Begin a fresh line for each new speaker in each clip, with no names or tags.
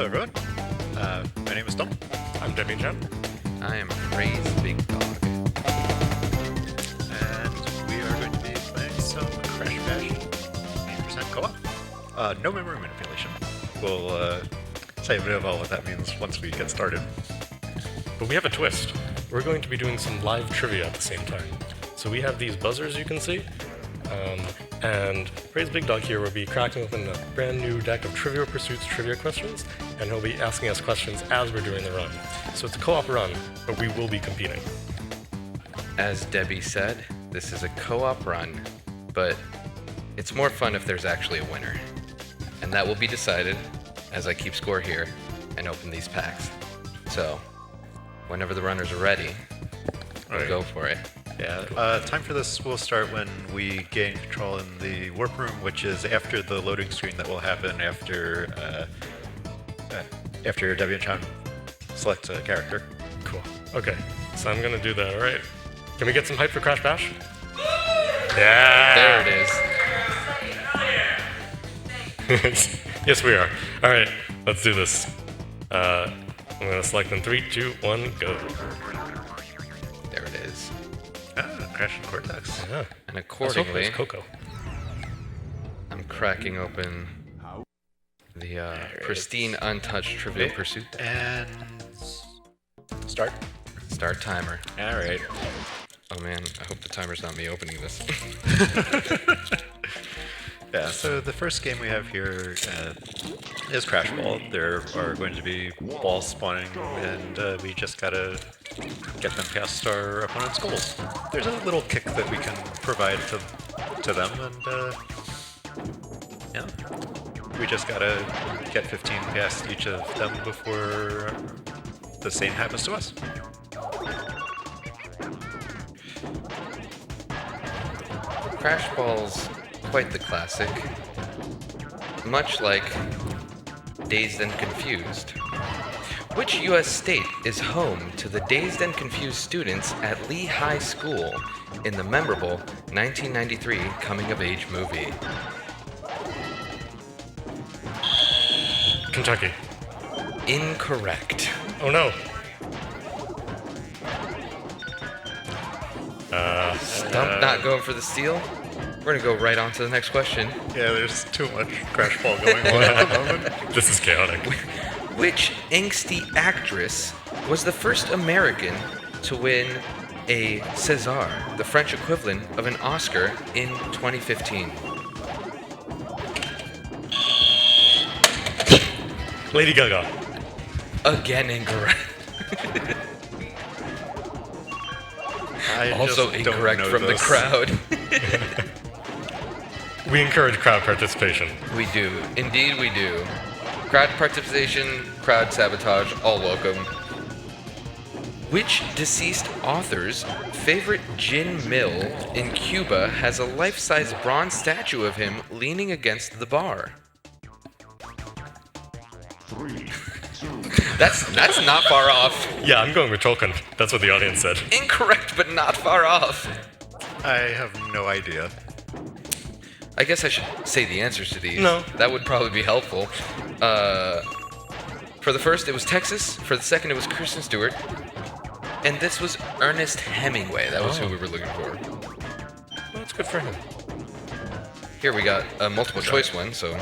Hello, everyone. My name is Stump.
I'm Debianchan.
I am Praise Big Dog.
And we are going to be playing some Crash Bash 80% co-op. No memory manipulation. We'll say a bit about what that means once we get started.
But we have a twist. We're going to be doing some live trivia at the same time. So we have these buzzers you can see. And Praise Big Dog here will be cracking open a brand new deck of Trivial Pursuits trivia questions, and he'll be asking us questions as we're doing the run. So it's a co-op run, but we will be competing.
As Debbie said, this is a co-op run, but it's more fun if there's actually a winner. And that will be decided as I keep score here and open these packs. So, whenever the runners are ready, we'll go for it.
Yeah, time for this will start when we gain control in the warp room, which is after the loading screen that will happen after Debianchan selects a character.
Cool. Okay, so I'm gonna do that, alright? Can we get some hype for Crash Bash? Yeah!
There it is.
Yes, we are. Alright, let's do this. I'm gonna select in 3, 2, 1, go.
There it is.
Crash and Cortex.
Yeah.
And accordingly,
Coco.
I'm cracking open the pristine, untouched Trivial Pursuit.
And start.
Start timer.
Alright.
Oh man, I hope the timer's not me opening this.
Yeah, so the first game we have here is Crash Ball. There are going to be balls spawning, and we just gotta get them past our opponent's goals. There's a little kick that we can provide to them, and yeah, we just gotta get 15 past each of them before the same happens to us.
Crash Ball's quite the classic. Much like Dazed and Confused. Which U.S. state is home to the Dazed and Confused students at Lee High School in the memorable 1993 coming-of-age movie?
Kentucky.
Incorrect.
Oh no.
Stump not going for the steal? We're gonna go right on to the next question.
Yeah, there's too much Crash Ball going on at the moment.
This is chaotic.
Which angsty actress was the first American to win a César, the French equivalent of an Oscar, in 2015?
Lady Gaga.
Again incorrect.
I
Also
just don't
incorrect
know
from
this.
the crowd.
We encourage crowd participation.
We do. Indeed we do. Crowd participation, crowd sabotage, all welcome. Which deceased author's favorite gin mill in Cuba has a life-size bronze statue of him leaning against the bar?
3, 2.
That's not far off.
Yeah, I'm going with Tolkien. That's what the audience said.
Incorrect, but not far off.
I have no idea.
I guess I should say the answers to these.
No.
That would probably be helpful. For the first, it was Texas. For the second, it was Kristen Stewart. And this was Ernest Hemingway. That was who we were looking for.
Well, that's good for him.
Here we got a multiple choice one, so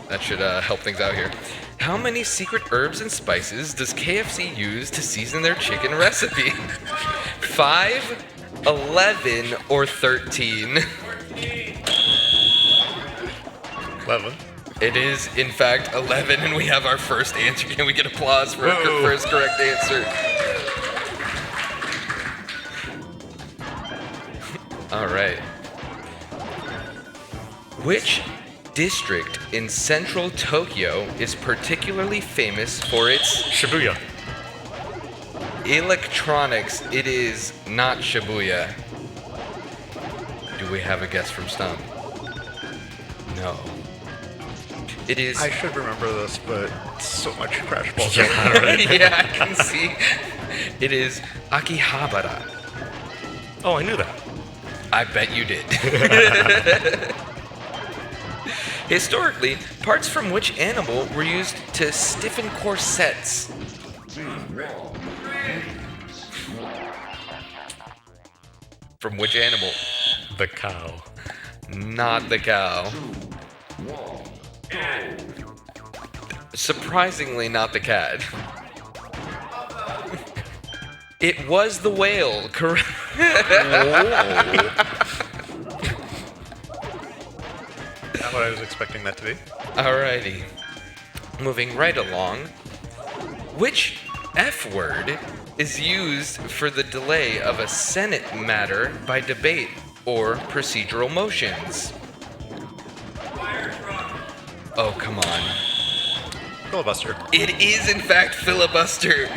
that should help things out here. How many secret herbs and spices does KFC use to season their chicken recipe? 5, 11, or 13?
11.
It is, in fact, 11, and we have our first answer. Can we get applause for our
Whoa.
first correct answer? All right. Which district in central Tokyo is particularly famous for its
Shibuya.
electronics? It is not Shibuya. Do we have a guess from Stump? No. It is...
I should remember this, but so much Crash Ball going on already.
Yeah, I can see. It is Akihabara.
Oh, I knew that.
I bet you did. Historically, parts from which animal were used to stiffen corsets? From which animal?
The cow.
Not the cow. Surprisingly, not the cat. It was the whale, correct?
Not what I was expecting that to be.
Alrighty. Moving right along. Which F word is used for the delay of a Senate matter by debate or procedural motions? Oh, come on.
Filibuster.
It is, in fact, filibuster.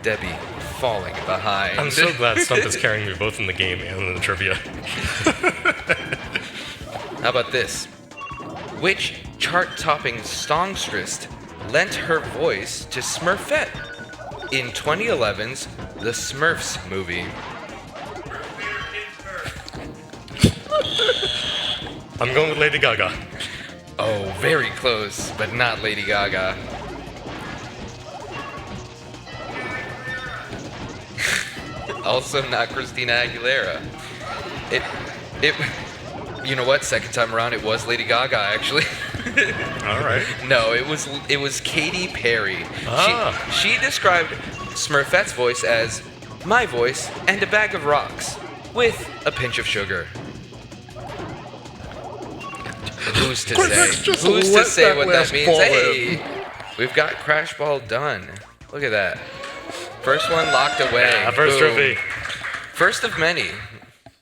Debbie falling behind.
I'm so glad Stump is carrying me both in the game and in the trivia.
How about this? Which chart-topping songstress lent her voice to Smurfette in 2011's The Smurfs movie?
I'm going with Lady Gaga.
Oh, very close, but not Lady Gaga. Also not Christina Aguilera. You know what? Second time around, it was Lady Gaga, actually.
All right.
No, it was Katy Perry.
Ah.
She described Smurfette's voice as my voice and a bag of rocks with a pinch of sugar. Who's to
Cortex
say?
just
Who's to
let
say
that
what that
last
means?
ball
Hey, we've got Crash Ball done. Look at that. First one locked away.
Yeah, first
Boom.
trophy.
First of many.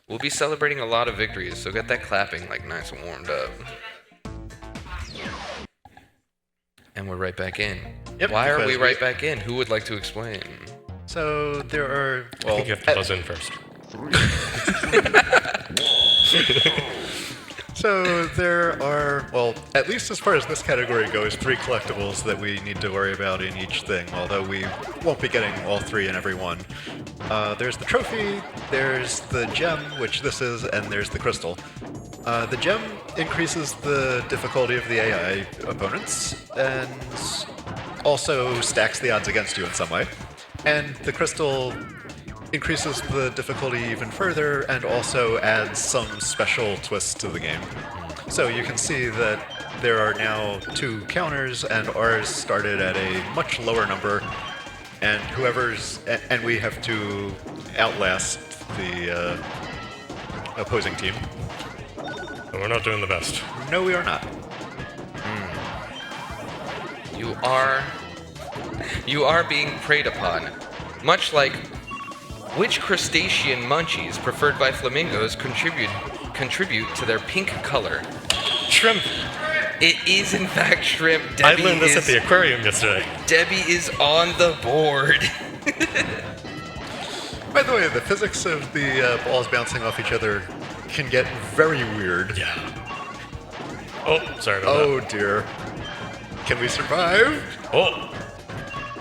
We'll be celebrating a lot of victories, so get that clapping like nice and warmed up. And we're right back in.
Yep,
Why are we
because
right back in? Who would like to explain?
So there are,
I
well,
think you have to buzz in first.
so there are, well, at least as far as this category goes, 3 collectibles that we need to worry about in each thing, although we won't be getting all 3 in every one. There's the trophy, there's the gem, which this is, and there's the crystal. The gem increases the difficulty of the AI opponents, and also stacks the odds against you in some way. And the crystal increases the difficulty even further and also adds some special twists to the game. So you can see that there are now 2 counters, and ours started at a much lower number, and and we have to outlast the opposing team.
And we're not doing the best.
No, we are not.
You are being preyed upon. Much like which crustacean munchies preferred by flamingos contribute to their pink color?
Shrimp.
It is in fact shrimp.
I learned this at the aquarium yesterday.
Debbie is on the board.
By the way, the physics of the balls bouncing off each other can get very weird.
Yeah. Oh, sorry about
Oh dear. Can we survive?
that. Oh,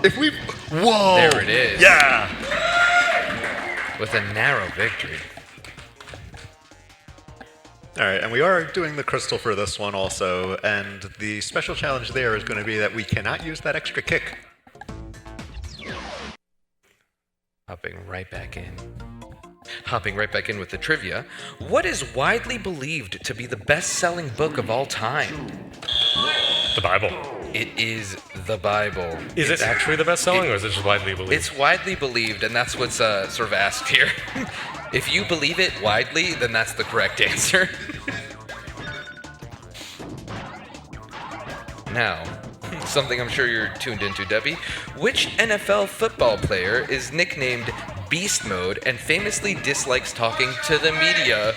If we... Whoa!
There it is.
yeah.
With a narrow victory.
Alright, and we are doing the crystal for this one also, and the special challenge there is going to be that we cannot use that extra kick.
Hopping right back in. Hopping right back in with the trivia. What is widely believed to be the best-selling book of all time?
The Bible.
It is the Bible.
Is it actually the best selling, or is it just widely believed?
It's widely believed, and that's what's sort of asked here. If you believe it widely, then that's the correct answer. Now, something I'm sure you're tuned into, Debbie. Which NFL football player is nicknamed Beast Mode and famously dislikes talking to the media?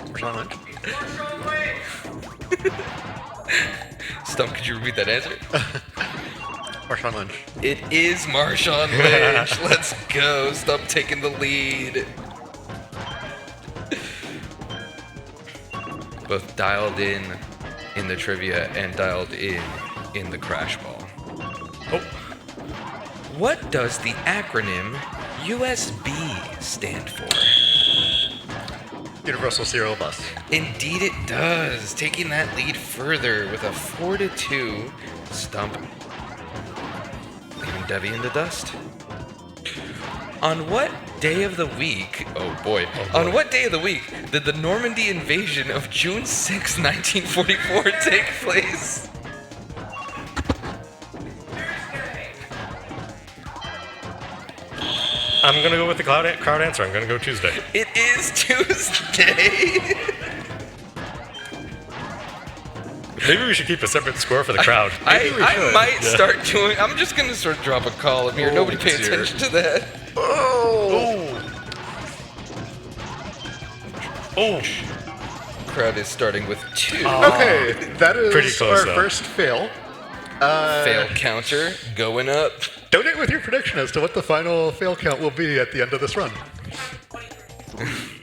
Marshawn Lynch?
Stump, could you repeat that answer?
Marshawn Lynch.
It is Marshawn Lynch. Let's go. Stump taking the lead. Both dialed in the trivia and dialed in the crash ball.
Oh,
What does the acronym USB stand for?
Universal Serial Bus.
Indeed it does, taking that lead further with a 4-2 Stump, leaving Debbie in the dust. On what day of the week, on what day of the week did the Normandy invasion of June 6, 1944 take place?
I'm gonna go with the crowd answer. I'm gonna go Tuesday.
It is Tuesday.
Maybe we should keep a separate score for the crowd.
I might start doing. I'm just gonna sort of drop a column here. Nobody pay attention to that.
Oh!
Crowd is starting with 2.
Okay, that is
Pretty close,
our
though.
first fail.
Fail counter going up.
Donate with your prediction as to what the final fail count will be at the end of this run.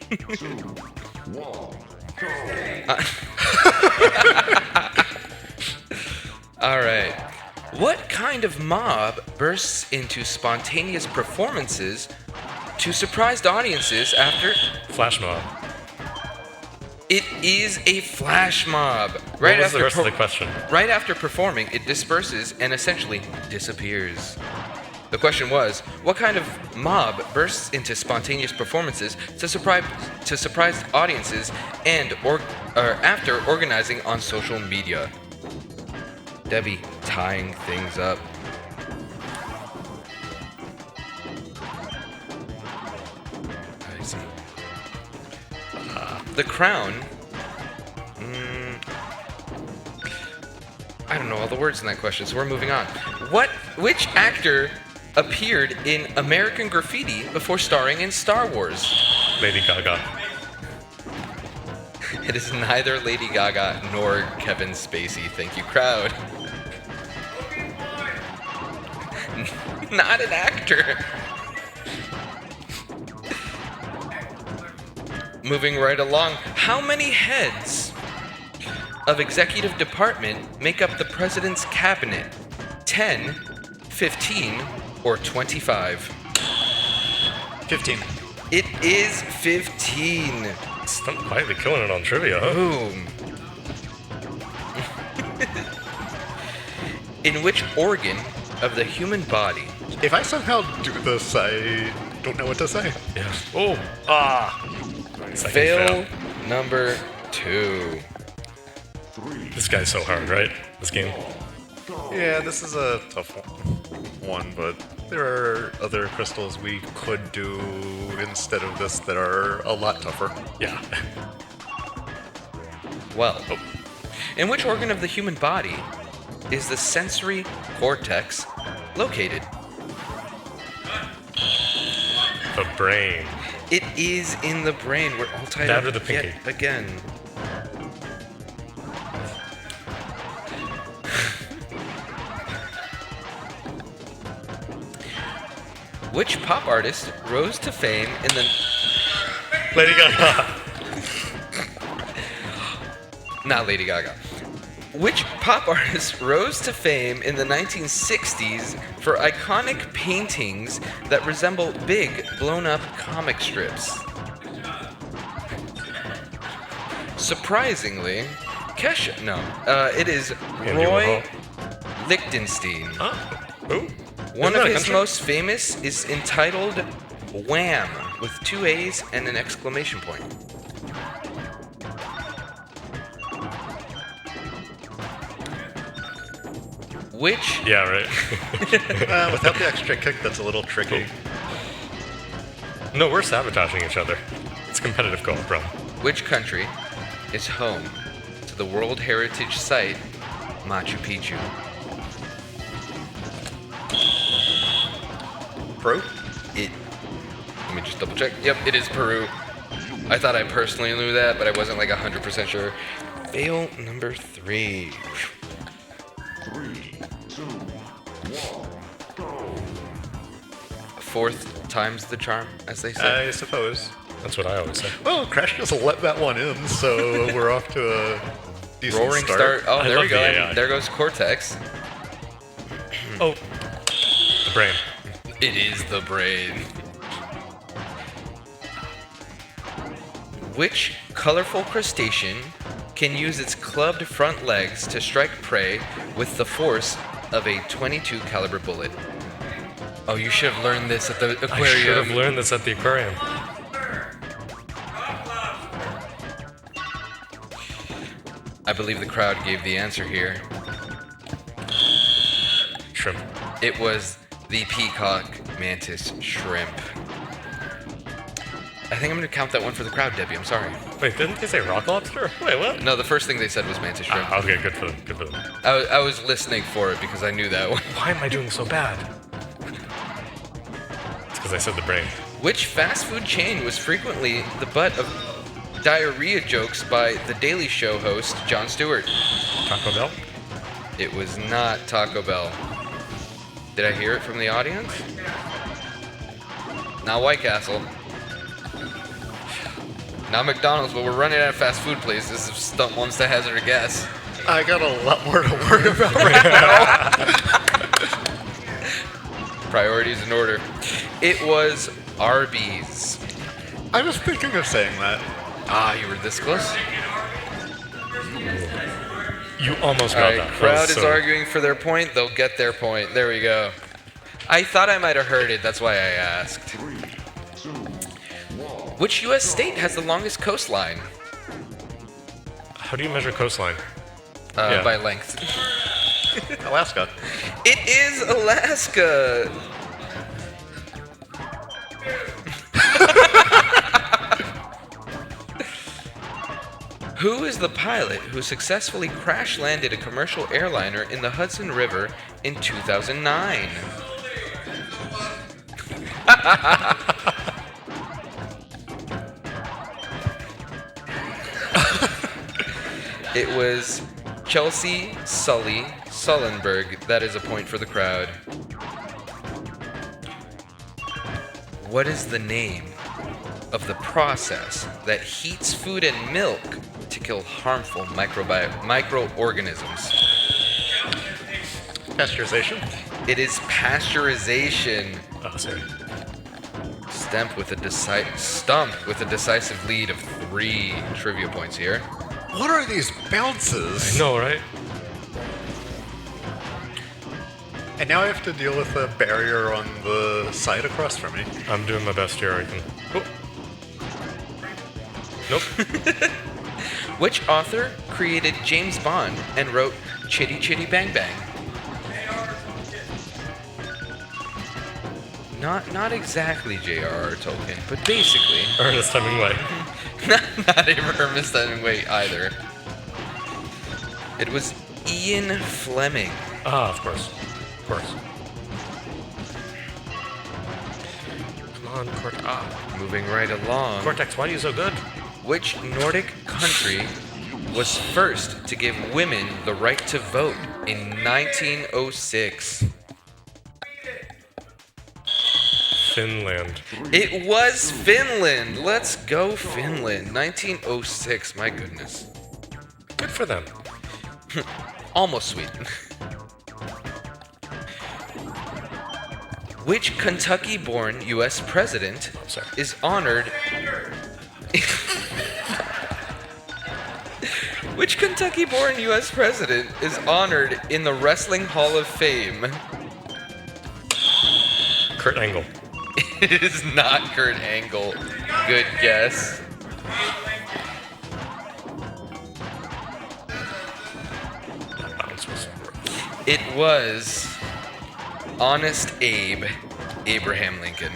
2, 1, go.
All right. What kind of mob bursts into spontaneous performances to surprised audiences after?
Flash mob.
It is a flash mob.
What was the rest of the question?
Right after performing, it disperses and essentially disappears. The question was, what kind of mob bursts into spontaneous performances to surprise audiences and after organizing on social media? Debbie tying things up. I see. The Crown. I don't know all the words in that question, so we're moving on. Which actor appeared in American Graffiti before starring in Star Wars?
Lady Gaga.
It is neither Lady Gaga nor Kevin Spacey. Thank you, crowd. Not an actor. Moving right along. How many heads of executive department make up the president's cabinet? 10, 15, or 25?
15.
It is 15.
Stump quietly killing it on trivia, huh?
Boom. In which organ of the human body?
If I somehow do this, I don't know what to say.
Yeah. Oh! Ah! Second
Fail number 2.
This guy's so hard, right? This game.
Yeah, this is a tough one, but there are other crystals we could do instead of this that are a lot tougher.
Yeah.
Well, in which organ of the human body is the sensory cortex located?
The brain.
It is in the brain. We're all tied
That
up
or the pinky.
yet again. Which pop artist rose to fame in the...
Lady Gaga.
Not Lady Gaga. Which pop artist rose to fame in the 1960s for iconic paintings that resemble big, blown-up comic strips? Surprisingly, Kesha. No, it is
Andy
Roy
Warhol.
Lichtenstein.
Huh? Who?
One
Isn't that
of
a
his
country?
most famous is entitled Wham! With 2 A's and an exclamation point. Which
Yeah, right.
Without the extra kick, that's a little tricky.
No, we're sabotaging each other. It's competitive co-op, bro.
Which country is home to the World Heritage Site Machu Picchu?
Peru?
Let me just double check. Yep, it is Peru. I thought I personally knew that, but I wasn't like 100% sure. Fail number 3.
3, 2, 1, go.
Fourth time's the charm, as they say.
I suppose.
That's what I always say.
Well, Crash just let that one in, so we're off to a decent
Roaring start. Oh,
I
there we
love
go.
the
And
AI.
there goes Cortex.
Oh. The brain.
It is the brain. Which colorful crustacean can use its clubbed front legs to strike prey with the force of a .22 caliber bullet? Oh, you should have learned this at the aquarium.
I should have learned this at the aquarium.
I believe the crowd gave the answer here.
Shrimp.
It was the peacock mantis shrimp. I think I'm going to count that one for the crowd, Debbie. I'm sorry.
Wait, didn't they say rock lobster? Wait, what?
No, the first thing they said was mantis shrimp.
Ah, okay, good for them. Good for them.
I was listening for it because I knew that one.
Why am I doing so bad? It's because I said the brain.
Which fast food chain was frequently the butt of diarrhea jokes by The Daily Show host Jon Stewart?
Taco Bell?
It was not Taco Bell. Did I hear it from the audience? Not White Castle. Not McDonald's, but we're running out of fast food places if Stump wants to hazard a guess.
I got a lot more to worry about right now.
Priorities in order. It was Arby's.
I was thinking of saying that.
Ah, you were this close?
You almost got
Alright,
that.
crowd is arguing for their point. They'll get their point. There we go. I thought I might have heard it. That's why I asked. Which U.S. state has the longest coastline?
How do you measure coastline? Yeah.
By length.
Alaska.
It is Alaska. Who is the pilot who successfully crash-landed a commercial airliner in the Hudson River in 2009? It was Chelsea Sully Sullenberg. That is a point for the crowd. What is the name of the process that heats food and milk to kill harmful microorganisms?
Pasteurization.
It is pasteurization.
Oh, sorry.
Stump with a decisive lead of 3 trivia points here.
What are these bounces?
I know, right?
And now I have to deal with a barrier on the side across from me.
I'm doing my best here. I can. Oh. Nope.
Which author created James Bond and wrote Chitty Chitty Bang Bang? Not exactly J.R.R. Tolkien, but basically.
Ernest Hemingway.
Not Ernest Hemingway either. It was Ian Fleming.
Ah, of course. Of course. Come on, Cortex. Ah.
Moving right along.
Cortex, why are you so good?
Which Nordic country was first to give women the right to vote in 1906?
Finland.
It was Finland. Let's go, Finland. 1906. My goodness.
Good for them.
Almost sweet. Which Kentucky-born U.S. president
Sorry.
is honored? Which Kentucky-born U.S. president is honored in the Wrestling Hall of Fame?
Kurt Angle.
It is not Kurt Angle. Good guess.
That bounce was.
It was Honest Abe, Abraham Lincoln.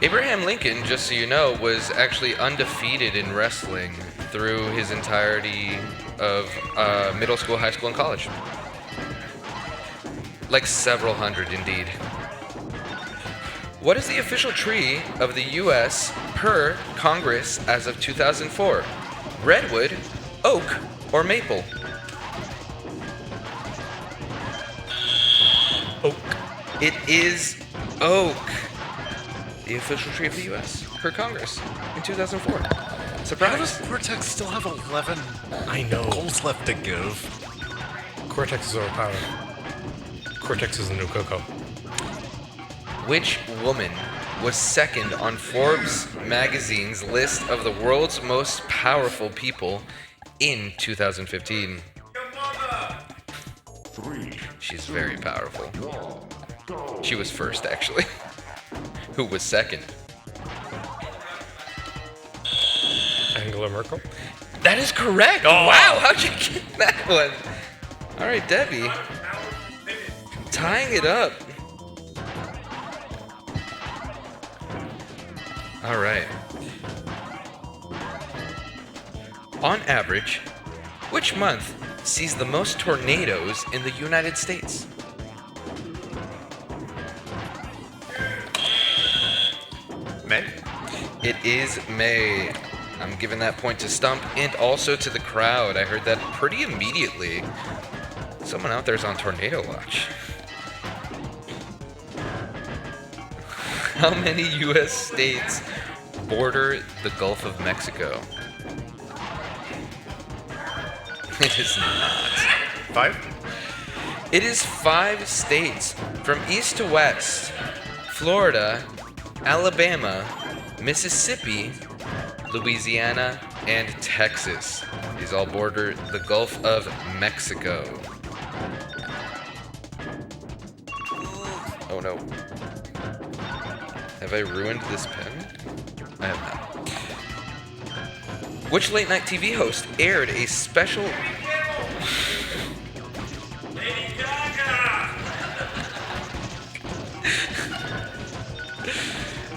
Abraham Lincoln, just so you know, was actually undefeated in wrestling through his entirety of middle school, high school, and college. Like several hundred, indeed. What is the official tree of the U.S. per Congress as of 2004? Redwood, oak, or maple?
Oak.
It is oak. The official tree of the U.S. per Congress in 2004.
How does
Surprise.
Cortex still have 11
I know.
goals left to give?
Cortex is overpowered. Cortex is the new Coco.
Which woman was second on Forbes magazine's list of the world's most powerful people in 2015?
3,
She's very powerful.
1, go.
She was first, actually. Who was second?
Angela Merkel.
That is correct.
Oh.
Wow, how'd you get that one? All right, Debbie. Tying it up. All right. On average, which month sees the most tornadoes in the United States?
May?
It is May. I'm giving that point to Stump and also to the crowd. I heard that pretty immediately. Someone out there's on tornado watch. How many U.S. states border the Gulf of Mexico? It is not.
5?
It is 5 states from east to west: Florida, Alabama, Mississippi, Louisiana, and Texas. These all border the Gulf of Mexico. Oh no. Have I ruined this pen? I have not. Which late night TV host aired a special...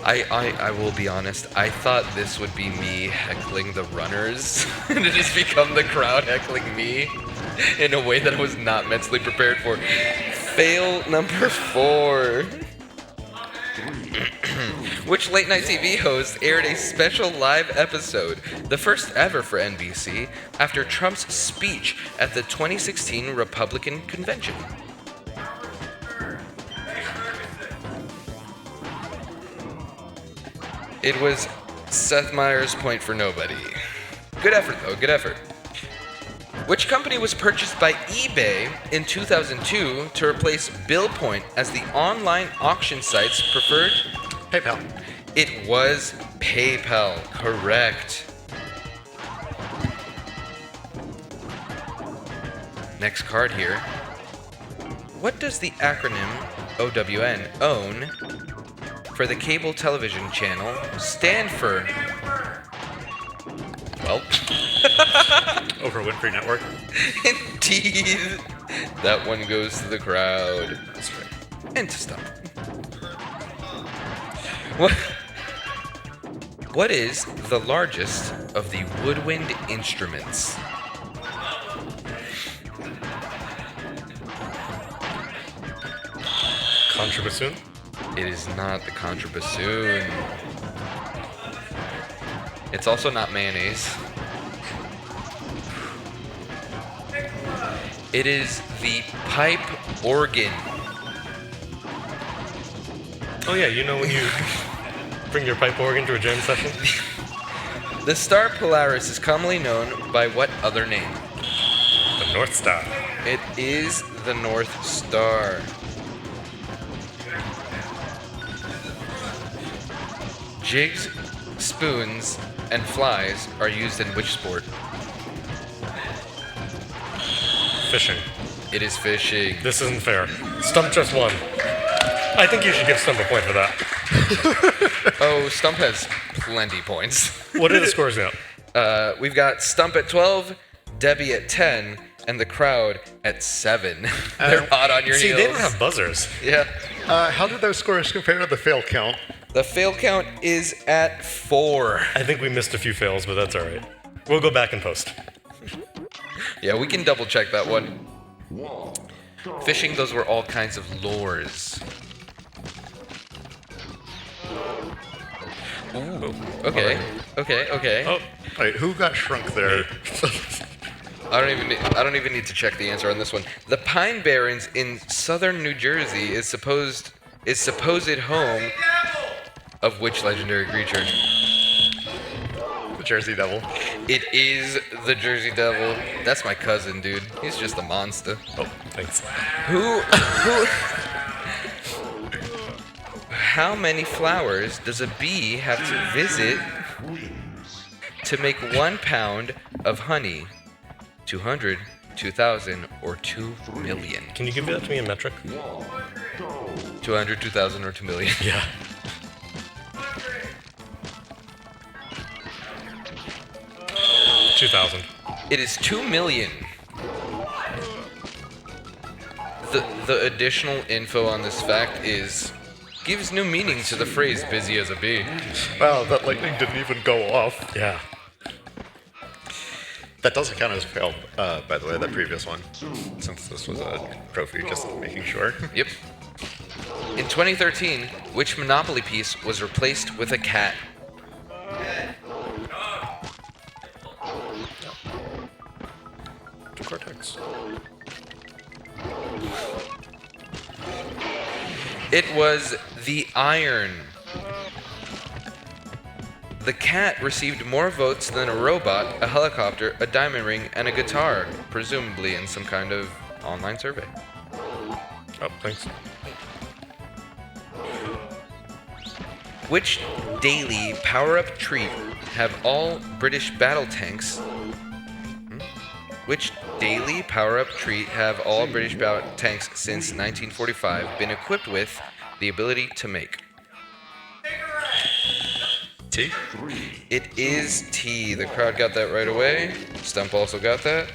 I will be honest, I thought this would be me heckling the runners, and it has become the crowd heckling me in a way that I was not mentally prepared for. Fail number 4. Which late night TV host aired a special live episode, the first ever for NBC, after Trump's speech at the 2016 Republican convention? It was Seth Meyers' point for nobody. Good effort, though. Good effort. Which company was purchased by eBay in 2002 to replace BillPoint as the online auction site's preferred?
PayPal.
It was PayPal. Correct. Next card here. What does the acronym OWN, own, for the cable television channel stand for? Well,
Over Winfrey Network.
indeed. That one goes to the crowd.
That's right.
And to Stump. What is the largest of the woodwind instruments?
Contrabassoon.
It is not the contrabassoon. It's also not mayonnaise. It is the pipe organ.
Oh yeah, you know when you bring your pipe organ to a jam session?
The star Polaris is commonly known by what other name?
The North Star.
It is the North Star. Jigs, spoons, and flies are used in which sport?
Fishing.
It is fishing.
This isn't fair. Stump just won. I think you should give Stump a point for that.
Oh, Stump has plenty points.
What are the scores now?
We've got Stump at 12, Debbie at 10, and the crowd at 7. They're hot on your
See,
heels.
they don't have buzzers.
Yeah.
How did those scores compare to the fail count?
The fail count is at 4.
I think we missed a few fails, but that's alright. We'll go back and post.
Yeah, we can double check that one.
1, go.
Fishing, those were all kinds of lures. Ooh, okay, okay.
Oh,
Wait, who got shrunk there?
I don't even need to check the answer on this one. The Pine Barrens in southern New Jersey is supposed home of which legendary creature?
The Jersey Devil.
It is the Jersey Devil. That's my cousin, dude. He's just a monster.
oh, thanks.
Who how many flowers does a bee have to visit to make 1 pound of honey? 200, 2,000, or 2 million?
Can you give that to me in metric?
200, 2,000, or 2 million?
Yeah. $2,000.
It is 2 million. The additional info on this fact gives new meaning to the phrase busy as a bee.
Wow, that lightning didn't even go off.
Yeah.
That doesn't count as a fail, by the way, that previous one. Since this was a trophy, just making sure.
Yep. In 2013, which Monopoly piece was replaced with a cat?
Cortex.
It was the iron. The cat received more votes than a robot, a helicopter, a diamond ring, and a guitar, presumably in some kind of online survey.
Oh, thanks.
Which daily power-up treat have all British battle tanks? Which daily power-up treat have all British battle tanks since 1945 been equipped with the ability to make?
T?
It is tea. The crowd got that right away. Stump also got that.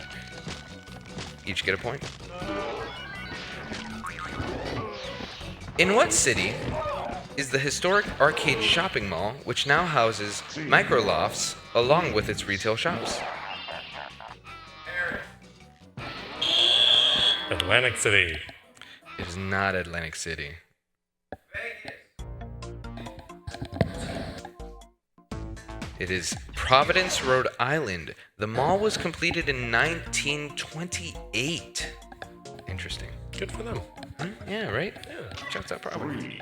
Each get a point. In what city is the historic arcade shopping mall, which now houses microlofts along with its retail shops?
Atlantic City.
It is not Atlantic City. It is Providence, Rhode Island. The mall was completed in 1928. Interesting.
Good for them.
Yeah, right?
Yeah.
Shouts out Providence.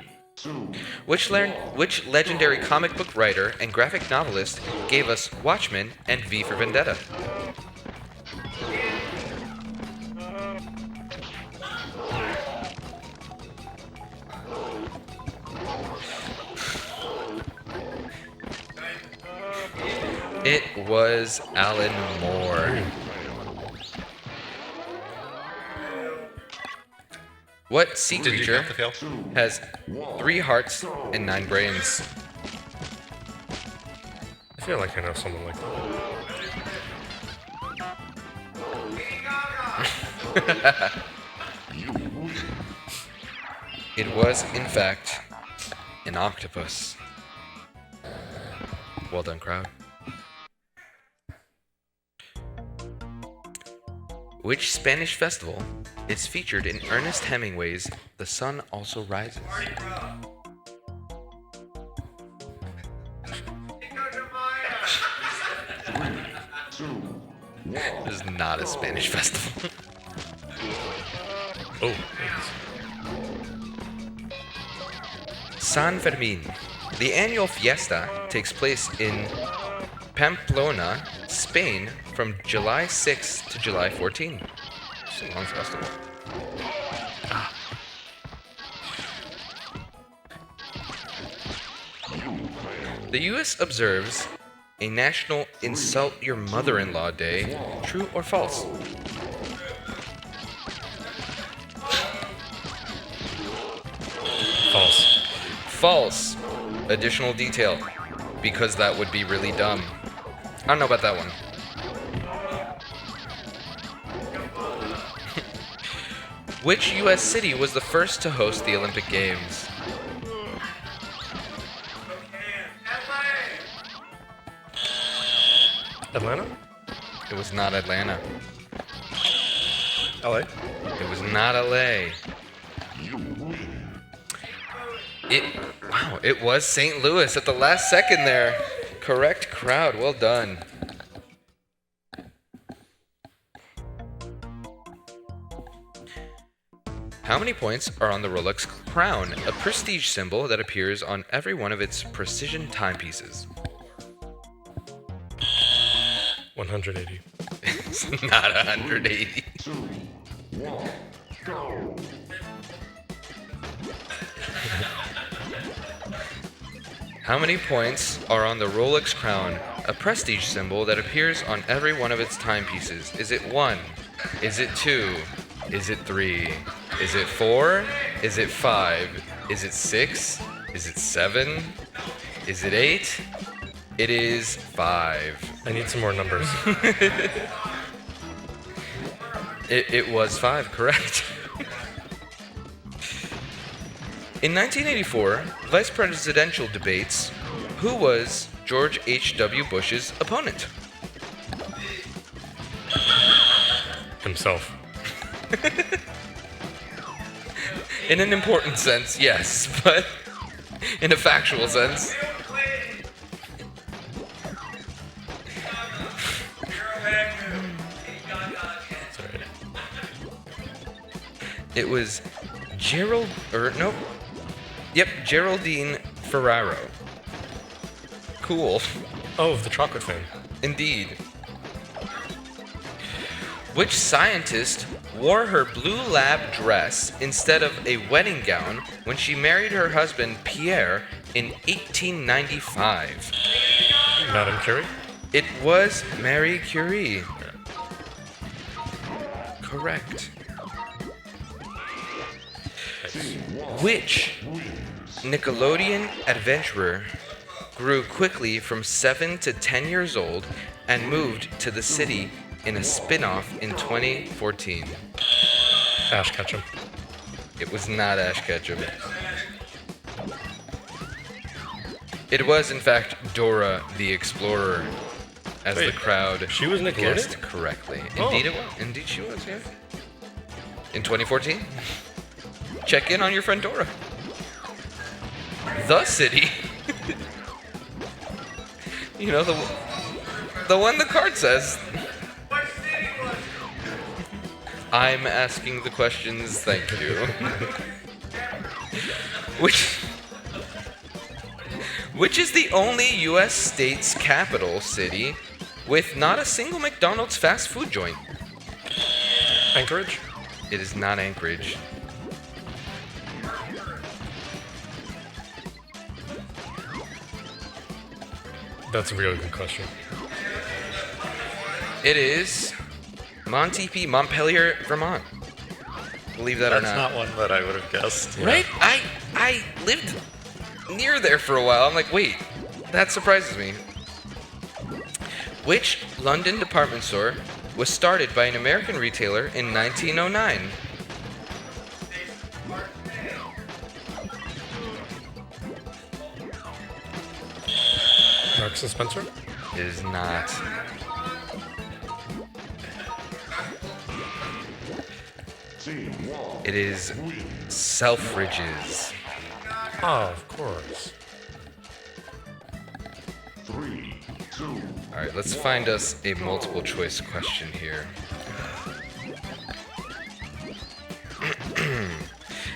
Which legendary comic book writer and graphic novelist gave us Watchmen and V for Vendetta? It was Alan Moore. What sea
Did you
creature
have to fail?
has 3 hearts and 9 brains?
I feel like I know someone like that.
It was, in fact, an octopus. Well done, crowd. Which Spanish festival is featured in Ernest Hemingway's The Sun Also Rises? This is not a Spanish festival.
Oh,
San Fermin. The annual fiesta takes place in Pamplona, Spain, from July 6 to July 14. It's a long festival. The U.S. observes a National Insult Your Mother-in-Law Day. True or false?
false.
False. Additional detail. Because that would be really dumb. I don't know about that one. Which U.S. city was the first to host the Olympic Games?
Atlanta?
It was not Atlanta.
LA?
It was not LA. It was St. Louis at the last second there. Correct crowd. Well done. How many points are on the Rolex crown, a prestige symbol that appears on every one of its precision timepieces?
180.
It's not 180.
2, 1, go.
How many points are on the Rolex crown, a prestige symbol that appears on every one of its timepieces? Is it 1? Is it 2? Is it 3? Is it 4? Is it 5? Is it 6? Is it 7? Is it 8? It is 5.
I need some more numbers.
It was 5, correct. In 1984, vice presidential debates, who was George H.W. Bush's opponent?
Himself.
In an important sense, yes, but in a factual sense.
Sorry.
It was Geraldine Ferraro. Cool.
Oh, the chocolate thing.
Indeed. Which scientist wore her blue lab dress instead of a wedding gown when she married her husband Pierre in 1895?
Madame Curie?
It was Marie Curie. Correct. Which Nickelodeon adventurer grew quickly from 7 to 10 years old and moved to the city in a spin-off in 2014?
Ash Ketchum.
It was not Ash Ketchum. It was, in fact, Dora the Explorer, as the
Wait,
crowd
she was Nickelodeon?
guessed correctly.
Oh.
Indeed it was. Indeed she was, yeah. In 2014. Check in on your friend Dora. The city. You know, the one the card says. I'm asking the questions, thank you. Which is the only U.S. state's capital city with not a single McDonald's fast food joint?
Anchorage?
It is not Anchorage.
That's a really good question.
It is Montpelier, Vermont. Believe that or
That's
not.
not one that I would have guessed.
Right? I lived near there for a while. I'm like, wait, that surprises me. Which London department store was started by an American retailer in 1909?
Marks and Spencer?
It is not. It is Selfridges.
Oh, of course.
3, 2,
Alright, let's find us a multiple choice question here.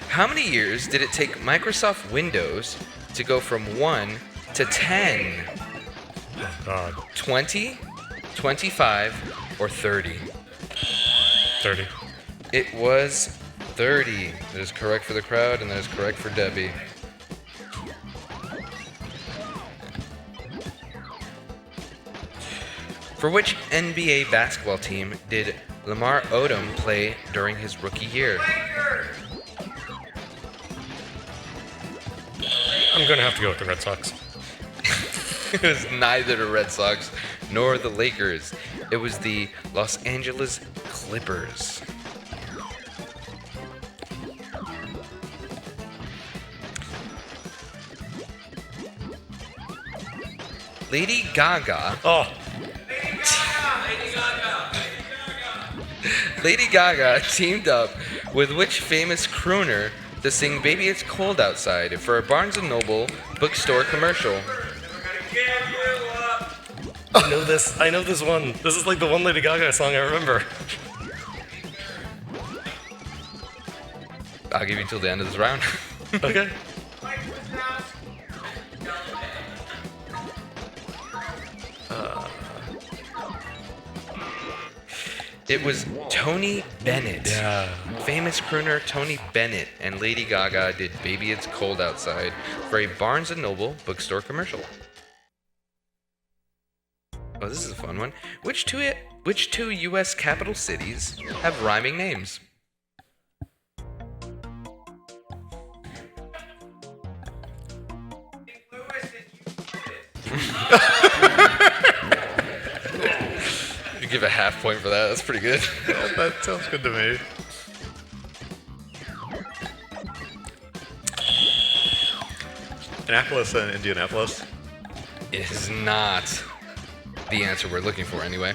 How many years did it take Microsoft Windows to go from 1 to 10?
Oh, God.
20, 25, or 30?
30.
It was 30. That is correct for the crowd, and that is correct for Debbie. For which NBA basketball team did Lamar Odom play during his rookie year?
I'm going to have to go with the Red Sox.
It was neither the Red Sox nor the Lakers. It was the Los Angeles Clippers. Lady Gaga.
Oh,
Lady Gaga teamed up with which famous crooner to sing Baby It's Cold Outside for a Barnes & Noble bookstore commercial?
I know this. I know this one. This is like the one Lady Gaga song I remember.
I'll give you till the end of this round.
Okay.
It was Tony Bennett.
Yeah.
Famous crooner Tony Bennett and Lady Gaga did Baby It's Cold Outside for a Barnes & Noble bookstore commercial. Oh, this is a fun one. Which two U.S. capital cities have rhyming names? You give a half point for that. That's pretty good.
That sounds good to me. Annapolis and Indianapolis.
It is not the answer we're looking for, anyway.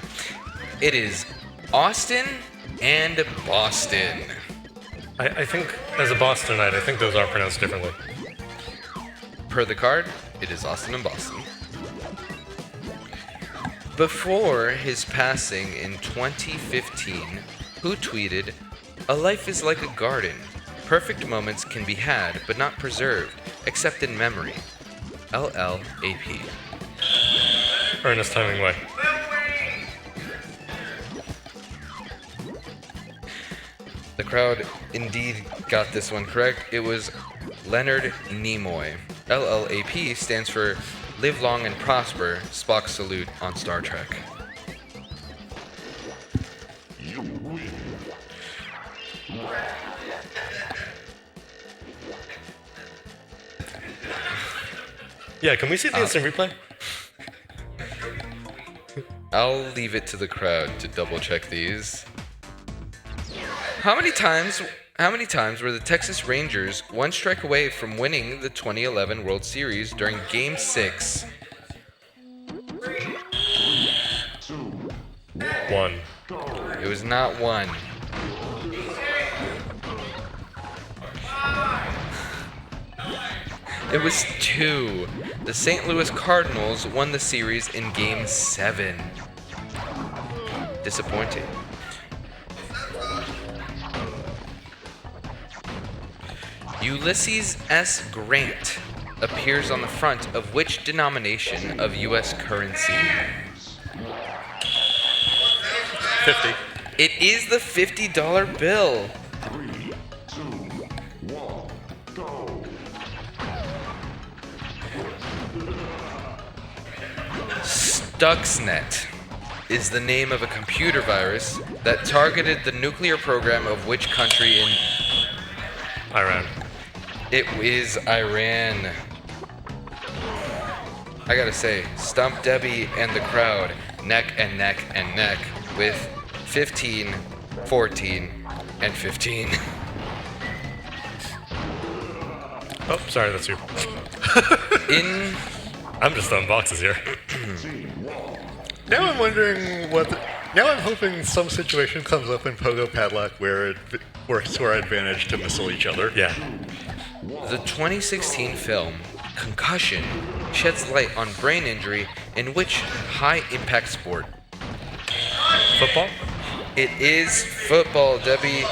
It is Austin and Boston.
I think, as a Bostonite, I think those are pronounced differently.
Per the card, it is Austin and Boston. Before his passing in 2015, who tweeted, "A life is like a garden. Perfect moments can be had, but not preserved, except in memory." LLAP.
Ernest Hemingway.
The crowd indeed got this one correct. It was Leonard Nimoy. LLAP stands for Live Long and Prosper, Spock's salute on Star Trek.
You win.
Yeah, can we see the instant replay?
I'll leave it to the crowd to double check these. How many times were the Texas Rangers one strike away from winning the 2011 World Series during Game 6?
2,
1.
It was not one. It was 2. The St. Louis Cardinals won the series in Game 7. Disappointing. Ulysses S. Grant appears on the front of which denomination of U.S. currency?
50.
It is the $50 bill.
3, 2, 1, go.
Stuxnet is the name of a computer virus that targeted the nuclear program of which country in...
Iran.
It is Iran. I gotta say, Stump Debbie and the crowd, neck and neck and neck, with 15, 14, and 15.
Oh, sorry, that's you.
In...
I'm just throwing boxes here.
Now I'm wondering what. Now I'm hoping some situation comes up in Pogo Padlock where it works to our advantage to missile each other.
Yeah.
The 2016 film, Concussion, sheds light on brain injury in which high-impact sport?
Football?
It is football, Debbie,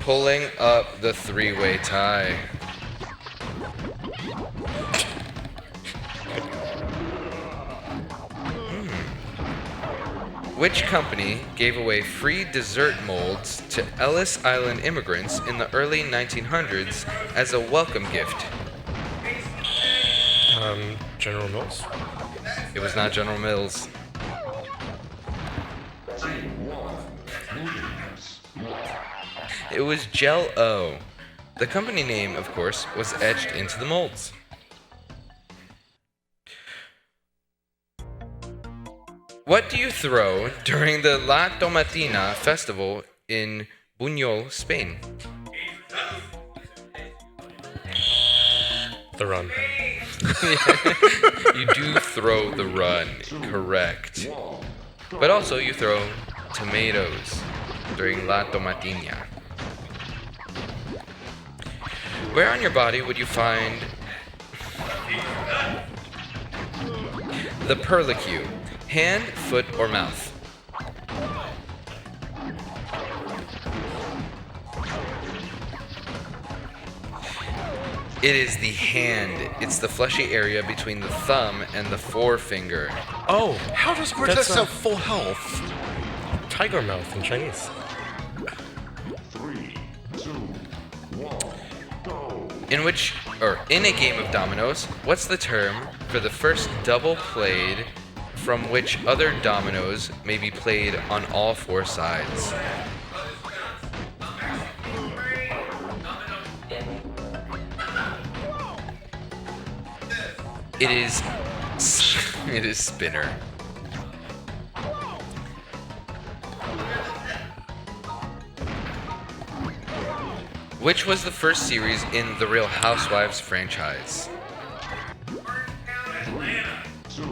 pulling up the three-way tie. Which company gave away free dessert molds to Ellis Island immigrants in the early 1900s as a welcome gift?
General Mills?
It was not General Mills. It was Jell-O. The company name, of course, was etched into the molds. What do you throw during the La Tomatina festival in Buñol, Spain?
The run.
You do throw the run, correct. But also you throw tomatoes during La Tomatina. Where on your body would you find the perlicue? Hand, foot, or mouth? It is the hand. It's the fleshy area between the thumb and the forefinger.
Oh,
How does
Cortex
Cortex have full health?
tiger mouth in Chinese?
3, 2, 1, go.
In a game of dominoes, what's the term for the first double played from which other dominoes may be played on all four sides? It is spinner. Which was the first series in the Real Housewives franchise?
3, 2,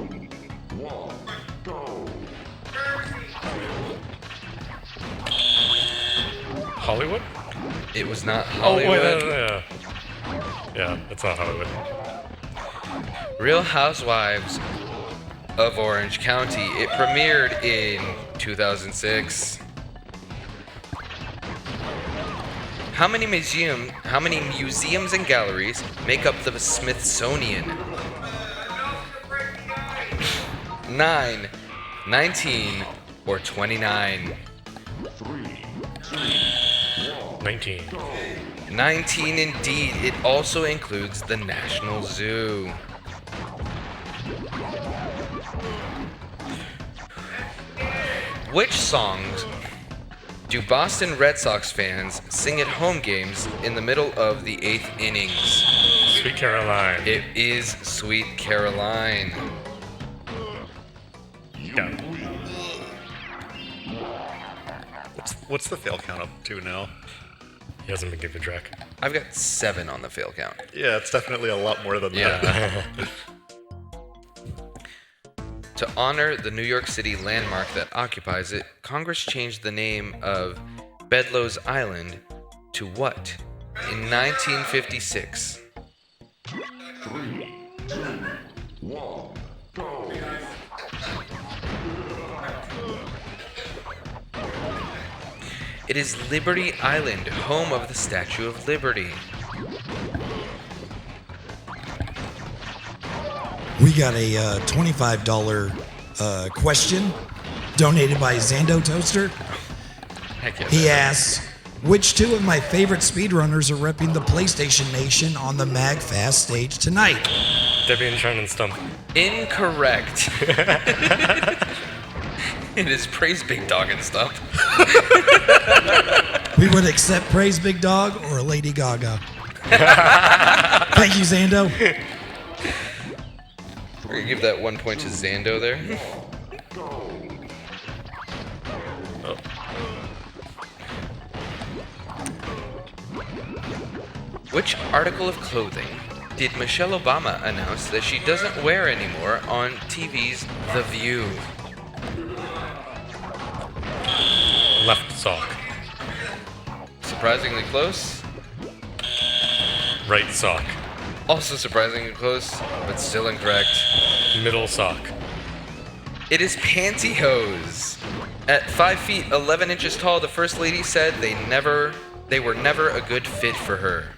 1, go.
Hollywood?
It was not
Oh,
Hollywood.
wait, no. Yeah, it's not Hollywood.
Real Housewives of Orange County. It premiered in 2006. How many museums and galleries make up the Smithsonian? 9, 19, or 29?
19.
19 indeed. It also includes the National Zoo. Which songs do Boston Red Sox fans sing at home games in the middle of the 8th innings?
Sweet Caroline.
It is Sweet Caroline.
Yeah.
What's the fail count up to now?
He hasn't been given track.
I've got 7 on the fail count.
Yeah, it's definitely a lot more than that.
Yeah.
To honor the New York City landmark that occupies it, Congress changed the name of Bedloe's Island to what in 1956?
3, 2, 1, go.
It is Liberty Island, home of the Statue of Liberty.
We got a $25 question donated by Zando Toaster.
Heck yeah.
He asks, which two of my favorite speedrunners are repping the PlayStation Nation on the MAGFAST stage tonight?
Debianchan and Stump.
Incorrect. It is Praise Big Dog and Stump.
We would accept Praise Big Dog or Lady Gaga. Thank you, Zando.
We're gonna give that 1 point to Zando there. Which article of clothing did Michelle Obama announce that she doesn't wear anymore on TV's The View?
Left sock.
Surprisingly close.
Right sock.
Also surprisingly close, but still incorrect.
Middle sock.
It is pantyhose. At 5 feet 11 inches tall, the First Lady said they were never a good fit for her.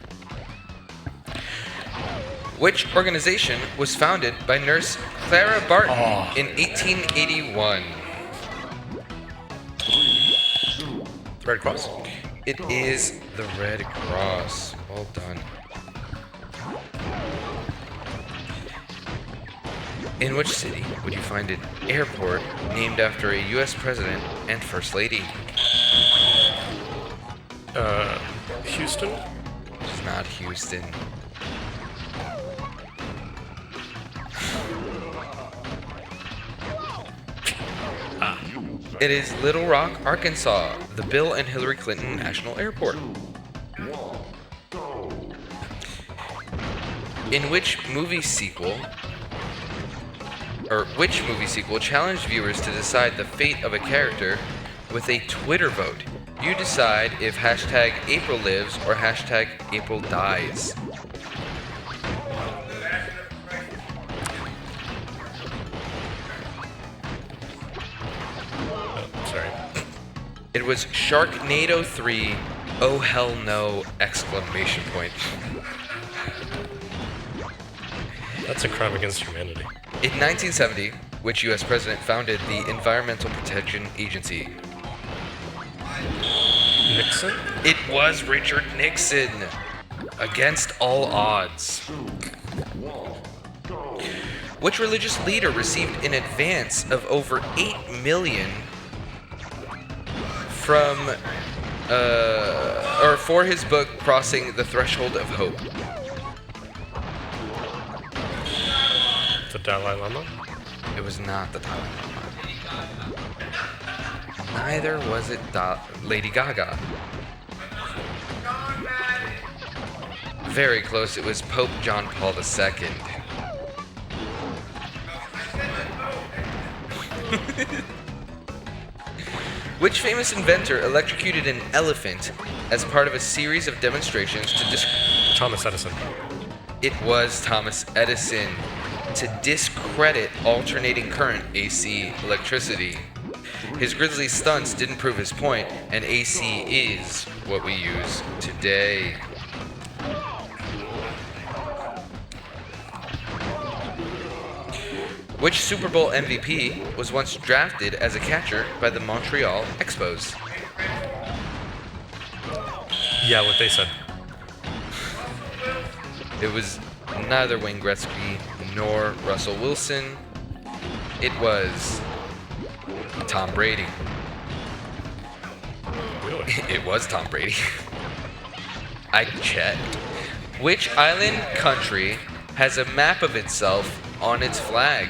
Which organization was founded by nurse Clara Barton in 1881?
Red Cross?
It is the Red Cross. Well done. In which city would you find an airport named after a U.S. president and First Lady?
Houston?
It's not Houston. It is Little Rock, Arkansas, the Bill and Hillary Clinton National Airport. In which movie sequel challenged viewers to decide the fate of a character with a Twitter vote? You decide if hashtag April lives or hashtag April dies.
Sorry.
It was Sharknado 3, oh hell no, exclamation point.
That's a crime against humanity.
In 1970, which U.S. president founded the Environmental Protection Agency?
Nixon?
It was Richard Nixon. Against all odds. Which religious leader received an advance of over 8 million from, or for his book Crossing the Threshold of Hope?
The Dalai Lama?
It was not the Dalai Lama. Neither was it Lady Gaga. Very close, it was Pope John Paul II. Which famous inventor electrocuted an elephant as part of a series of demonstrations to
Thomas Edison.
It was Thomas Edison to discredit alternating current AC electricity. His grisly stunts didn't prove his point, and AC is what we use today. Which Super Bowl MVP was once drafted as a catcher by the Montreal Expos?
Yeah, what they said.
It was neither Wayne Gretzky nor Russell Wilson. It was Tom Brady.
Really?
It was Tom Brady. I checked. Which island country has a map of itself on its flag?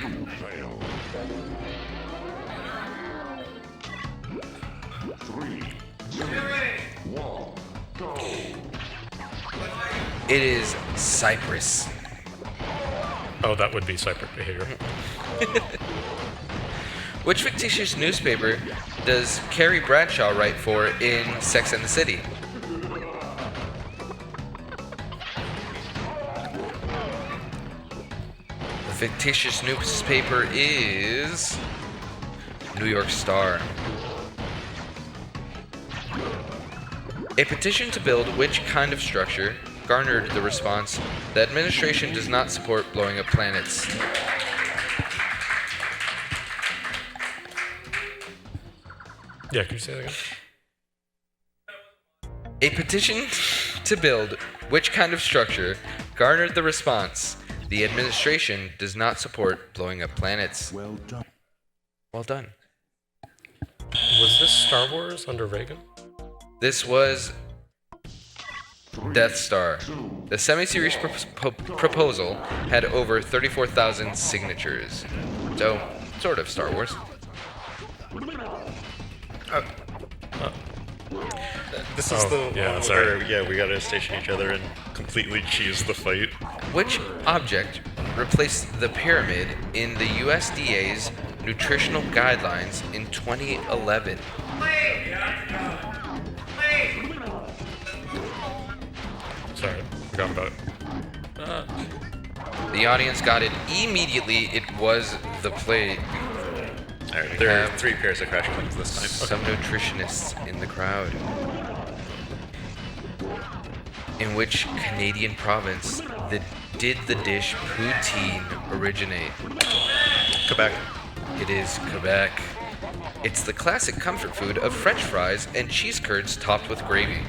It is Cyprus.
Oh, that would be Cypriot behavior.
Which fictitious newspaper does Carrie Bradshaw write for in Sex and the City? The fictitious newspaper is New York Star. A petition to build which kind of structure garnered the response, "The administration does not support blowing up planets."
Yeah, could you say that again?
A petition to build which kind of structure garnered the response, "The administration does not support blowing up planets."
Well done.
Well done.
Was this Star Wars under Reagan?
This was Death Star. The semi-series proposal had over 34,000 signatures. So, sort of Star Wars.
This is the
yeah,
one
sorry.
where, we gotta station each other and completely cheese the fight.
Which object replaced the pyramid in the USDA's nutritional guidelines in 2011?
Sorry, forgot about it.
The audience got it immediately. It was the plate.
Alright, there are 3 pairs of crash coins this time.
Some nutritionists in the crowd. In which Canadian province did the dish poutine originate?
Quebec.
It is Quebec. It's the classic comfort food of French fries and cheese curds topped with gravy.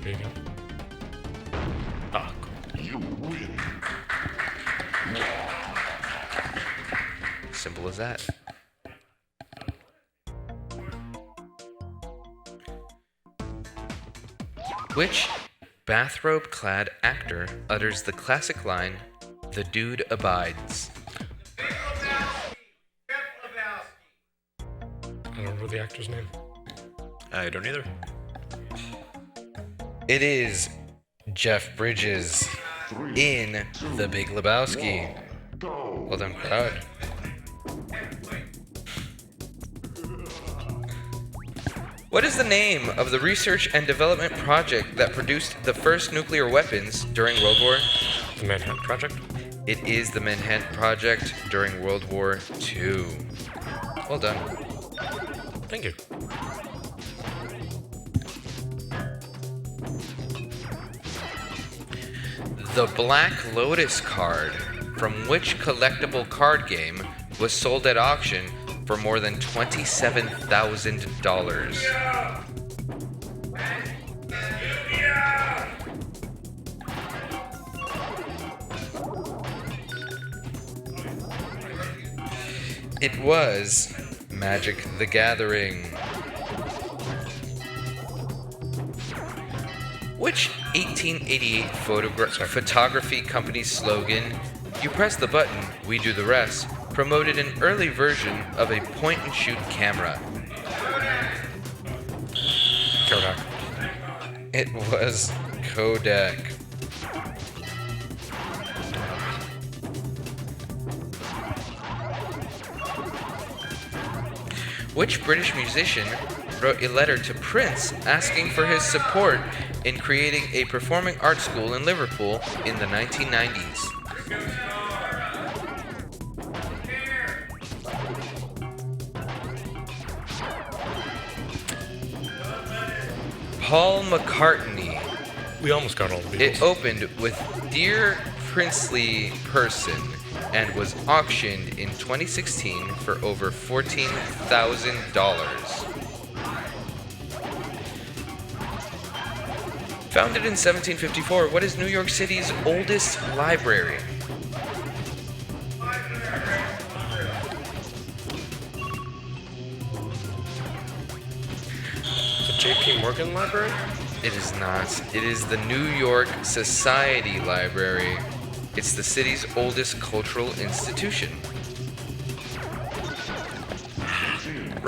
Reagan. Ah, cool.
You win.
Simple as that. Which bathrobe-clad actor utters the classic line, "The dude abides"?
I don't know the actor's name.
I don't either.
It is Jeff Bridges in The Big Lebowski. Well done, crowd. What is the name of the research and development project that produced the first nuclear weapons during World War?
The Manhattan Project?
It is the Manhattan Project during World War II. Well done.
Thank you.
The Black Lotus card from which collectible card game was sold at auction for more than $27,000? It was Magic the Gathering. Which 1888 photography company's slogan, "You press the button, we do the rest," promoted an early version of a point-and-shoot camera?
Kodak.
It was Kodak. Which British musician wrote a letter to Prince asking for his support in creating a performing arts school in Liverpool in the 1990s? Paul McCartney.
We almost got all the Beatles.
It opened with "Dear Princely Person" and was auctioned in 2016 for over $14,000. Founded in 1754, what is New York City's oldest library?
The J.P. Morgan Library?
It is not. It is the New York Society Library. It's the city's oldest cultural institution.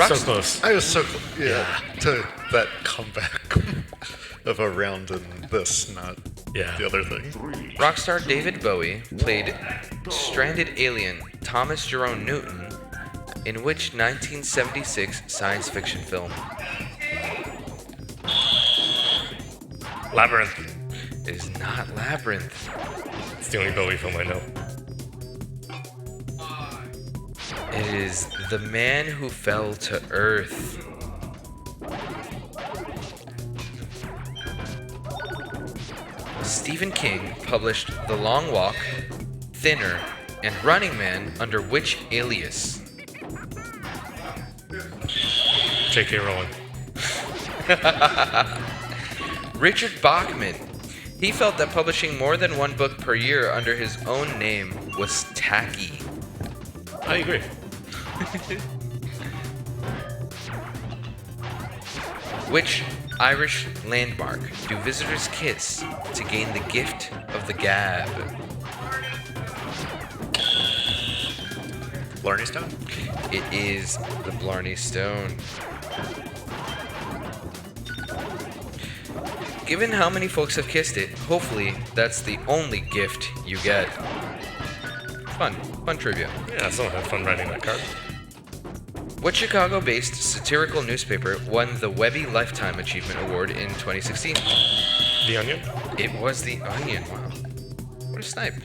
So close.
I was so close. Yeah, to that comeback of a round in this, not
Yeah.
the other thing.
Rockstar David Bowie played stranded alien Thomas Jerome Newton in which 1976 science fiction film?
Labyrinth.
It is not Labyrinth.
It's the only Bowie film I know.
It is The Man Who Fell to Earth. Stephen King published The Long Walk, Thinner, and Running Man under which alias?
J.K. Rowling.
Richard Bachman. He felt that publishing more than one book per year under his own name was tacky.
I agree.
Which Irish landmark do visitors kiss to gain the gift of the gab?
Blarney Stone?
It is the Blarney Stone. Given how many folks have kissed it, hopefully that's the only gift you get. Fun trivia.
Yeah, someone had fun writing that card.
What Chicago-based satirical newspaper won the Webby Lifetime Achievement Award in 2016?
The Onion?
It was The Onion. Wow. What a snipe.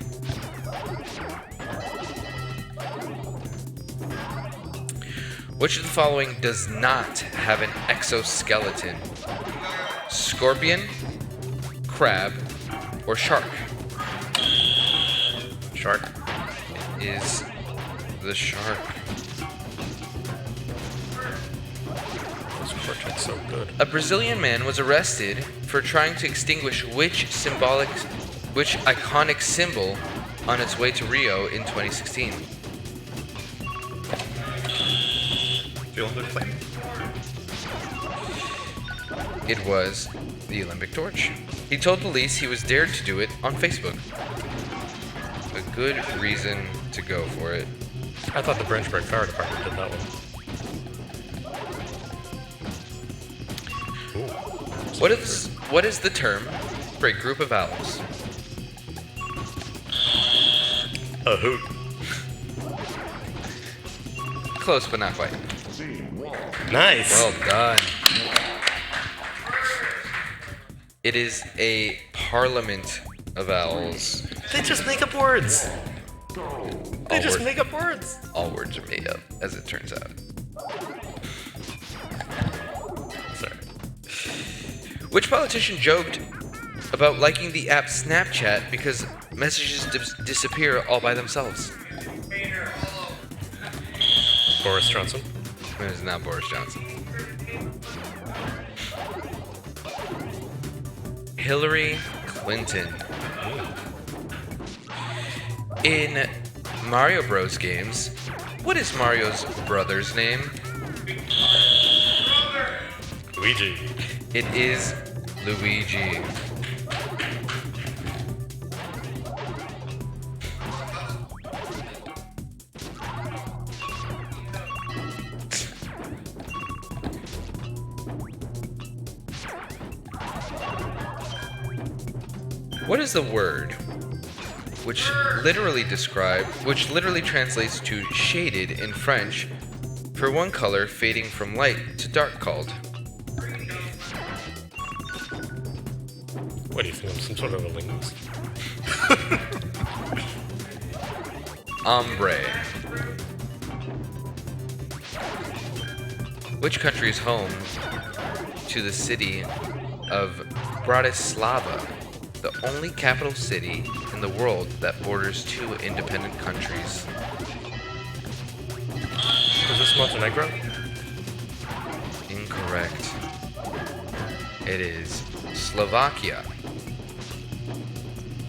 Which of the following does not have an exoskeleton? Scorpion, crab, or shark?
Shark?
It is the shark.
This portrait's so good.
A Brazilian man was arrested for trying to extinguish which iconic symbol on its way to Rio in 2016?
The Olympic flame?
It was the Olympic torch. He told police he was dared to do it on Facebook. A good reason to go for it.
I thought the Branchburg Fire Department did that one. Ooh.
What is the term for a group of owls?
A hoot.
Close, but not quite.
Nice.
Well done. It is a parliament of owls.
They just make up words. They just
word-
make up words.
All words are made up, as it turns out.
Sorry.
Which politician joked about liking the app Snapchat because messages disappear all by themselves?
Boris Johnson.
It is not Boris Johnson. Hillary Clinton. In Mario Bros. Games, What is Mario's brother's name?
Luigi.
It is Luigi. What is the word which literally translates to shaded in French for one color fading from light to dark called?
What do you think? I'm some sort of a linguist?
Ombre. Which country is home to the city of Bratislava, the only capital city in the world that borders two independent countries?
Is this Montenegro?
Incorrect. It is Slovakia.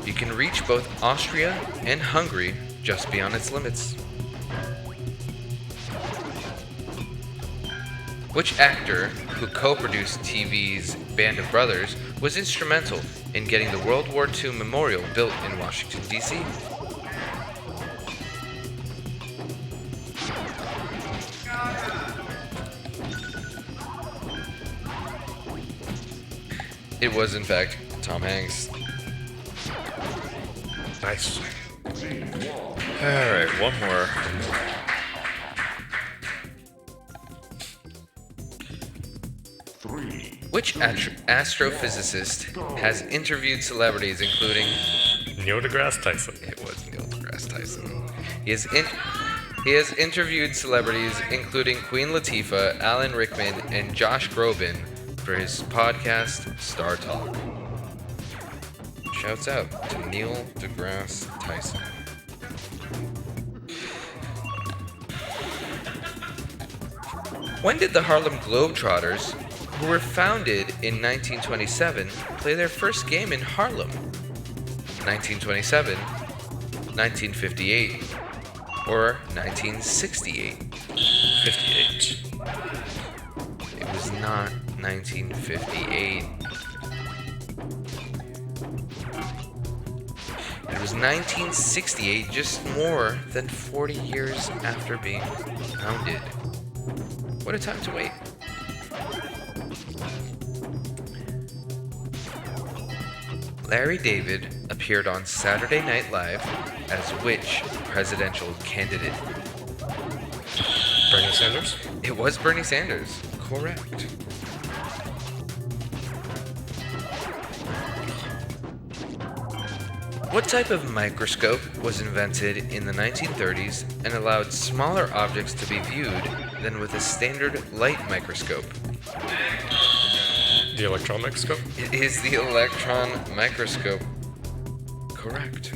You can reach both Austria and Hungary just beyond its limits. Which actor who co-produced TV's Band of Brothers was instrumental in getting the World War II memorial built in Washington, D.C.? It was, in fact, Tom Hanks.
Nice.
Alright, one more.
Which astrophysicist has interviewed celebrities including...
Neil deGrasse Tyson.
It was Neil deGrasse Tyson. He has interviewed celebrities including Queen Latifah, Alan Rickman, and Josh Groban for his podcast, Star Talk. Shouts out to Neil deGrasse Tyson. When did the Harlem Globetrotters, who were founded in 1927, play their first game in Harlem? 1927, 1958, or 1968?
58.
It was not 1958. It was 1968, just more than 40 years after being founded. What a time to wait. Larry David appeared on Saturday Night Live as which presidential candidate?
Bernie Sanders?
It was Bernie Sanders. Correct. What type of microscope was invented in the 1930s and allowed smaller objects to be viewed than with a standard light microscope?
The electron microscope?
It is the electron microscope. Correct.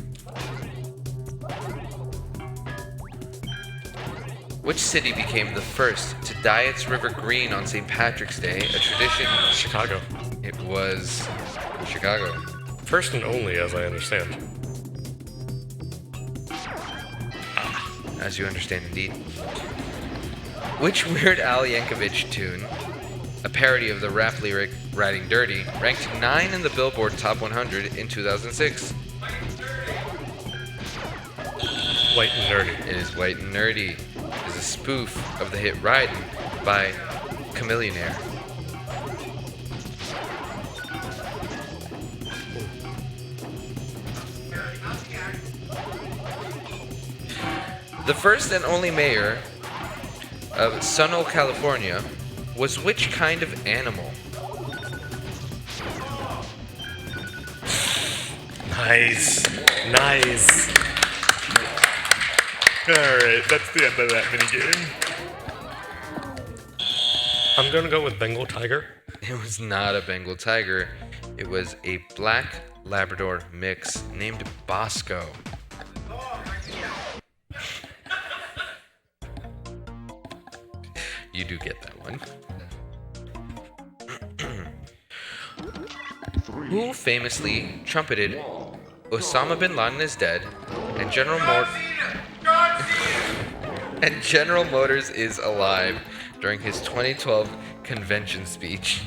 Which city became the first to dye its river green on St. Patrick's Day, a tradition?
Chicago.
It was Chicago.
First and only, as I understand.
As you understand, indeed. Which Weird Al Yankovic tune, a parody of the rap lyric Riding Dirty, ranked 9 in the Billboard Top 100 in 2006?
White and Nerdy.
It is White and Nerdy. It is a spoof of the hit Ridin' by Chamillionaire. The first and only mayor of Sunol, California, was which kind of animal?
Nice. Nice. Alright, that's the end of that minigame. I'm gonna go with Bengal Tiger.
It was not a Bengal tiger. It was a black Labrador mix named Bosco. You do get that one. Who famously trumpeted Osama bin Laden is dead and General And General Motors is alive during his 2012 convention speech.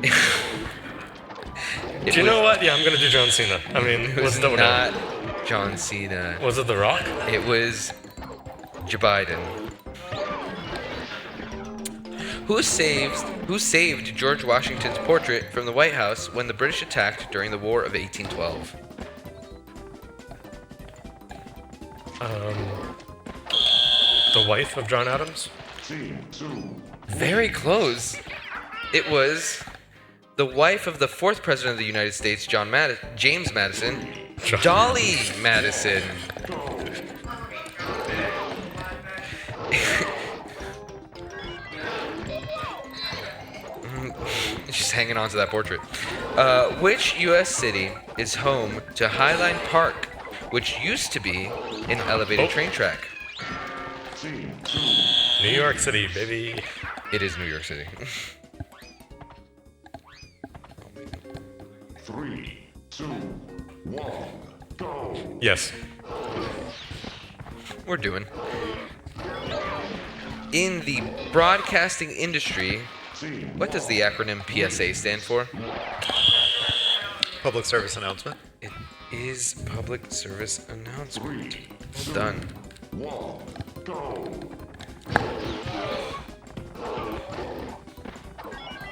Do you know what? Yeah, I'm gonna do John Cena. I mean,
It was
what's
not John Cena.
Was it The Rock?
It was Joe Biden. Who saved George Washington's portrait from the White House when the British attacked during the War of 1812?
The wife of John Adams?
Team 2.
Very close. It was the wife of the fourth president of the United States, James Madison, Dolly Madison. She's hanging on to that portrait. Which U.S. city is home to Highline Park, which used to be an elevated train track?
Team 2.
New York City, baby.
It is New York City.
3, 2, 1, go.
Yes.
We're doing. In the broadcasting industry,
Team
what does the acronym PSA stand for?
Public service announcement.
It is public service announcement.
3,
Done.
1, go.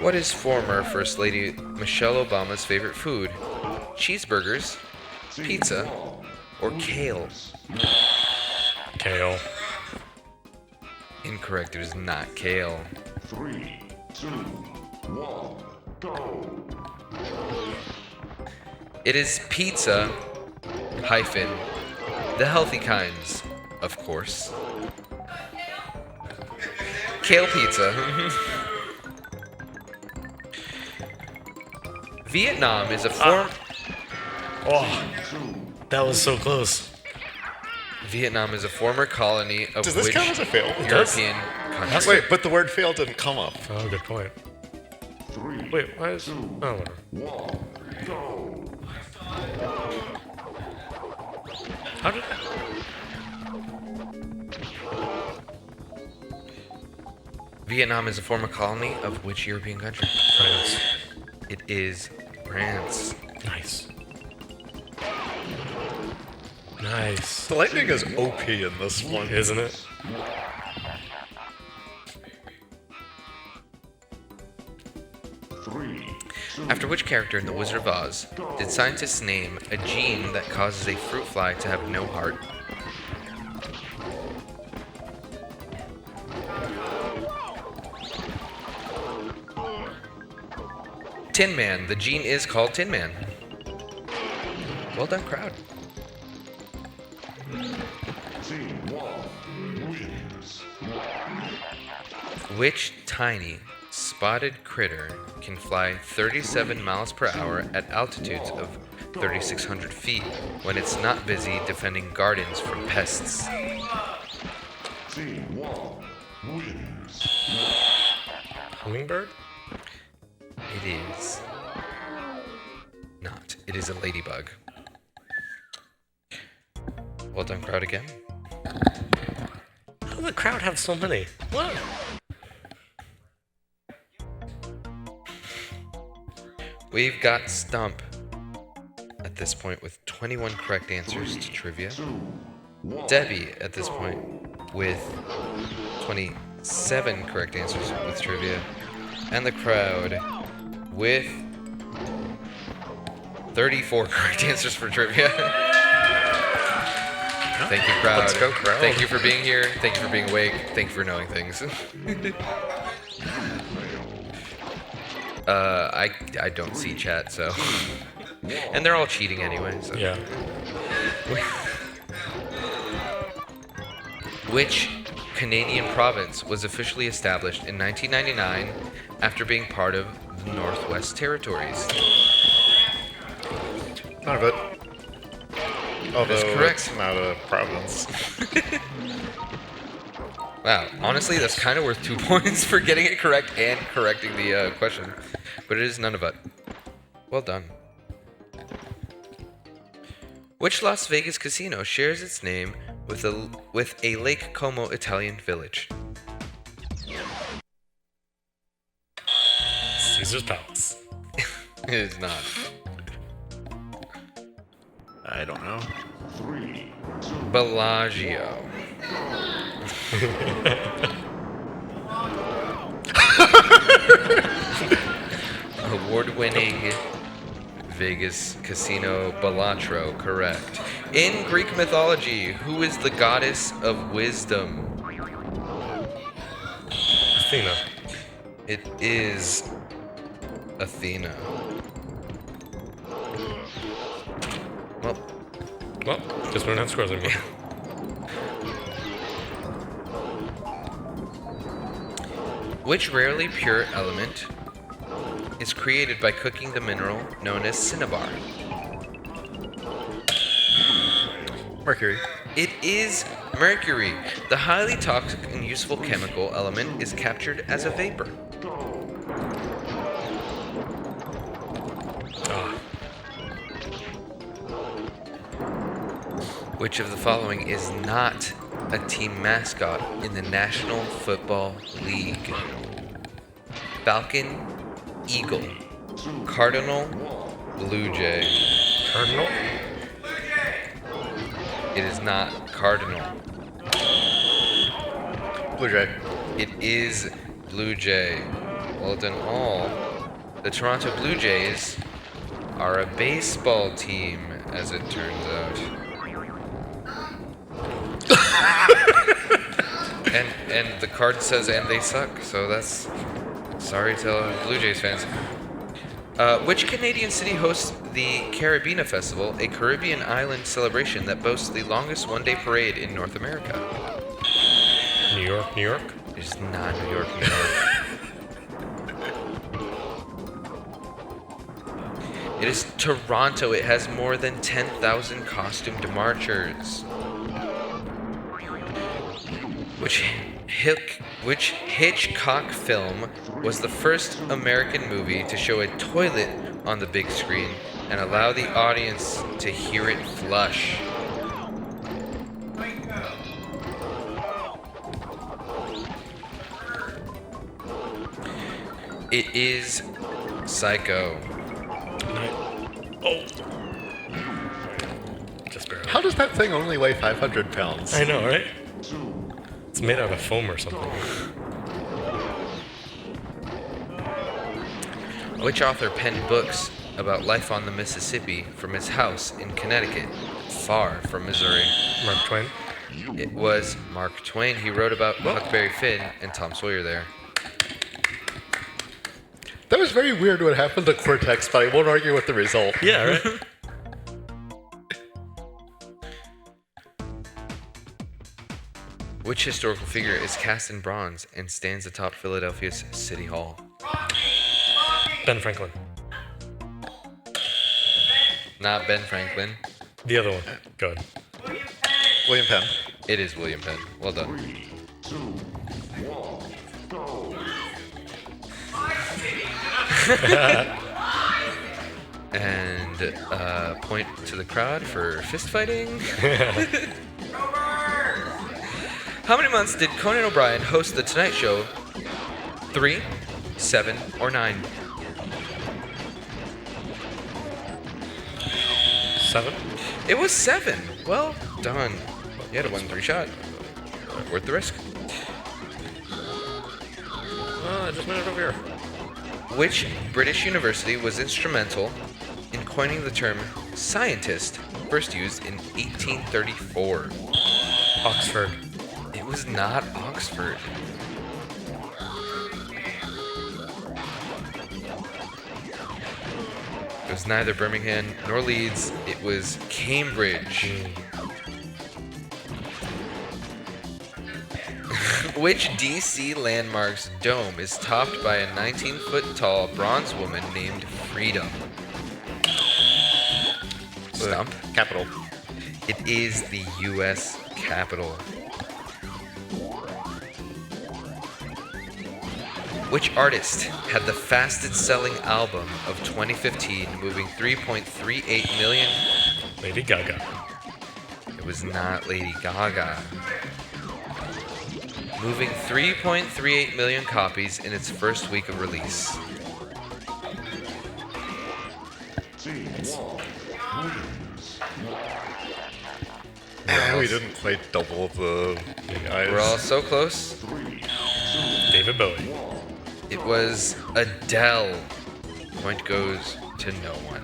What is former First Lady Michelle Obama's favorite food? Cheeseburgers, pizza, or kale?
Kale.
Incorrect, it is not kale.
3, 2, 1, go.
It is pizza hyphen the healthy kinds, of course. Kale pizza. Vietnam is a form.
Oh, that was so close.
Vietnam is a former colony of
Does this
which
count as a fail?
European country?
Wait, but the word fail didn't come up.
Oh, good point.
3,
Wait, why is... Oh, whatever.
1, go.
How did...
Vietnam is a former colony of which European country?
France.
It is France.
Nice. Nice.
The lightning is OP in this one.
Isn't it?
After which character in The Wizard of Oz did scientists name a gene that causes a fruit fly to have no heart? Tin Man. The gene is called Tin Man. Well done, crowd.
Team 1 wins.
Which tiny, spotted critter can fly 37 miles per hour at altitudes of 3,600 feet when it's not busy defending gardens from pests?
Team 1 wins.
Hummingbird?
It is not. It is a ladybug. Well done, crowd, again.
How does the crowd have so many? What?
We've got Stump at this point with 21 correct answers to trivia. Debbie at this point with 27 correct answers with trivia. And the crowd with 34 correct answers for trivia. Thank you, crowd.
Let's go, crowd.
Thank you for being here. Thank you for being awake. Thank you for knowing things. I don't see chat, so. And they're all cheating anyway, so.
Yeah.
Which Canadian province was officially established in 1999 after being part of the Northwest Territories?
None of it. Although
correct.
it's not a province.
Wow, honestly, that's kind of worth 2 points for getting it correct and correcting the question. But it is Nunavut. Well done. Which Las Vegas casino shares its name with a Lake Como Italian village?
Caesar's Palace.
It is not.
I don't know.
3, 2,
Bellagio. Award-winning Vegas casino Bellagio, correct. In Greek mythology, who is the goddess of wisdom?
Athena.
It is Athena.
Well, guess we don't have scores anymore.
Which rarely pure element is created by cooking the mineral known as cinnabar?
Mercury.
It is mercury. The highly toxic and useful chemical element is captured as a vapor. Which of the following is not a team mascot in the National Football League? Falcon, Eagle, Cardinal, Blue Jay.
Cardinal?
It is not Cardinal.
Blue Jay.
It is Blue Jay. Well done all. The Toronto Blue Jays are a baseball team, as it turns out. and the card says "and they suck," so that's sorry to Blue Jays fans. Which Canadian city hosts the Caribbean Festival, a Caribbean island celebration that boasts the longest one-day parade in North America?
New York, New York?
It is not New York, New York. It is Toronto. It has more than 10,000 costumed marchers. Which Hitchcock film was the first American movie to show a toilet on the big screen and allow the audience to hear it flush? It is Psycho.
Oh! Just barely.
How does that thing only weigh 500 pounds?
I know, right? It's made out of foam or something.
Which author penned books about life on the Mississippi from his house in Connecticut, far from Missouri?
Mark Twain?
It was Mark Twain. He wrote about Huckleberry Finn and Tom Sawyer there.
That was very weird what happened to Cortex, but I won't argue with the result.
Yeah, right?
Which historical figure is cast in bronze and stands atop Philadelphia's City Hall?
Ben Franklin.
Not Ben Franklin.
The other one. Go ahead.
William Penn.
It is William Penn. Well done.
3, 2, 1, go.
And point to the crowd for fist fighting. How many months did Conan O'Brien host The Tonight Show? 3, 7, or 9?
7?
It was 7. Well done. You had a 1-3 shot. Worth the risk.
I just made it over here.
Which British university was instrumental in coining the term scientist, first used in 1834?
Oxford.
It was not Oxford. It was neither Birmingham nor Leeds. It was Cambridge. Which DC landmark's dome is topped by a 19-foot tall bronze woman named Freedom? Stump?
Capital.
It is the U.S. Capitol. Which artist had the fastest selling album of 2015, moving 3.38 million?
Lady Gaga.
was not Lady Gaga. Moving 3.38 million copies in its first week of release.
Team 1 wins.
We didn't quite double the eyes.
We're all so close.
David Bowie.
It was Adele. Point goes to no one.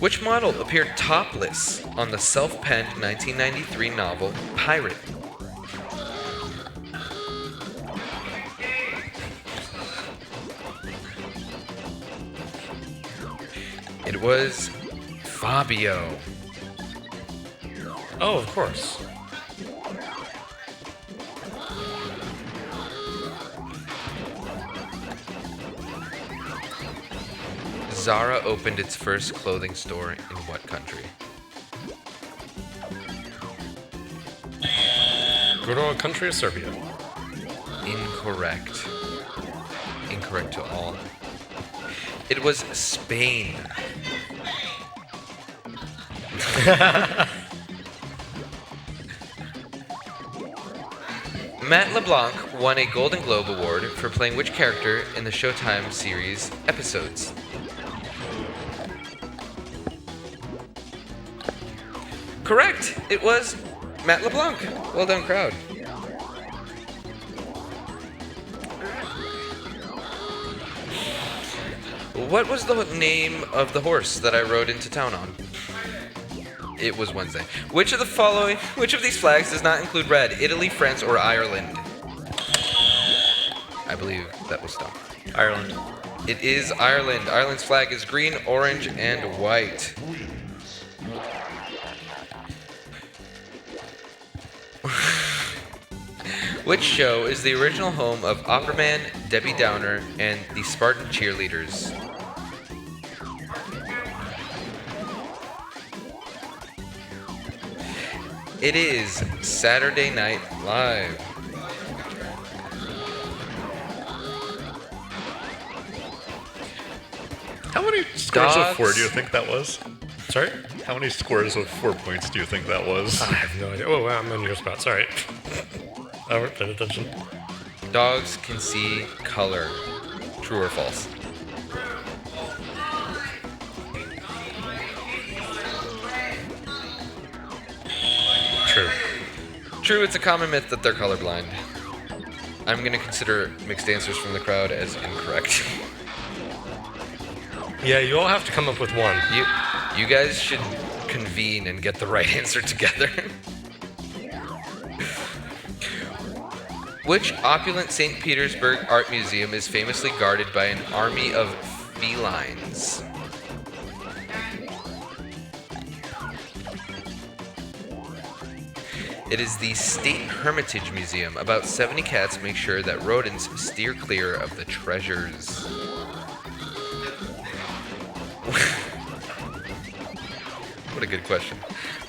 Which model appeared topless on the self-penned 1993 novel Pirate? It was Fabio.
Oh, of course.
Zara opened its first clothing store in what country?
Good old country of Serbia.
Incorrect. Incorrect to all. It was Spain. Matt LeBlanc won a Golden Globe Award for playing which character in the Showtime series episodes? Correct! It was Matt LeBlanc. Well done, crowd. What was the name of the horse that I rode into town on? It was Wednesday. Which of these flags does not include red? Italy, France, or Ireland? I believe that was Stump.
Ireland.
It is Ireland. Ireland's flag is green, orange, and white. Which show is the original home of Opperman, Debbie Downer, and the Spartan cheerleaders? It is Saturday Night Live.
How many scores of 4
Dogs.
do you think that was?
Sorry?
How many scores of 4 points do you think that was?
I have no idea. Oh, wow, I'm in your spot. Sorry. I haven't paid attention.
Dogs can see color. True or false?
True.
True, it's a common myth that they're colorblind. I'm gonna consider mixed answers from the crowd as incorrect.
Yeah, you all have to come up with one.
You guys should convene and get the right answer together. Which opulent St. Petersburg art museum is famously guarded by an army of felines? It is the State Hermitage Museum. About 70 cats make sure that rodents steer clear of the treasures. What a good question.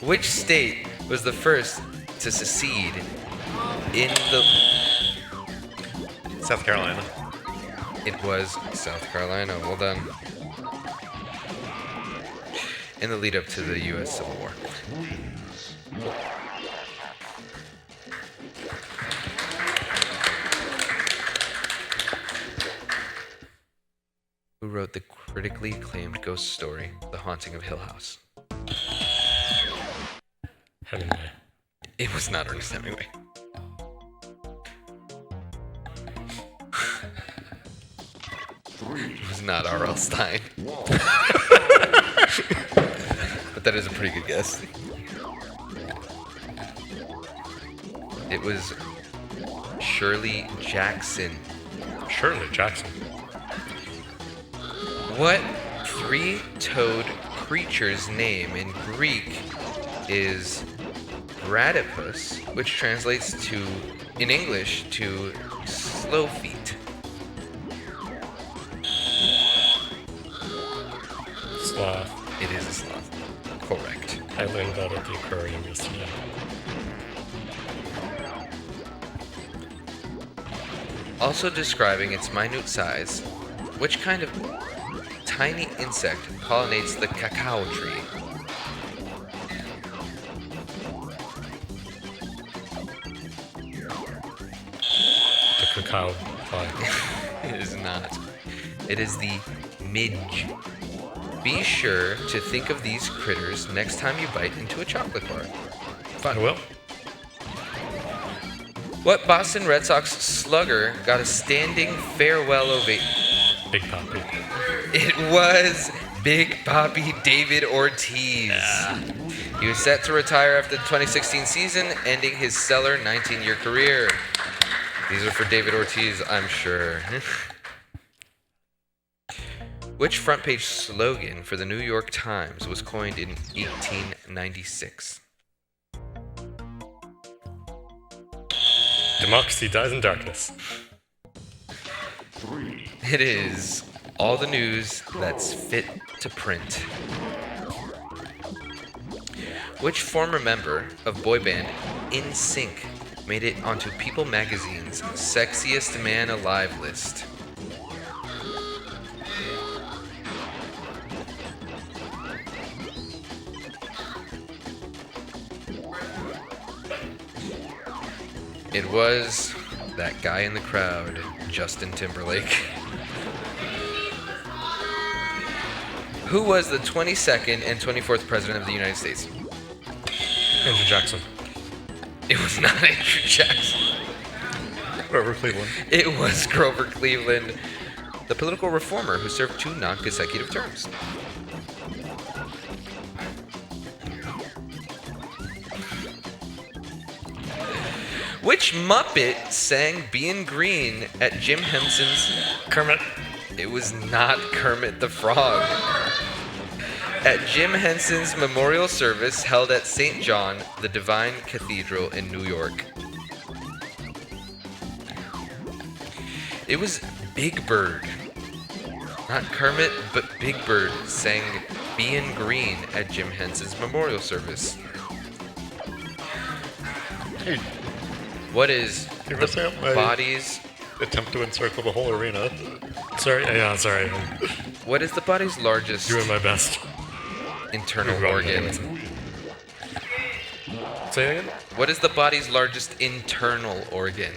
Which state was the first to secede in the...
South Carolina.
It was South Carolina. Well done. In the lead up to the U.S. Civil War. Who wrote the critically acclaimed ghost story, The Haunting of Hill House?
Hemingway.
It was not Ernest Hemingway. It was not R.L. Stein. But that is a pretty good guess. It was Shirley Jackson.
Shirley Jackson.
What three-toed creature's name in Greek is Bradipus, which translates to, in English, to slow feet?
Sloth.
It is a sloth. Correct.
I learned that at the aquarium yesterday.
Also describing its minute size, which kind of tiny insect pollinates the cacao tree?
a cow fly.
It is not. It is the midge. Be sure to think of these critters next time you bite into a chocolate bar.
I will.
What Boston Red Sox slugger got a standing farewell ovation?
Big Poppy.
It was Big Papi David Ortiz. He was set to retire after the 2016 season, ending his stellar 19-year career. These are for David Ortiz, I'm sure. Which front page slogan for the New York Times was coined in 1896?
Democracy dies in darkness.
It is all the news that's fit to print. Which former member of boy band NSYNC made it onto People magazine's Sexiest Man Alive list? It was that guy in the crowd, Justin Timberlake. Who was the 22nd and 24th President of the United States?
Andrew Jackson.
It was not Andrew Jackson.
Grover Cleveland.
It was Grover Cleveland, the political reformer who served 2 non-consecutive terms. Which Muppet sang Bein' Green at Jim Henson's...
Kermit.
It was not Kermit the Frog. At Jim Henson's memorial service held at St. John, the Divine Cathedral in New York. It was Big Bird. Not Kermit, but Big Bird sang Bein' Green at Jim Henson's memorial service.
Hey,
What is
you're messing up my
body's...
attempt to encircle the whole arena.
Sorry, yeah, sorry.
What is the body's largest
Doing my best.
internal
You're wrong,
organ?
anyways. Say it again?
What is the body's largest internal organ?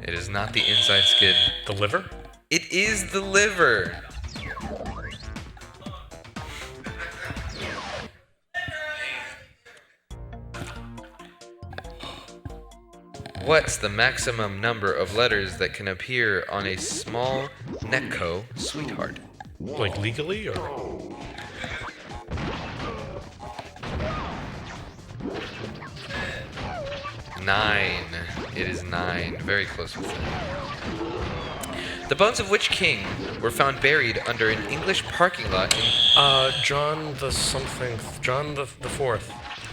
It is not the inside skin.
The liver?
It is the liver. What's the maximum number of letters that can appear on a small Necco sweetheart?
Like legally, or?
Nine. It is 9. Very close with it. The bones of which king were found buried under an English parking lot in...
John the something. John the fourth.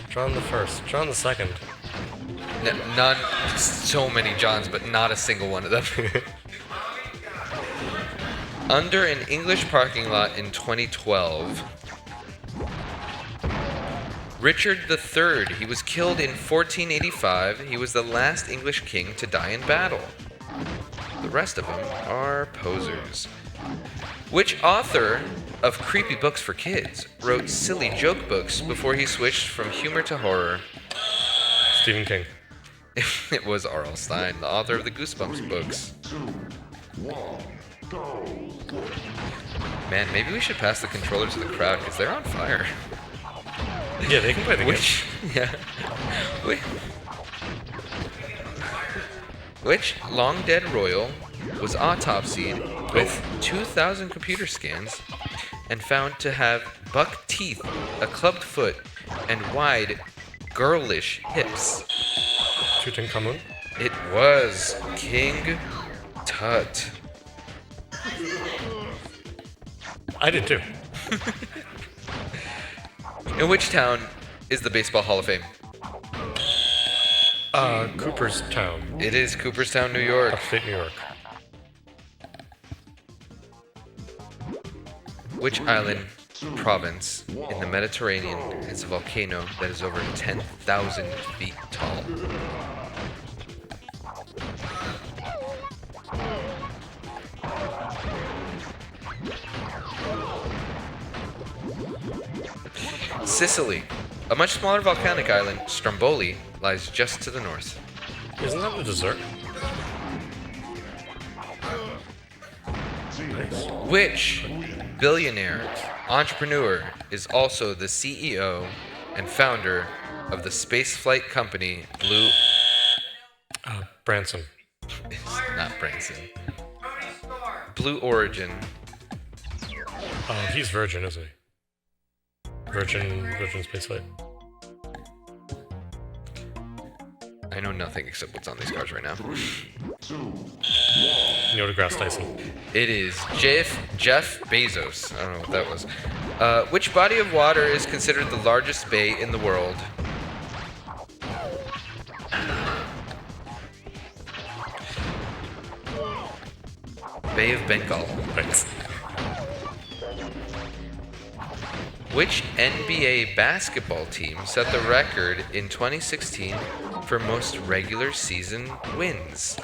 John the first. John the second.
None... So many Johns, but not a single one of them. Under an English parking lot in 2012. Richard III. He was killed in 1485. He was the last English king to die in battle. The rest of them are posers. Which author of creepy books for kids wrote silly joke books before he switched from humor to horror?
Stephen King.
It was R.L. Stein, the author of the Goosebumps books. Man, maybe we should pass the controller to the crowd because they're on fire.
Yeah, they can play the game.
Yeah. Which long dead royal was autopsied with 2,000 computer scans and found to have buck teeth, a clubbed foot, and wide, girlish hips?
Tutankhamun.
It was King Tut.
I did too.
In which town is the Baseball Hall of Fame?
Cooperstown.
It is Cooperstown, New York.
Upstate New York.
Which island, province in the Mediterranean has a volcano that is over 10,000 feet tall? Sicily. A much smaller volcanic island, Stromboli, lies just to the north.
Isn't that a dessert? Nice.
Which billionaire entrepreneur is also the CEO and founder of the spaceflight company Blue?
Branson.
It's not Branson. Blue Origin.
Oh, he's Virgin, isn't he? Virgin Spaceflight.
I know nothing except what's on these cards right now.
Neil deGrasse Tyson.
It is Jeff Bezos. I don't know what that was. Which body of water is considered the largest bay in the world? Bay of Bengal.
Thanks.
Which NBA basketball team set the record in 2016 for most regular season wins?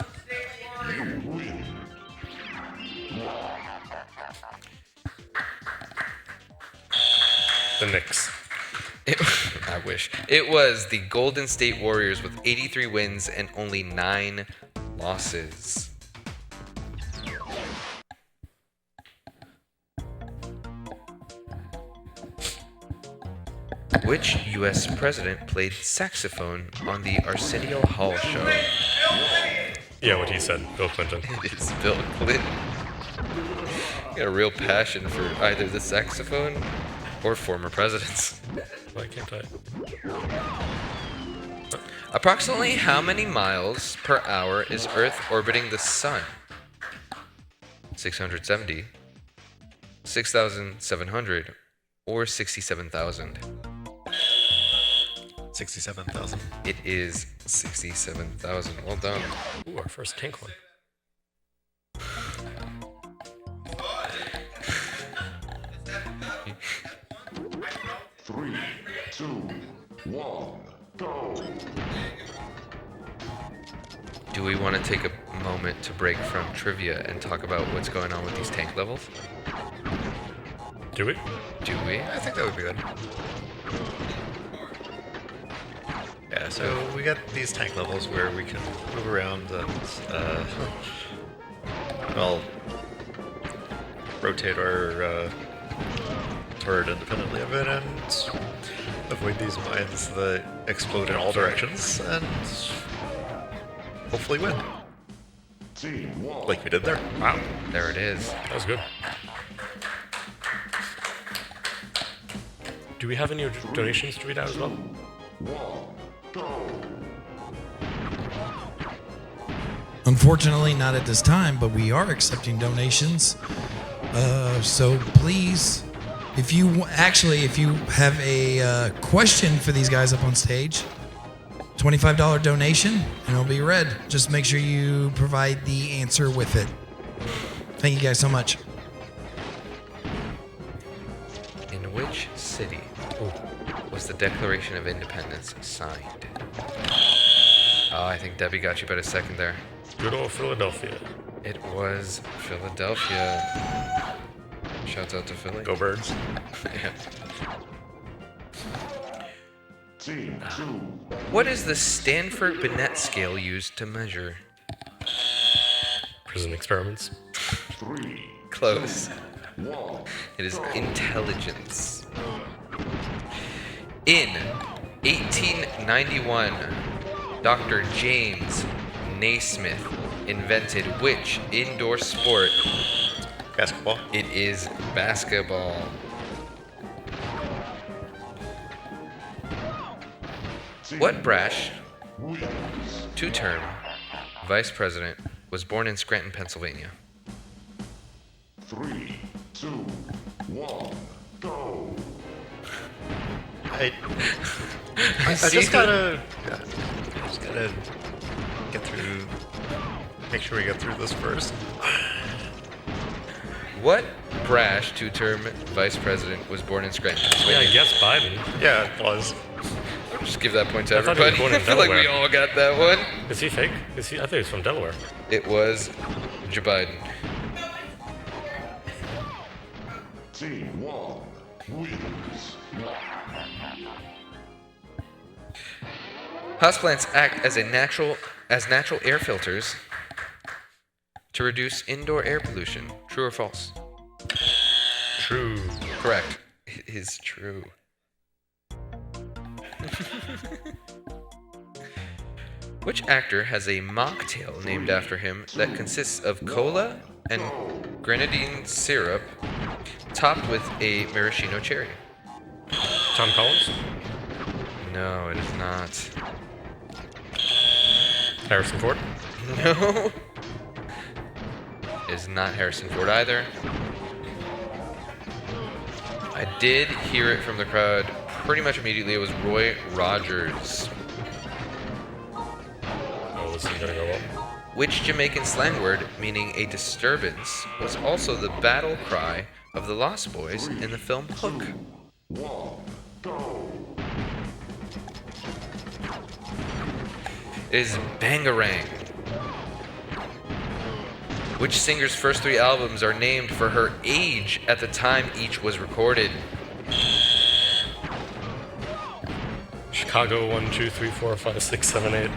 The Knicks.
I wish. It was the Golden State Warriors with 83 wins and only 9 losses. Which U.S. president played saxophone on the Arsenio Hall show?
Yeah, what he said. Bill Clinton.
It is Bill Clinton. Got a real passion for either the saxophone or former presidents.
Why can't I?
Approximately how many miles per hour is Earth orbiting the Sun? 670, 6,700, or 67,000?
67,000.
It is 67,000. Well done.
Ooh, our first tank one.
Three, two, one, go.
Do we want to take a moment to break from trivia and talk about what's going on with these tank levels?
Do we?
Do we?
I think that would be good. Yeah, so we got these tank levels where we can move around and, well, rotate our turret independently of it and avoid these mines that explode in all directions and hopefully win.
Team one.
Like we did there.
Wow,
There it is.
that was good. Do we have any donations to read out as well?
One, go.
Unfortunately, not at this time, but we are accepting donations. So please, if you have a question for these guys up on stage, $25 donation, and it'll be read. Just make sure you provide the answer with it. Thank you guys so much.
In which city was the Declaration of Independence signed? Oh, I think Debbie got you by a second there.
Good old Philadelphia.
It was Philadelphia. Shouts out to Philly.
Go Birds.
Yeah.
Team two.
What is the Stanford Binet scale used to measure?
Prison experiments.
Three,
Close.
one.
It is intelligence. In 1891, Dr. James Naismith invented which indoor sport?
Basketball.
It is basketball. What brash,
Wins.
two-term vice president was born in Scranton, Pennsylvania?
Three, two, one, go.
I just gotta get through. Make sure we get through this first.
What brash two-term vice president was born in Scranton,
Yeah,
Pennsylvania?
I guess Biden.
Yeah, it was.
Just give that point to
I thought he was
everybody.
born in
I feel like we
Delaware.
all got that one.
Is he fake? Is he? I thought he was from Delaware.
It was Joe Biden.
Team one wins.
Houseplants act as natural air filters to reduce indoor air pollution. True or false?
True.
Correct. It is true. Which actor has a mocktail named after him that consists of cola and grenadine syrup topped with a maraschino cherry?
Tom Collins?
No, it is not.
Harrison Ford?
No. It is not Harrison Ford either. I did hear it from the crowd pretty much immediately. It was Roy Rogers.
Oh, this is gonna go well.
Which Jamaican slang word meaning a disturbance was also the battle cry of the Lost Boys in the film Hook?
1, go.
It is Bangarang. Which singer's first 3 albums are named for her age at the time each was recorded?
Chicago 1, 2, 3, 4, 5, 6, 7, 8.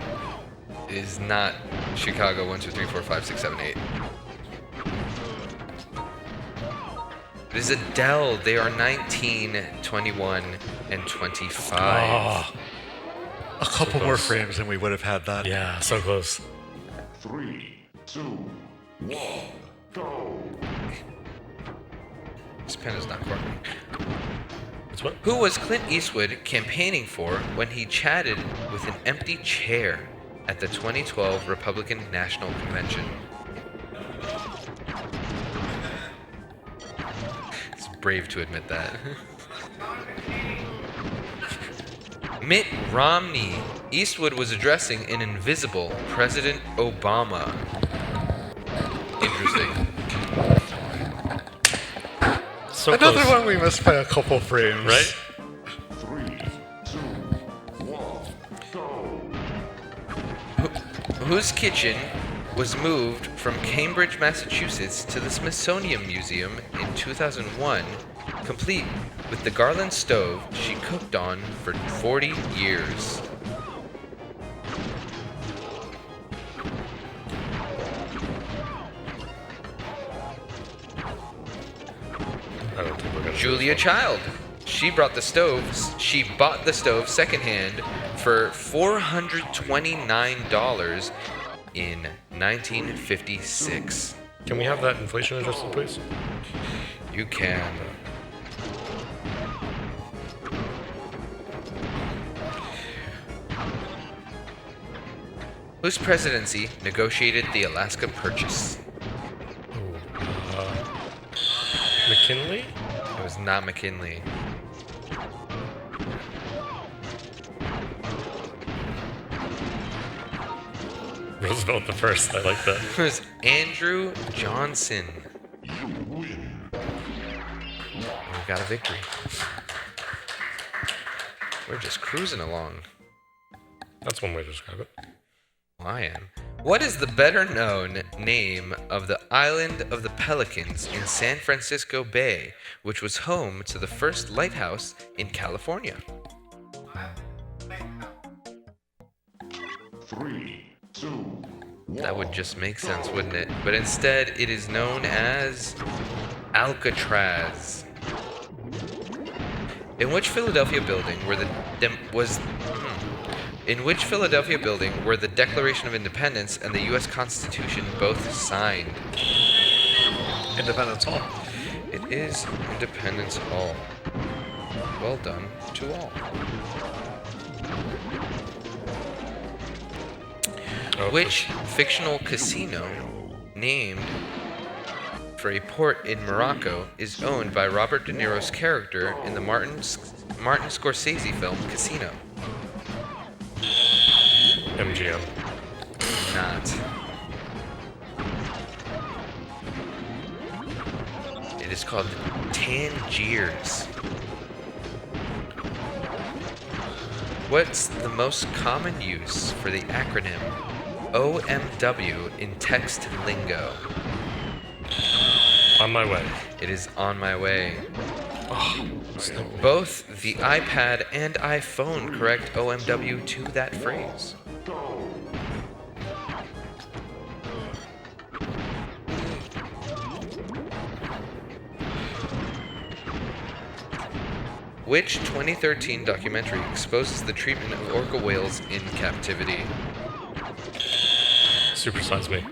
It is not Chicago 1, 2, 3, 4, 5, 6, 7, 8. It is Adele. They are 19, 21, and 25.
Oh,
A couple more frames and we would have had that.
yeah, so close.
3, 2, 1, go.
This pen is not working.
It's what?
Who was Clint Eastwood campaigning for when he chatted with an empty chair at the 2012 Republican National Convention? It's brave to admit that. Mitt Romney. Eastwood was addressing an invisible President Obama. Interesting.
So
Another
close.
one we missed by a couple frames.
Right?
3, 2, 1, go.
Whose kitchen was moved from Cambridge, Massachusetts to the Smithsonian Museum in 2001, complete with the Garland stove she cooked on for 40 years?
I don't think we're gonna.
Julia Child. She bought the stove secondhand for $429 in 1956.
Can we have that inflation adjusted, please?
You can. Whose presidency negotiated the Alaska Purchase?
McKinley?
It was not McKinley.
Roosevelt the first. I like that.
It was Andrew Johnson.
You win.
We got a victory. We're just cruising along.
That's one way to describe it.
Well, I am. What is the better known name of the island of the Pelicans in San Francisco Bay, which was home to the first lighthouse in California?
3, 2, 1.
That would just make sense, wouldn't it? But instead, it is known as Alcatraz. In which Philadelphia building were the Declaration of Independence and the U.S. Constitution both signed?
Independence Hall.
It is Independence Hall. Well done to all.
Oh,
Which fictional casino named for a port in Morocco is owned by Robert De Niro's character in the Martin Scorsese film Casino?
MGM.
Not. It is called Tangiers. What's the most common use for the acronym OMW in text lingo?
On my way.
It is On My Way. Both the iPad and iPhone correct OMW to that phrase. Which 2013 documentary exposes the treatment of orca whales in captivity?
Supersize Me.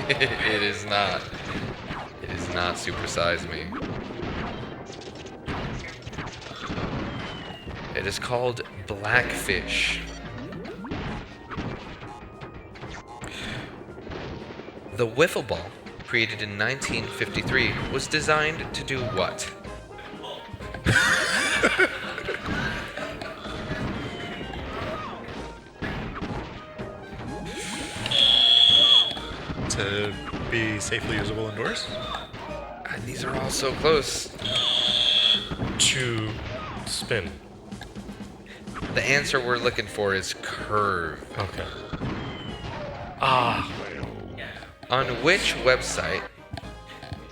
It is not. It is not Super Size Me. It is called Blackfish. The wiffle ball, created in 1953, was designed to do what?
To be safely usable indoors?
God, these are all so close.
To spin.
The answer we're looking for is curve.
Okay.
On which website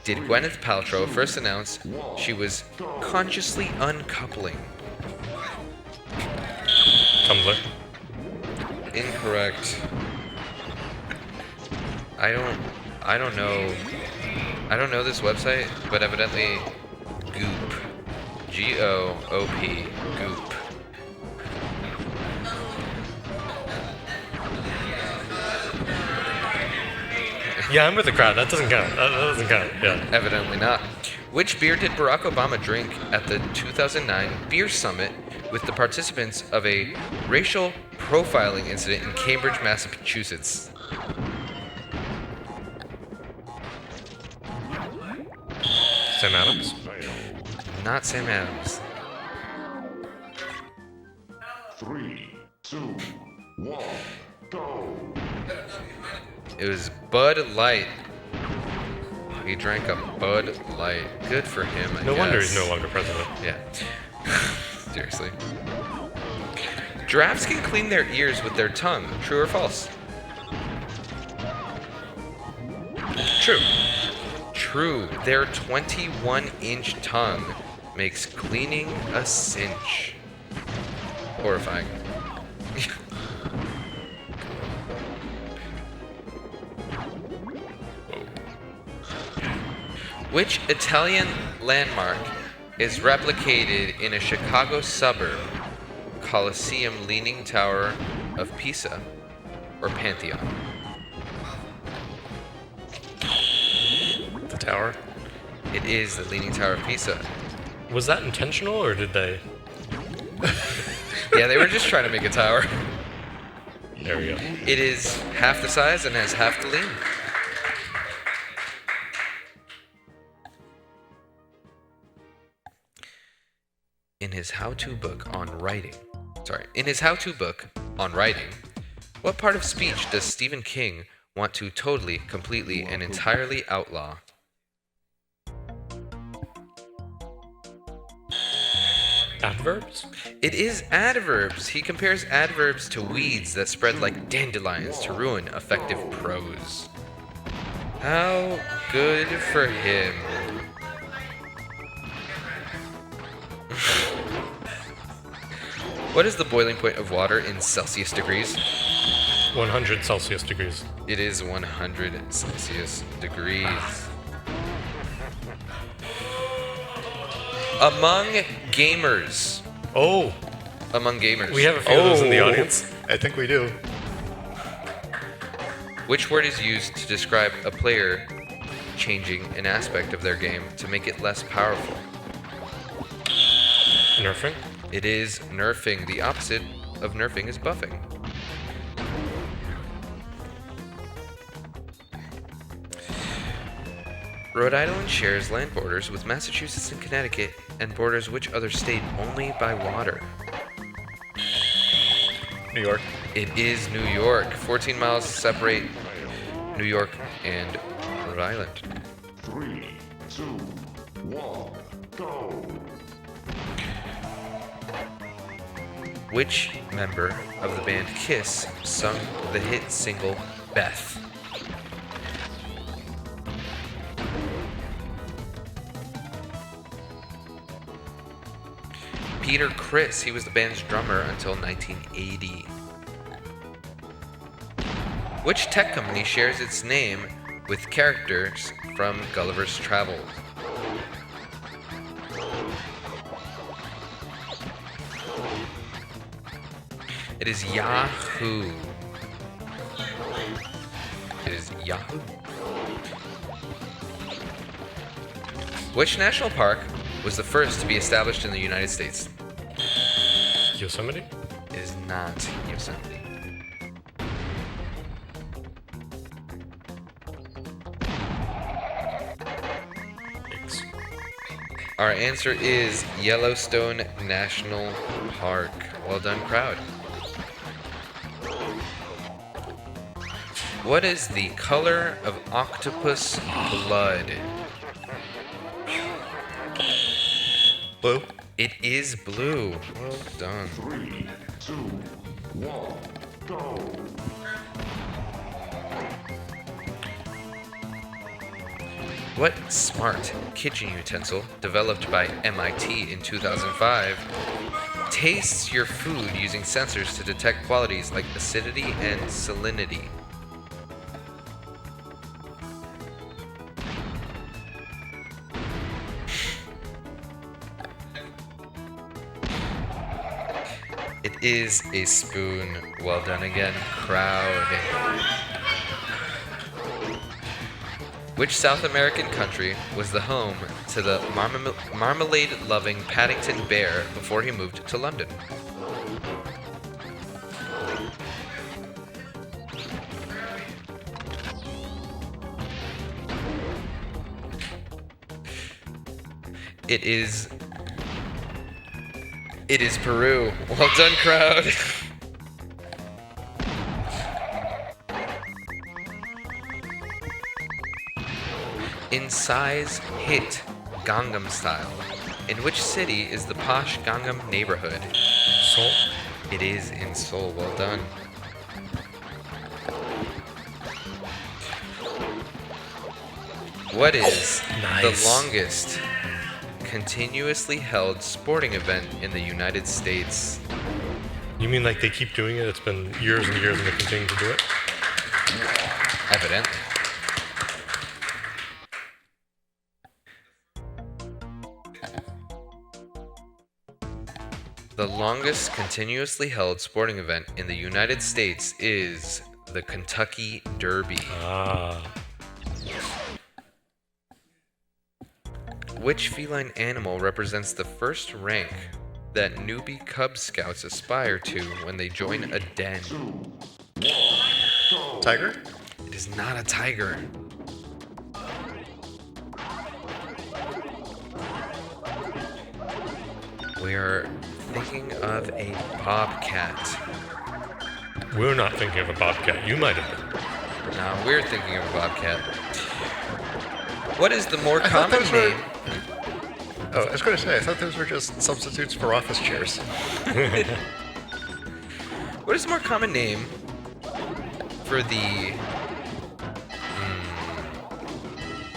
did Gwyneth Paltrow first announce she was consciously uncoupling?
Tumblr.
Incorrect. I don't know. I don't know this website, but evidently Goop. G-O-O-P. Goop.
Yeah, I'm with the crowd. That doesn't count. That doesn't count. Yeah.
Evidently not. Which beer did Barack Obama drink at the 2009 Beer Summit with the participants of a racial profiling incident in Cambridge, Massachusetts?
Sam Adams.
Not Sam Adams.
3, 2, 1, go.
It was Bud Light. He drank a Bud Light. Good for him, I
No
guess.
wonder he's no longer president.
Yeah. Seriously. Giraffes can clean their ears with their tongue. True or false?
True.
True. Their 21-inch tongue makes cleaning a cinch. Horrifying. Which Italian landmark is replicated in a Chicago suburb? Colosseum, Leaning Tower of Pisa, or Pantheon?
The tower.
It is the Leaning Tower of Pisa.
Was that intentional, or did they?
Yeah, they were just trying to make a tower.
There we go.
It is half the size and has half the lean. In his how-to book on writing, what part of speech does Stephen King want to totally, completely, and entirely outlaw?
Adverbs?
It is adverbs. He compares adverbs to weeds that spread like dandelions to ruin effective prose. How good for him. What is the boiling point of water in Celsius degrees?
100 Celsius degrees.
It is 100 Celsius degrees. Among gamers.
Oh,
Among gamers.
we have a few of those in the
Oh.
audience.
I think we do.
Which word is used to describe a player changing an aspect of their game to make it less powerful?
Nerfing?
It is nerfing. The opposite of nerfing is buffing. Rhode Island shares land borders with Massachusetts and Connecticut and borders which other state only by water?
New York.
It is New York. 14 miles separate New York and Rhode Island.
3, 2, 1, go.
Which member of the band Kiss sung the hit single Beth? Peter Criss. He was the band's drummer until 1980. Which tech company shares its name with characters from Gulliver's Travels? It is Yahoo. It is Yahoo. Which national park was the first to be established in the United States?
Yosemite?
It is not Yosemite.
Thanks.
Our answer is Yellowstone National Park. Well done, crowd. What is the color of octopus blood?
Blue.
It is blue. Well done.
3, 2, 1, go.
What smart kitchen utensil developed by MIT in 2005 tastes your food using sensors to detect qualities like acidity and salinity? It is a spoon. Well done again, crowd. Which South American country was the home to the marmalade-loving Paddington Bear before he moved to London? It is Peru. Well done, crowd. In Psy's hit Gangnam Style, in which city is the posh Gangnam neighborhood?
Seoul?
It is in Seoul. Well done. What is
Nice.
the longest continuously held sporting event in the United States?
You mean like they keep doing it? It's been years and years and they're continuing to do it?
Evidently. The longest continuously held sporting event in the United States is the Kentucky Derby.
Ah.
Which feline animal represents the first rank that newbie Cub Scouts aspire to when they join a den?
Tiger.
It is not a tiger. We are thinking of a bobcat.
We're not thinking of a bobcat. You might have been.
Now we're thinking of a bobcat. What is the more
I thought
common
those were-
name?
Oh, I was going to say, I thought those were just substitutes for office chairs.
What is the more common name for the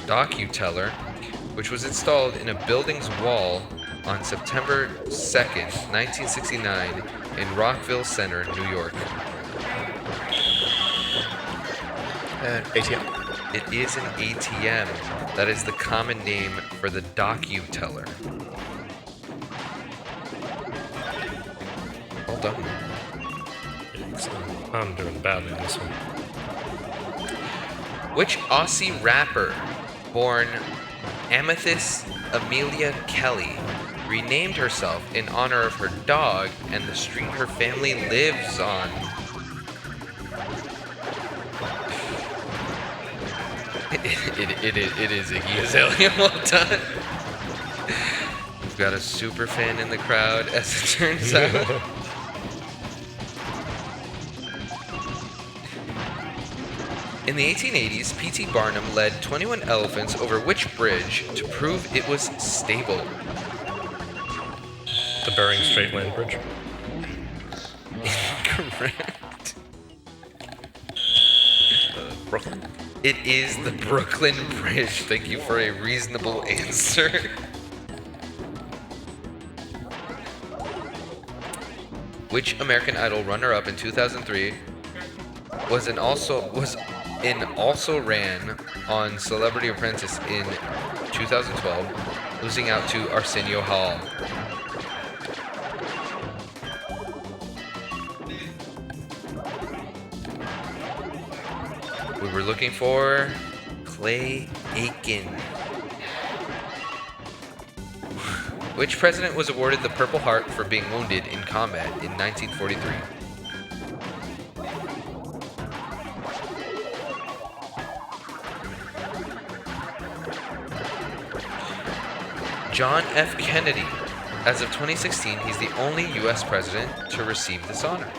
docuteller, which was installed in a building's wall on September 2nd, 1969, in Rockville Center, New York?
ATM.
It is an ATM. That is the common name for the docuteller. Well done.
Excellent. I'm doing badly in this one.
Which Aussie rapper, born Amethyst Amelia Kelly, renamed herself in honor of her dog and the street her family lives on? It is Iggy Azalea. Well done. We've got a super fan in the crowd, as it turns out. In the 1880s, P.T. Barnum led 21 elephants over which bridge to prove it was stable?
The Bering Strait Land Bridge.
Correct.
Brooklyn.
It is the Brooklyn Bridge. Thank you for a reasonable answer. Which American Idol runner-up in 2003 was also ran on Celebrity Apprentice in 2012, losing out to Arsenio Hall. We were looking for Clay Aiken. Which president was awarded the Purple Heart for being wounded in combat in 1943? John F. Kennedy. As of 2016, he's the only U.S. president to receive this honor.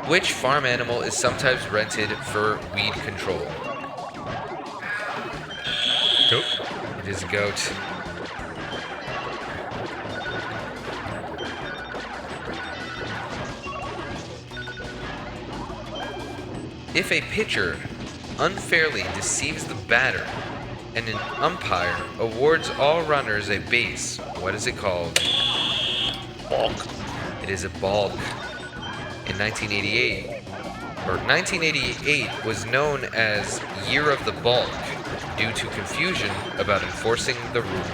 Which farm animal is sometimes rented for weed control?
Goat.
It is a goat. If a pitcher unfairly deceives the batter and an umpire awards all runners a base, what is it called?
Balk.
It is a balk. In 1988 was known as Year of the Balk due to confusion about enforcing the rule.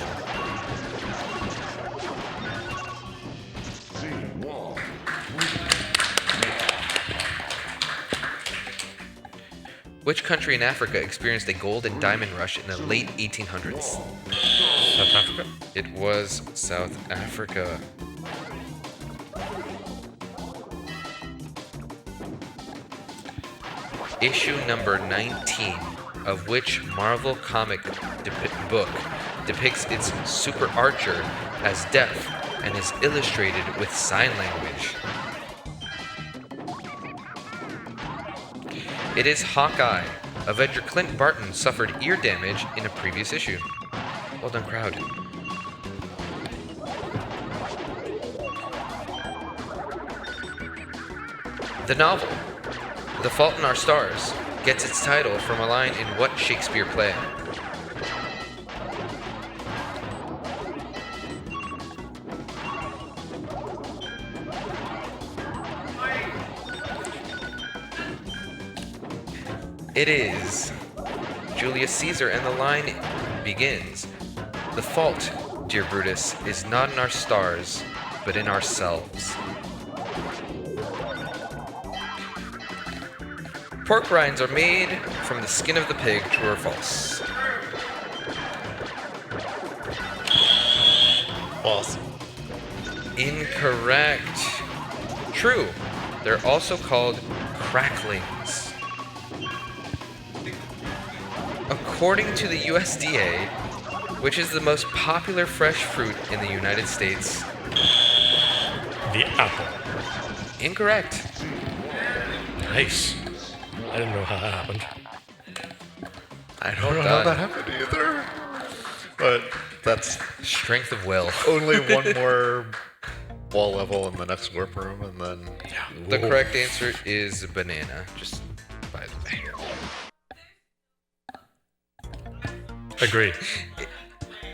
Which country in Africa experienced a gold and diamond rush in the late 1800s?
South Africa?
It was South Africa. Issue number 19 of which Marvel comic book depicts its super archer as deaf and is illustrated with sign language? It is Hawkeye. Avenger Clint Barton suffered ear damage in a previous issue. Well done, crowd. The novel, The Fault in Our Stars, gets its title from a line in what Shakespeare play? It is Julius Caesar, and the line begins, "The fault, dear Brutus, is not in our stars, but in ourselves." Pork rinds are made from the skin of the pig, true or false?
False.
Incorrect. True. They're also called cracklings. According to the USDA, which is the most popular fresh fruit in the United States?
The apple.
Incorrect.
Nice. I didn't know how that happened.
I don't know how that happened either. But that's
Strength of will.
only one more wall level in the next warp room, and then
The correct answer is banana, just by the way.
Agree.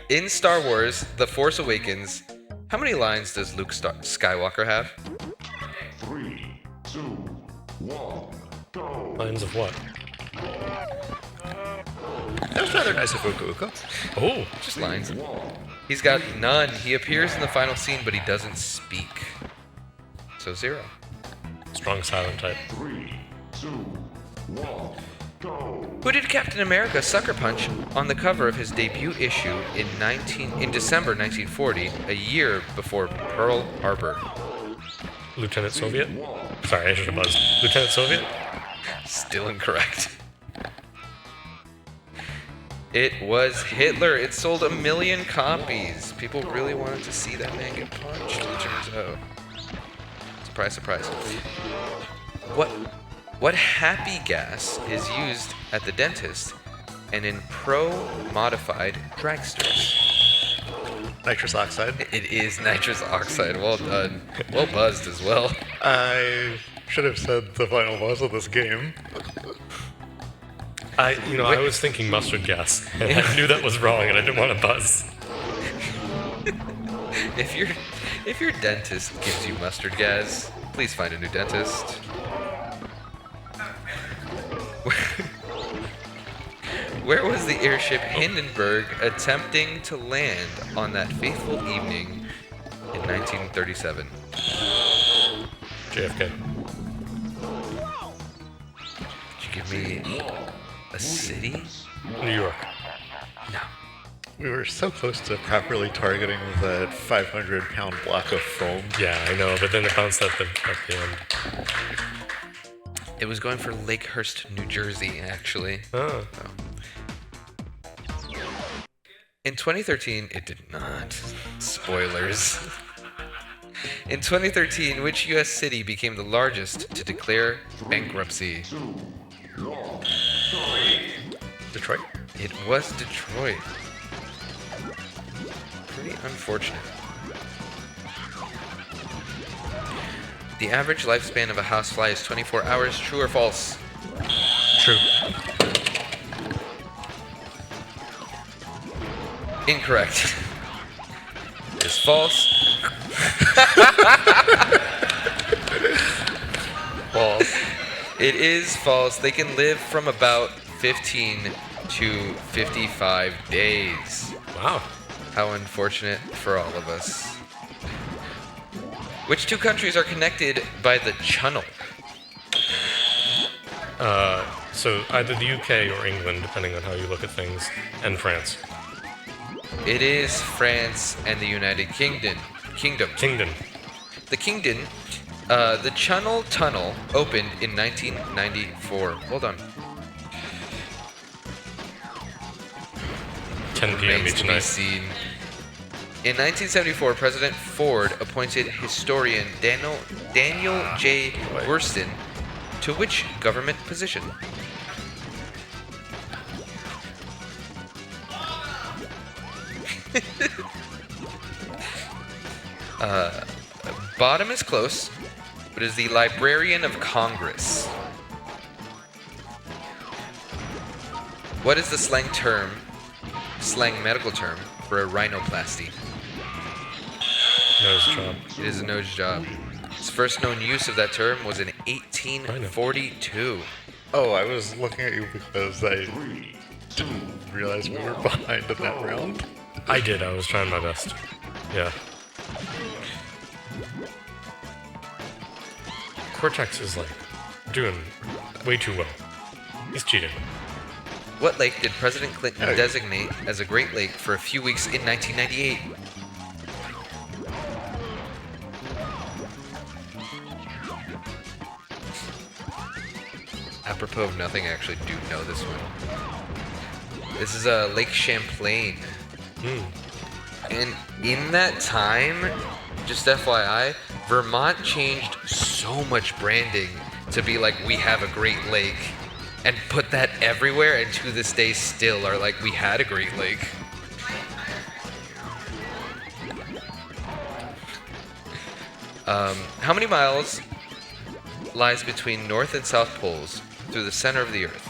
In Star Wars, The Force Awakens, how many lines does Luke Skywalker have?
3, 2, 1, go.
Lines of what?
that was rather nice of Uka Uka.
Oh,
Just lines. He's got none. He appears in the final scene, but he doesn't speak. So 0.
strong silent type.
3, 2, 1, go.
Who did Captain America sucker punch on the cover of his debut issue in December 1940, a year before Pearl Harbor?
Lieutenant Soviet? Sorry, I should have buzzed. Lieutenant Soviet?
Still incorrect. It was Hitler. It sold 1 million copies. People really wanted to see that man get punched, it turns out. Surprise, surprise. What happy gas is used at the dentist and in pro-modified dragsters?
Nitrous oxide.
It is nitrous oxide. Well done. Well buzzed as well.
I should have said the final boss of this game.
I was thinking mustard gas, and I knew that was wrong, and I didn't want to buzz.
If your dentist gives you mustard gas, please find a new dentist. Where was the airship Hindenburg attempting to land on that fateful evening in 1937?
JFK.
Could you give me a city?
New York.
No.
We were so close to properly targeting that 500-pound block of foam.
Yeah, I know, but then it bounced at the end.
It was going for Lakehurst, New Jersey, actually.
Oh.
In 2013, it did not. Spoilers. In 2013, which U.S. city became the largest to declare bankruptcy?
Detroit?
It was Detroit. Pretty unfortunate. The average lifespan of a housefly is 24 hours. True or false?
True.
Incorrect. It's false. False. It is false. They can live from about 15 to 55 days.
Wow.
How unfortunate for all of us. Which two countries are connected by the Channel?
So either the UK or England, depending on how you look at things, and France.
It is France and the United Kingdom.
Kingdom.
The Kingdom, the Channel Tunnel opened in 1994. Hold on.
10 p.m.
Remains
each
to be
night.
seen. In 1974, President Ford appointed historian Daniel J. Worston to which government position? Bottom is close, but is the Librarian of Congress. What is the slang medical term for a rhinoplasty?
Nose job.
It is a nose job. Its first known use of that term was in 1842.
Oh, I was looking at you because I didn't realize we were behind in that round.
I did. I was trying my best. Yeah. Cortex is like doing way too well. He's cheating.
What lake did President Clinton designate as a Great Lake for a few weeks in 1998? Apropos of nothing, I actually do know this one. This is Lake Champlain. And in that time, just FYI, Vermont changed so much branding to be like, we have a Great Lake, and put that everywhere, and to this day still are like, we had a Great Lake. How many miles lies between North and South Poles through the center of the Earth?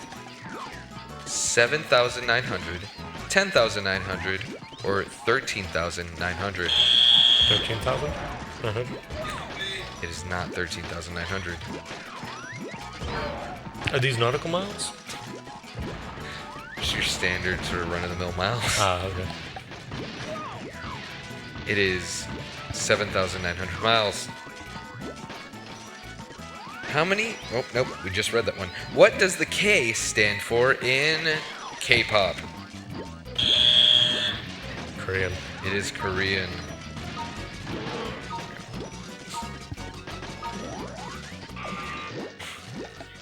7,900, 10,900, or 13,900?
13,000?
It is not 13,900.
Are these nautical miles?
Just your standard sort of run-of-the-mill miles.
Ah, okay.
It is 7,900 miles. How many? Oh, nope, we just read that one. What does the K stand for in K-pop?
Korean.
It is Korean.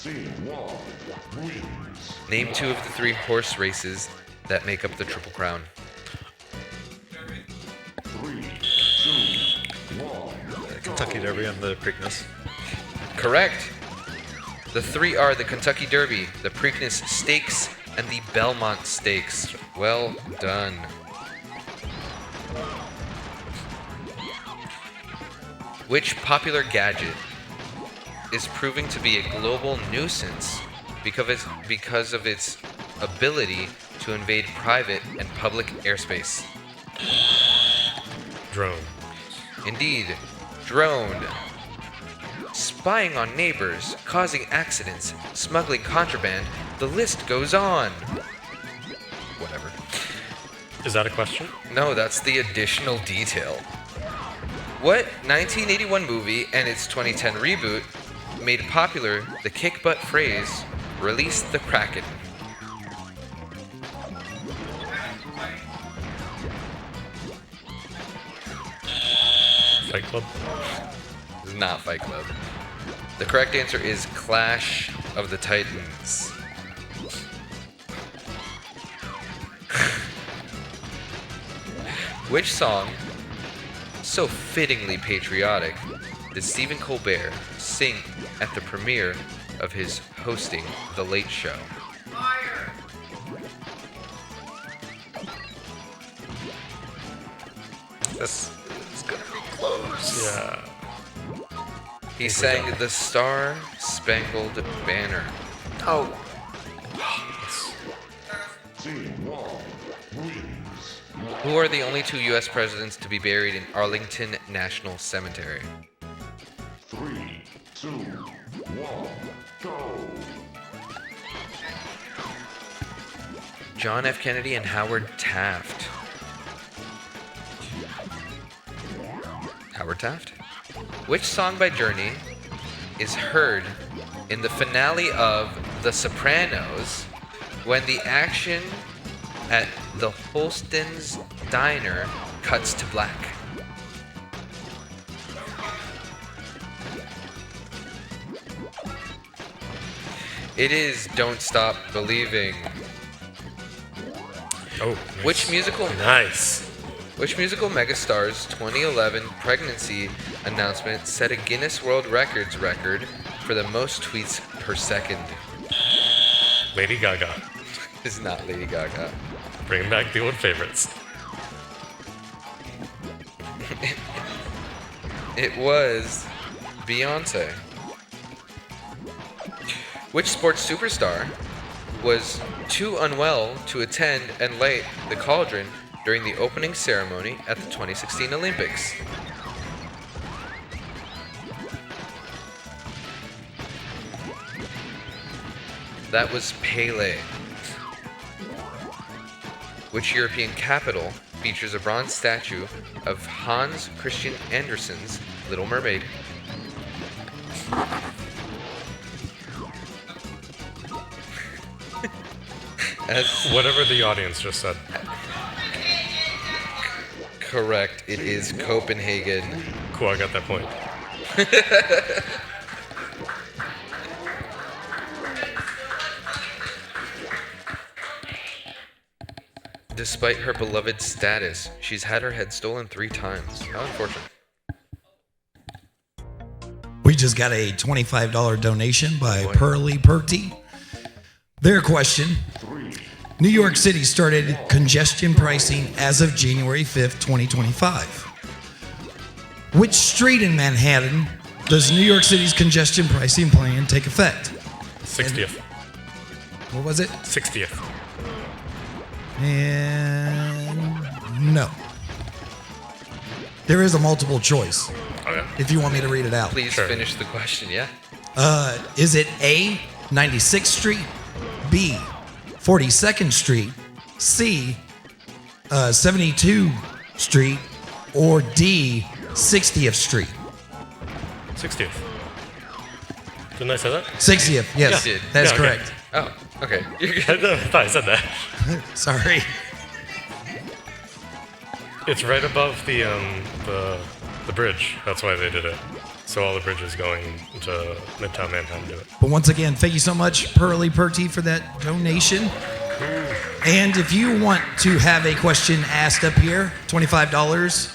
Team 1 wins.
Name two of the three horse races that make up the Triple Crown.
3, 2, 1.
Kentucky Derby and the Preakness.
Correct. The three are the Kentucky Derby, the Preakness Stakes, and the Belmont Stakes. Well done. Which popular gadget is proving to be a global nuisance because of its ability to invade private and public airspace?
Drone.
Indeed, droned. Spying on neighbors, causing accidents, smuggling contraband, the list goes on. Whatever.
Is that a question?
No, that's the additional detail. What 1981 movie and its 2010 reboot made popular the kick butt phrase, "Release the Kraken"?
Fight Club?
This is not Fight Club. The correct answer is Clash of the Titans. Which song, so fittingly patriotic, did Stephen Colbert sing at the premiere of his hosting The Late Show?
This is gonna be close.
Yeah.
He sang The Star Spangled Banner.
Oh.
Team 1 wins.
Who are the only 2 U.S. presidents to be buried in Arlington National Cemetery?
3, 2, 1, go.
John F. Kennedy and Howard Taft. Howard Taft? Which song by Journey is heard in the finale of The Sopranos when the action at the Holston's Diner cuts to black? It is Don't Stop Believing.
Oh,
Which musical megastar's 2011 pregnancy announcement set a Guinness World Records record for the most tweets per second?
Lady Gaga.
It's not Lady Gaga.
Bringing back the old favorites.
It was Beyonce. Which sports superstar was too unwell to attend and light the cauldron during the opening ceremony at the 2016 Olympics? That was Pele. Which European capital features a bronze statue of Hans Christian Andersen's Little Mermaid?
Whatever the audience just said.
Correct. It is Copenhagen.
Cool, I got that point.
Despite her beloved status, she's had her head stolen 3 times. How unfortunate.
We just got a $25 donation by Pearly Purty. Their question: New York City started congestion pricing as of January 5th, 2025. Which street in Manhattan does New York City's congestion pricing plan take effect?
60th.
What was it?
60th.
And no. There is a multiple choice
Oh, yeah.
if you want me to read it out.
Please
Sure.
finish the question, yeah?
Is it A, 96th Street, B, 42nd Street, C, 72 Street, or D, 60th Street?
60th. Didn't I say that?
60th, yes,
You did.
that's
Yeah, okay.
correct.
Oh, okay. You're good.
I thought I said that.
Sorry.
It's right above the bridge. That's why they did it. So all the bridges going to Midtown Manhattan do it.
But once again, thank you so much, Pearly Purty, for that donation. And if you want to have a question asked up here, $25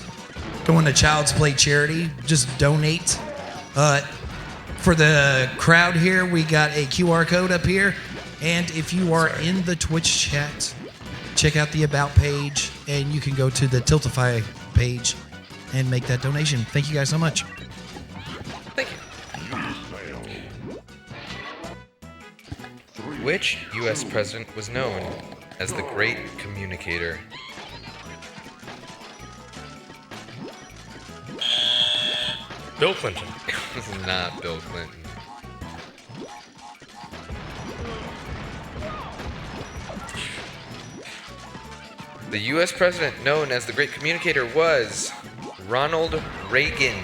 going to Child's Play charity. Just donate. For the crowd here, we got a QR code up here. And if you are in the Twitch chat, check out the About page, and you can go to the Tiltify page and make that donation. Thank you guys so much.
Thank you. Which U.S. president was known as the Great Communicator?
Bill Clinton.
This is not Bill Clinton. The U.S. president known as the Great Communicator was Ronald Reagan.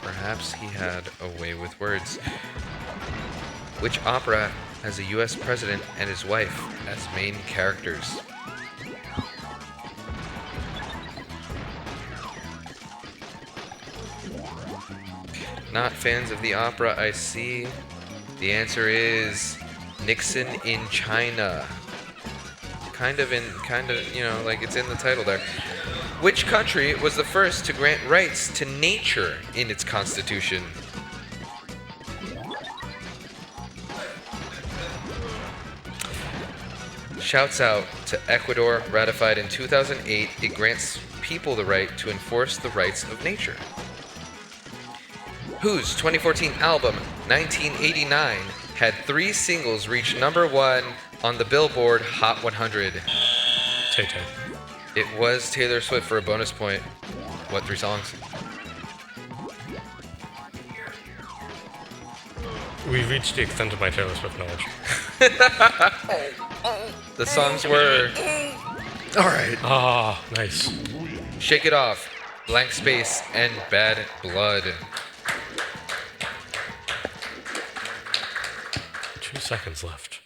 Perhaps he had a way with words. Which opera has a U.S. president and his wife as main characters? Not fans of the opera, I see. The answer is Nixon in China. Kind of, you know, like it's in the title there. Which country was the first to grant rights to nature in its constitution? Shouts out to Ecuador, ratified in 2008. It grants people the right to enforce the rights of nature. Whose 2014 album, 1989, had 3 singles reach #1 on the Billboard Hot 100?
Tay-Tay.
It was Taylor Swift for a bonus point. What 3 songs?
We've reached the extent of my Taylor Swift knowledge.
The songs were
All right.
Ah, nice.
Shake It Off, Blank Space, and Bad Blood.
2 seconds left.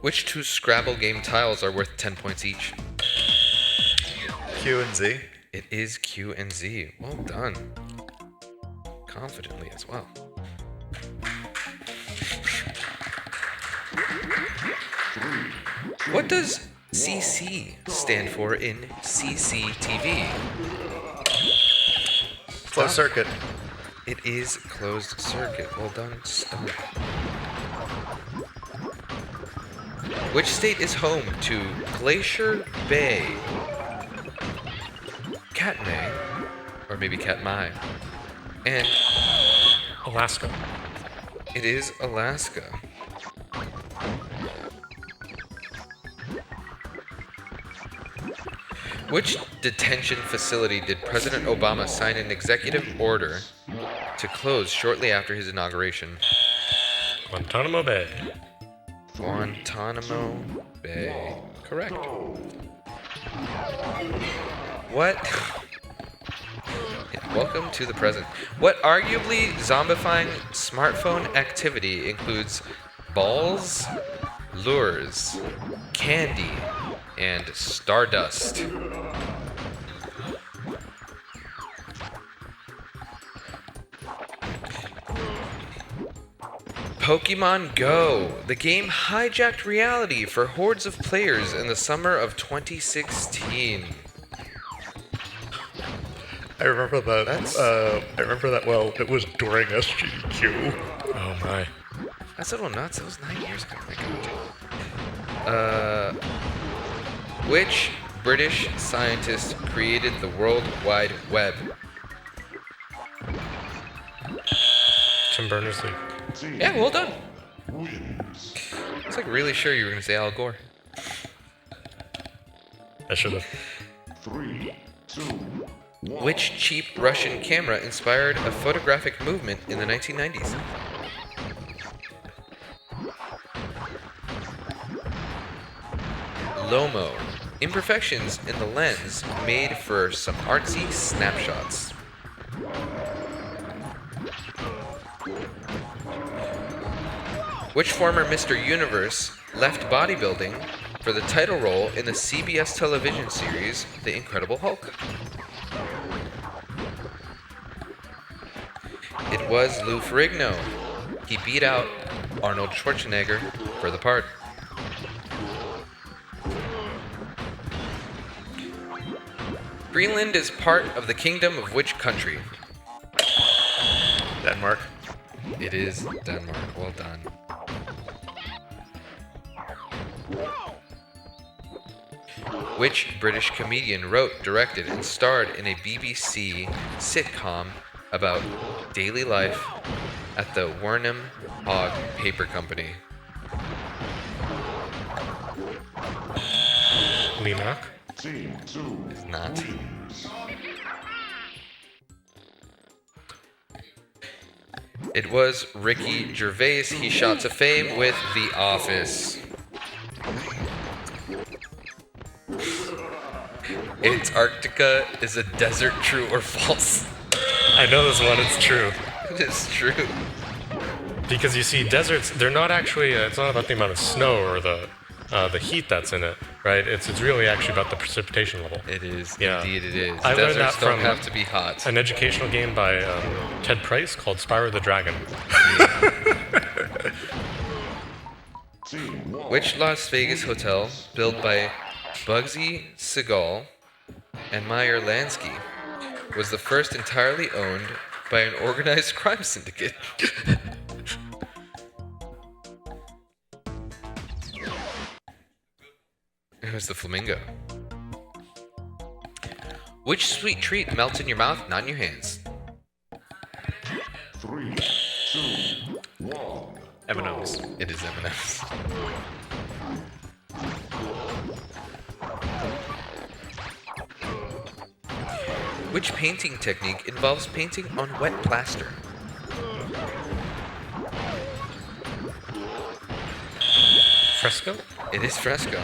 Which 2 Scrabble game tiles are worth 10 points each?
Q and Z.
It is Q and Z. Well done. Confidently as well. What does CC stand for in CCTV?
Closed circuit.
It is closed circuit. Well done, Stump. Which state is home to Glacier Bay? Katmai, or maybe Katmai, and
Alaska.
it is Alaska. Which detention facility did President Obama sign an executive order to close shortly after his inauguration?
Guantanamo Bay.
Guantanamo Bay. Correct. What? Yeah, welcome to the present. What arguably zombifying smartphone activity includes balls, lures, candy, and stardust? Pokemon Go. The game hijacked reality for hordes of players in the summer of 2016.
I remember that.
That's-
I remember that well. It was during SGQ.
Oh my.
That's a little nuts. It was 9 years ago. My God. Which British scientist created the World Wide Web?
Tim Berners-Lee.
Yeah, well done.
Wins.
I was like really sure you were gonna say Al Gore.
I should have.
3, 2, 1.
Which cheap Russian camera inspired a photographic movement in the 1990s? Lomo. Imperfections in the lens made for some artsy snapshots. Which former Mr. Universe left bodybuilding for the title role in the CBS television series The Incredible Hulk? It was Lou Ferrigno. He beat out Arnold Schwarzenegger for the part. Greenland is part of the kingdom of which country?
Denmark.
It is Denmark. Well done. Which British comedian wrote, directed, and starred in a BBC sitcom about daily life at the Wernham Hogg Paper Company?
Lee Mack.
Team 2
It's not.
wins.
It was Ricky Gervais. He shot to fame with The Office. Antarctica is a desert, true or false?
I know this one, it's true.
It is true.
Because you see, deserts, they're not actually, it's not about the amount of snow or the heat that's in it, right? It's really actually about the precipitation level.
It is.
Yeah.
Indeed it is.
I learned
Deserts
that
don't
from
have to be hot.
An educational game by Ted Price called Spyro the Dragon.
Team 1
Which Las Vegas hotel, built by Bugsy Siegel and Meyer Lansky, was the first entirely owned by an organized crime syndicate? It was the Flamingo. Which sweet treat melts in your mouth, not in your hands?
3, 2, 1.
M&M's.
It is M&M's. Which painting technique involves painting on wet plaster?
Fresco?
It is fresco.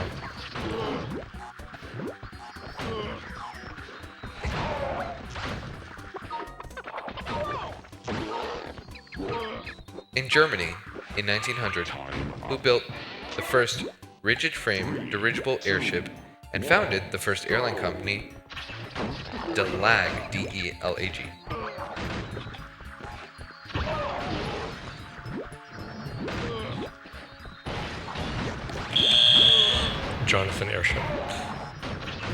In Germany, in 1900, who built the first rigid-frame dirigible airship and founded the first airline company, DeLag, D-E-L-A-G.
Jonathan Airship.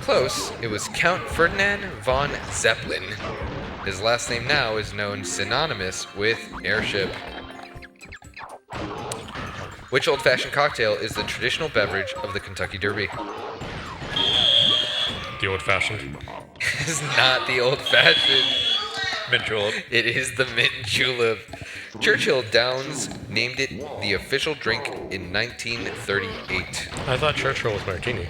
Close, it was Count Ferdinand von Zeppelin. His last name now is known synonymous with airship. Which old-fashioned cocktail is the traditional beverage of the Kentucky Derby?
The old-fashioned.
It's not the old-fashioned.
Mint julep.
It is the mint julep. Churchill Downs named it the official drink in 1938.
I thought Churchill was martini.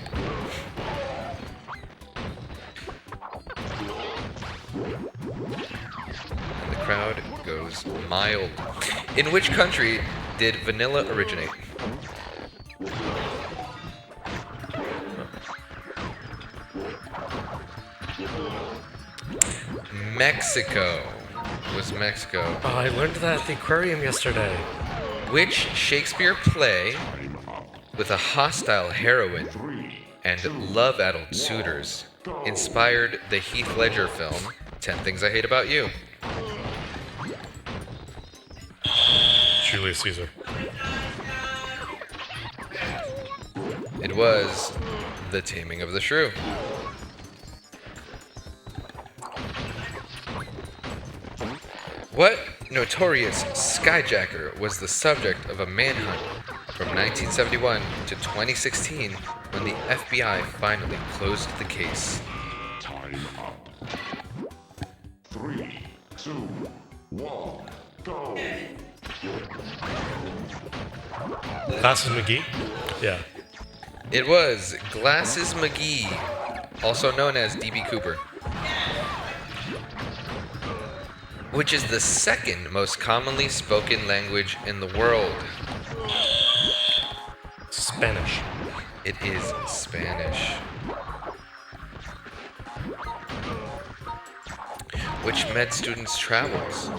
And the crowd goes mild. In which country did vanilla originate? Mexico. It was Mexico.
Oh, I learned that at the aquarium yesterday.
Which Shakespeare play with a hostile heroine and love-addled suitors inspired the Heath Ledger film 10 Things I Hate About You?
Julius Caesar.
It was The Taming of the Shrew. What notorious skyjacker was the subject of a manhunt from 1971 to 2016 when the FBI finally closed the case?
Time up. 3, 2, 1. Go.
Glasses McGee? Yeah.
It was Glasses McGee, also known as D.B. Cooper. Which is the second most commonly spoken language in the world?
Spanish.
It is Spanish. Which med student's travels,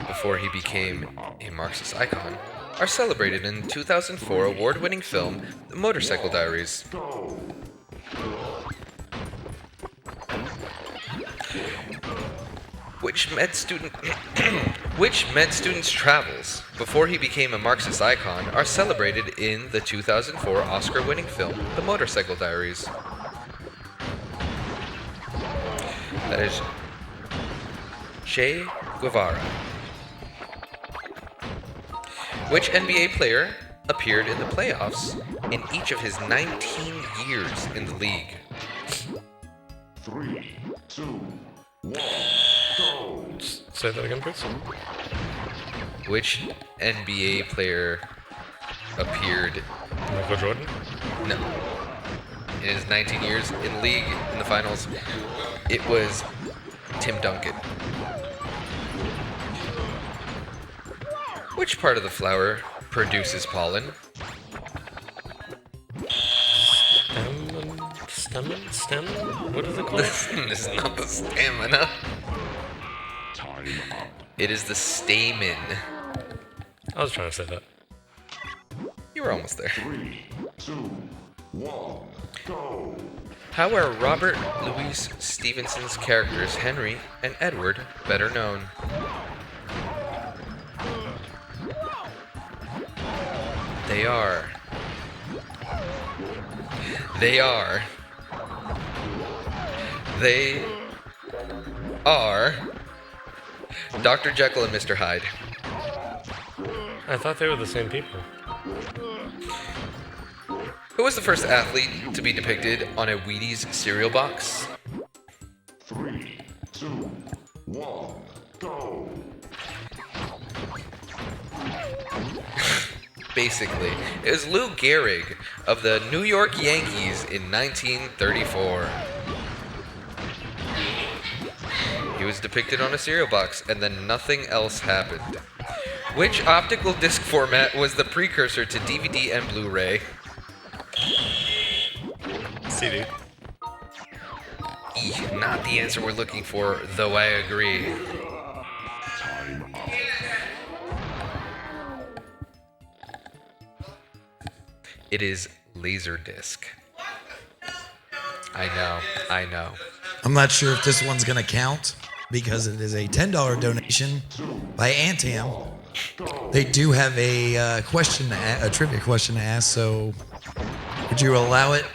before he became a Marxist icon, are celebrated in the 2004 award-winning film The Motorcycle Diaries? Which med student's travels, before he became a Marxist icon, are celebrated in the 2004 Oscar-winning film The Motorcycle Diaries? That is Che Guevara. Which NBA player appeared in the playoffs in each of his 19 years in the league?
3, 2, 1. Go.
Say that again, please.
Which NBA player appeared?
Michael Jordan?
No. in his 19 years in league in the finals, it was Tim Duncan. Which part of the flower produces pollen?
Stem? What is it called?
This is not the stamina.
Time up.
It is the stamen.
I was trying to say that.
You were almost there.
3, 2, 1, go.
How are Robert Louis Stevenson's characters Henry and Edward better known? They are Dr. Jekyll and Mr. Hyde.
I thought they were the same people.
Who was the first athlete to be depicted on a Wheaties cereal box?
3, 2, 1, go.
Basically, it was Lou Gehrig of the New York Yankees in 1934. He was depicted on a cereal box, and then nothing else happened. Which optical disc format was the precursor to DVD and Blu-ray?
CD.
Not the answer we're looking for, though I agree.
Time up.
It is Laserdisc. I know.
I'm not sure if this one's gonna count because it is a $10 donation by Antam. They do have a trivia question to ask. So, would you allow it?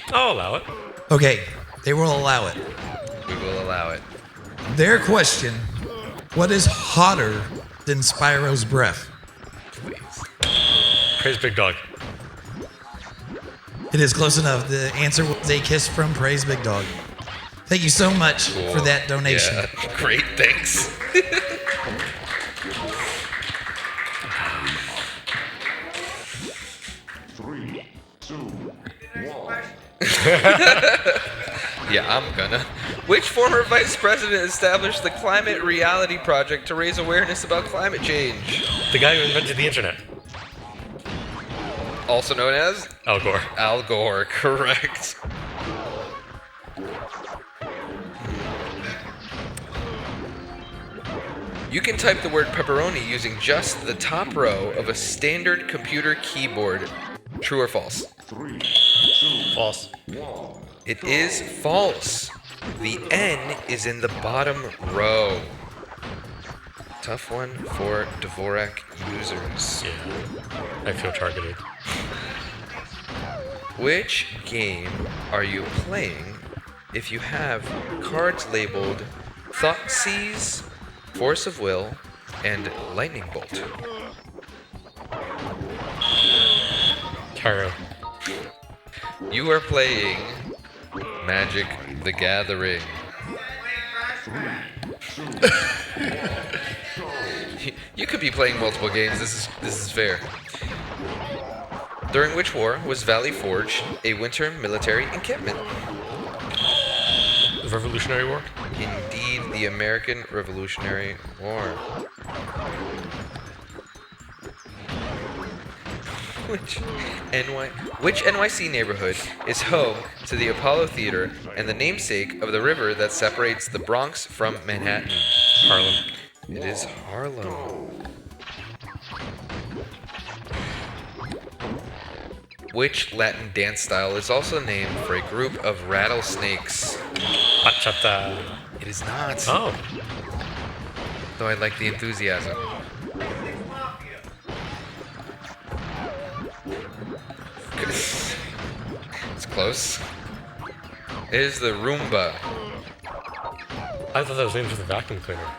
I'll allow it.
Okay, they will allow it.
We will allow it.
Their question: what is hotter than Spyro's breath?
Please.
Praise Big Dog.
It is close enough. The answer was a kiss from Praise Big Dog. Thank you so much for that donation.
Yeah, great, thanks.
Three, two, one.
Yeah, I'm gonna. Which former vice president established the Climate Reality Project to raise awareness about climate change?
The guy who invented the internet.
Also known as
Al Gore.
Al Gore, correct. You can type the word pepperoni using just the top row of a standard computer keyboard. True or false?
3, 2,
False.
1.
It is false. The N is in the bottom row. Tough one for Dvorak users.
Yeah. I feel targeted.
Which game are you playing if you have cards labeled Thoughtseize, Force of Will, and Lightning Bolt?
Tarot.
You are playing Magic the Gathering. You could be playing multiple games. This is fair. During which war was Valley Forge a winter military encampment?
The Revolutionary War?
Indeed, the American Revolutionary War. Which NYC neighborhood is home to the Apollo Theater and the namesake of the river that separates the Bronx from Manhattan?
Harlem.
It is Harlem. Which Latin dance style is also named for a group of rattlesnakes?
Bachata.
It is not.
Oh.
Though I like the enthusiasm. It's close. It is the Roomba.
I thought that was named for the vacuum cleaner.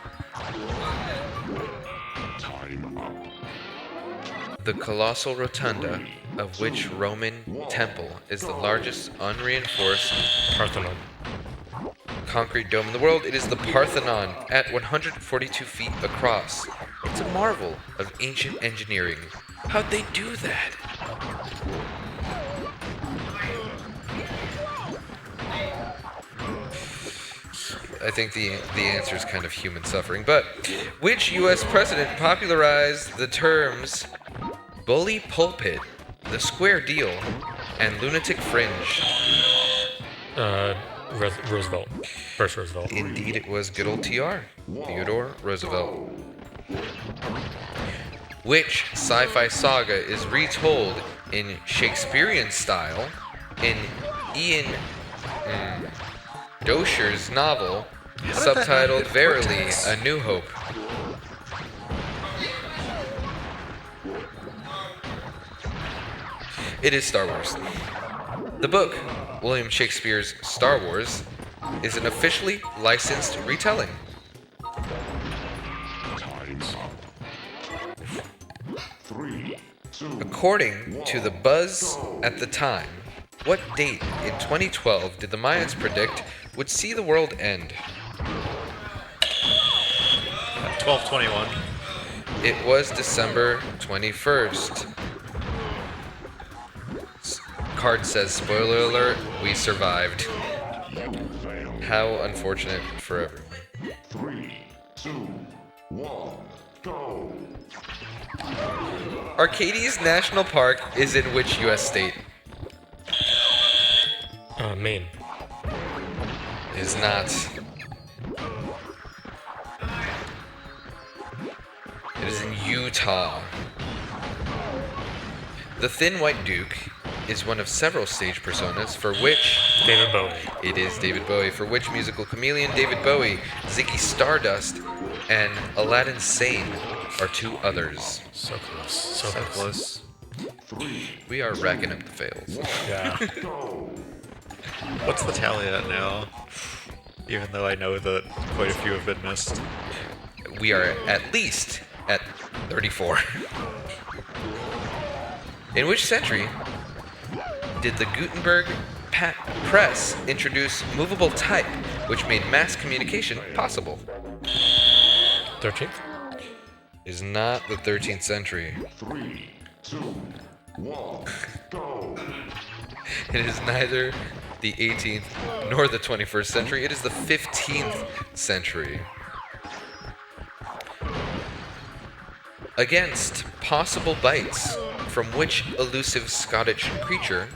Time up.
The colossal rotunda of which Roman temple is the largest unreinforced
Parthenon.
concrete dome in the world? It is the Parthenon at 142 feet across. It's a marvel of ancient engineering. How'd they do that? I think the answer is kind of human suffering. But which U.S. president popularized the terms bully pulpit, the square deal, and lunatic fringe?
Roosevelt. First Roosevelt.
Indeed, it was good old TR, Theodore Roosevelt. Which sci-fi saga is retold in Shakespearean style in Ian Dosher's novel, subtitled Verily, A New Hope? It is Star Wars. The book, William Shakespeare's Star Wars, is an officially licensed retelling.
Time's up. 3, 2,
According to the buzz at the time, what date in 2012 did the Mayans predict would see the world end?
12/21.
It was December 21st. Card says, spoiler alert, we survived. How unfortunate for everyone.
3, 2, 1, go.
Arcadia's National Park is in which U.S. state?
Maine.
It is not. It is in Utah. The Thin White Duke is one of several stage personas for which
David Bowie.
it is David Bowie, for which musical chameleon David Bowie, Ziggy Stardust, and Aladdin Sane are two others.
So close. So
So
close.
close.
We are racking up the fails.
Yeah.
What's the tally at now? Even though I know that quite a few have been missed.
We are at least at 34. In which century did the Gutenberg press introduce movable type, which made mass communication possible?
13th?
Is not the 13th century.
3, 2, 1, go.
It is neither the 18th nor the 21st century. It is the 15th century. Against possible bites from which elusive Scottish creature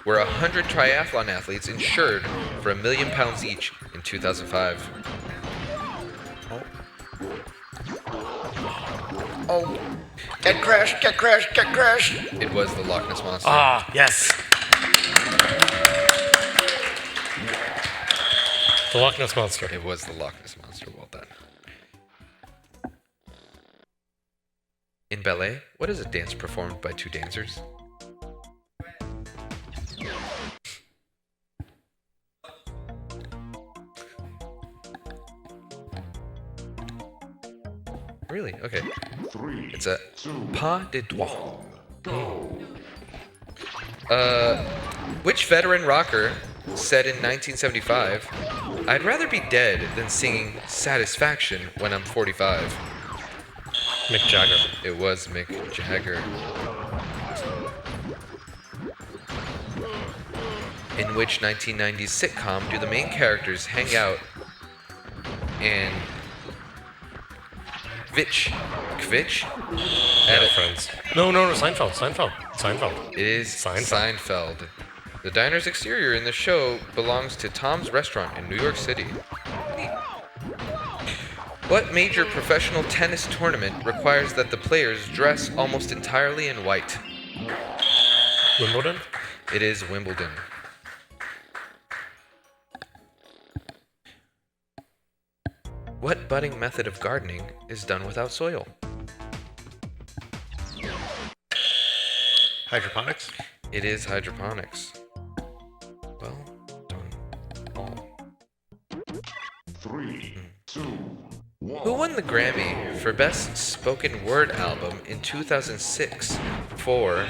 were 100 triathlon athletes insured for £1 million each in 2005? Oh.
Get crashed! Get crashed! Get crashed!
It was the Loch Ness Monster.
Ah, yes. The Loch Ness Monster.
It was the Loch Ness Monster. Well done. In ballet, what is a dance performed by two dancers? Really? Okay.
3,
It's a
2,
pas de deux.
go.
Which veteran rocker said in 1975, "I'd rather be dead than singing Satisfaction when I'm 45"?
Mick Jagger.
It was Mick Jagger. In which 1990s sitcom do the main characters hang out and Kvitch?
Yeah, friends. No, Seinfeld.
It is Seinfeld. The diner's exterior in the show belongs to Tom's Restaurant in New York City. What major professional tennis tournament requires that the players dress almost entirely in white?
Wimbledon?
It is Wimbledon. What budding method of gardening is done without soil?
Hydroponics?
It is hydroponics. Well done. All.
3, 2, 1.
Who won the Grammy for Best Spoken Word Album in 2006 for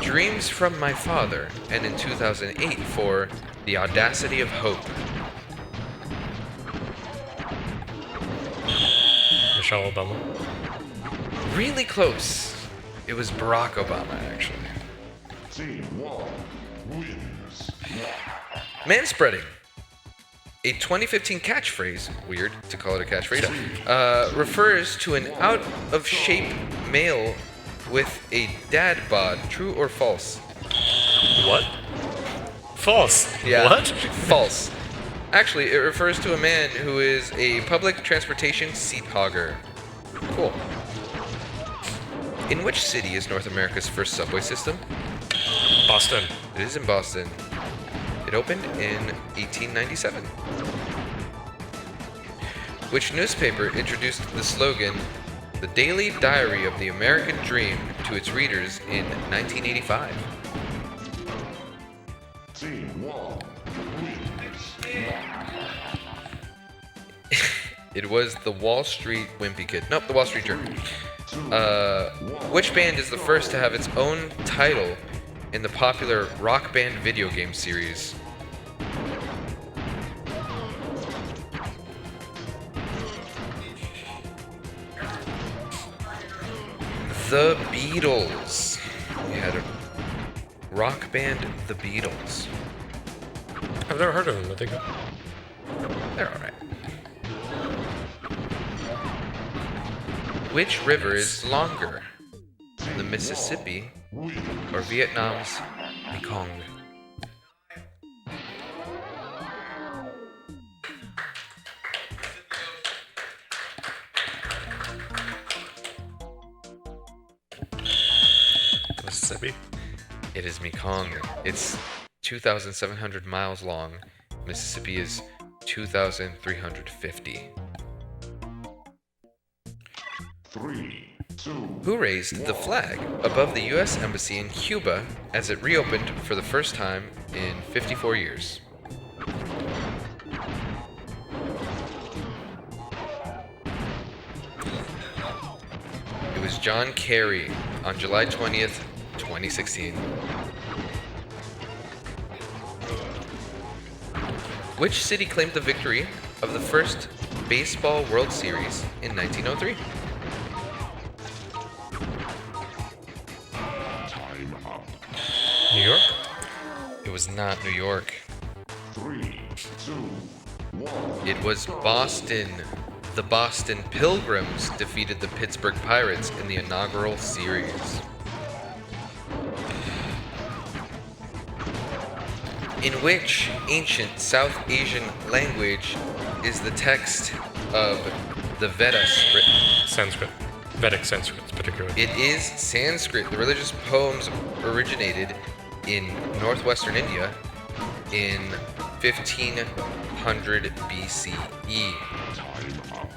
Dreams from My Father, and in 2008 for The Audacity of Hope?
Michelle Obama.
Really close. It was Barack Obama, actually.
Team 1 wins.
Manspreading. A 2015 catchphrase, weird to call it a catchphrase, refers to an out-of-shape male with a dad bod. True or false?
What? False.
Yeah.
What?
False. Actually, it refers to a man who is a public transportation seat hogger. Cool. In which city is North America's first subway system?
Boston.
It is in Boston. It opened in 1897. Which newspaper introduced the slogan, "The Daily Diary of the American Dream," to its readers in 1985?
Team 1 wins.
It was the Wall Street Wimpy Kid. Nope, the Wall Street Journal. Which band is the first to have its own title in the popular Rock Band video game series? The Beatles. We had a rock band, The Beatles.
I've never heard of them, but they go.
They're alright. Which river is longer? The Mississippi or Vietnam's Mekong?
Mississippi.
It is Mekong. It's 2,700 miles long. Mississippi is 2,350.
3, 2,
Who raised the flag above the U.S. Embassy in Cuba as it reopened for the first time in 54 years? It was John Kerry on July 20th, 2016. Which city claimed the victory of the first Baseball World Series in 1903?
time up.
New York?
It was not New York.
3, 2, 1.
It was Boston. The Boston Pilgrims defeated the Pittsburgh Pirates in the inaugural series. In which ancient South Asian language is the text of the Vedas written?
Sanskrit. Vedic Sanskrit, particularly.
It is Sanskrit. The religious poems originated in northwestern India in 1500 BCE.
Time up.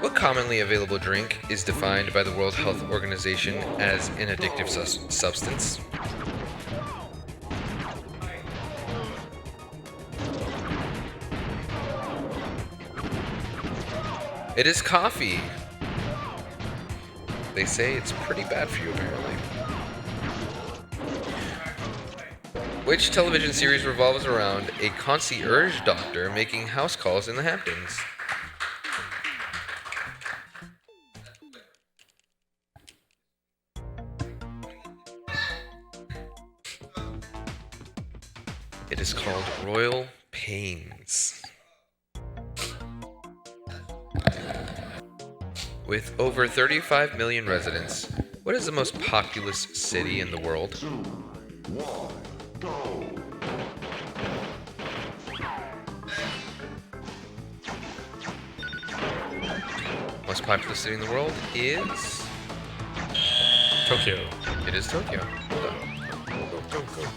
What commonly available drink is defined by the World Health Organization as an addictive substance? It is coffee. They say it's pretty bad for you, apparently. Which television series revolves around a concierge doctor making house calls in the Hamptons? It is called Royal Pains. With over 35 million residents, what is the most populous city in the world?
2, 1, go.
Most populous city in the world is...
Tokyo.
It is Tokyo. Well done.
Go, go, go.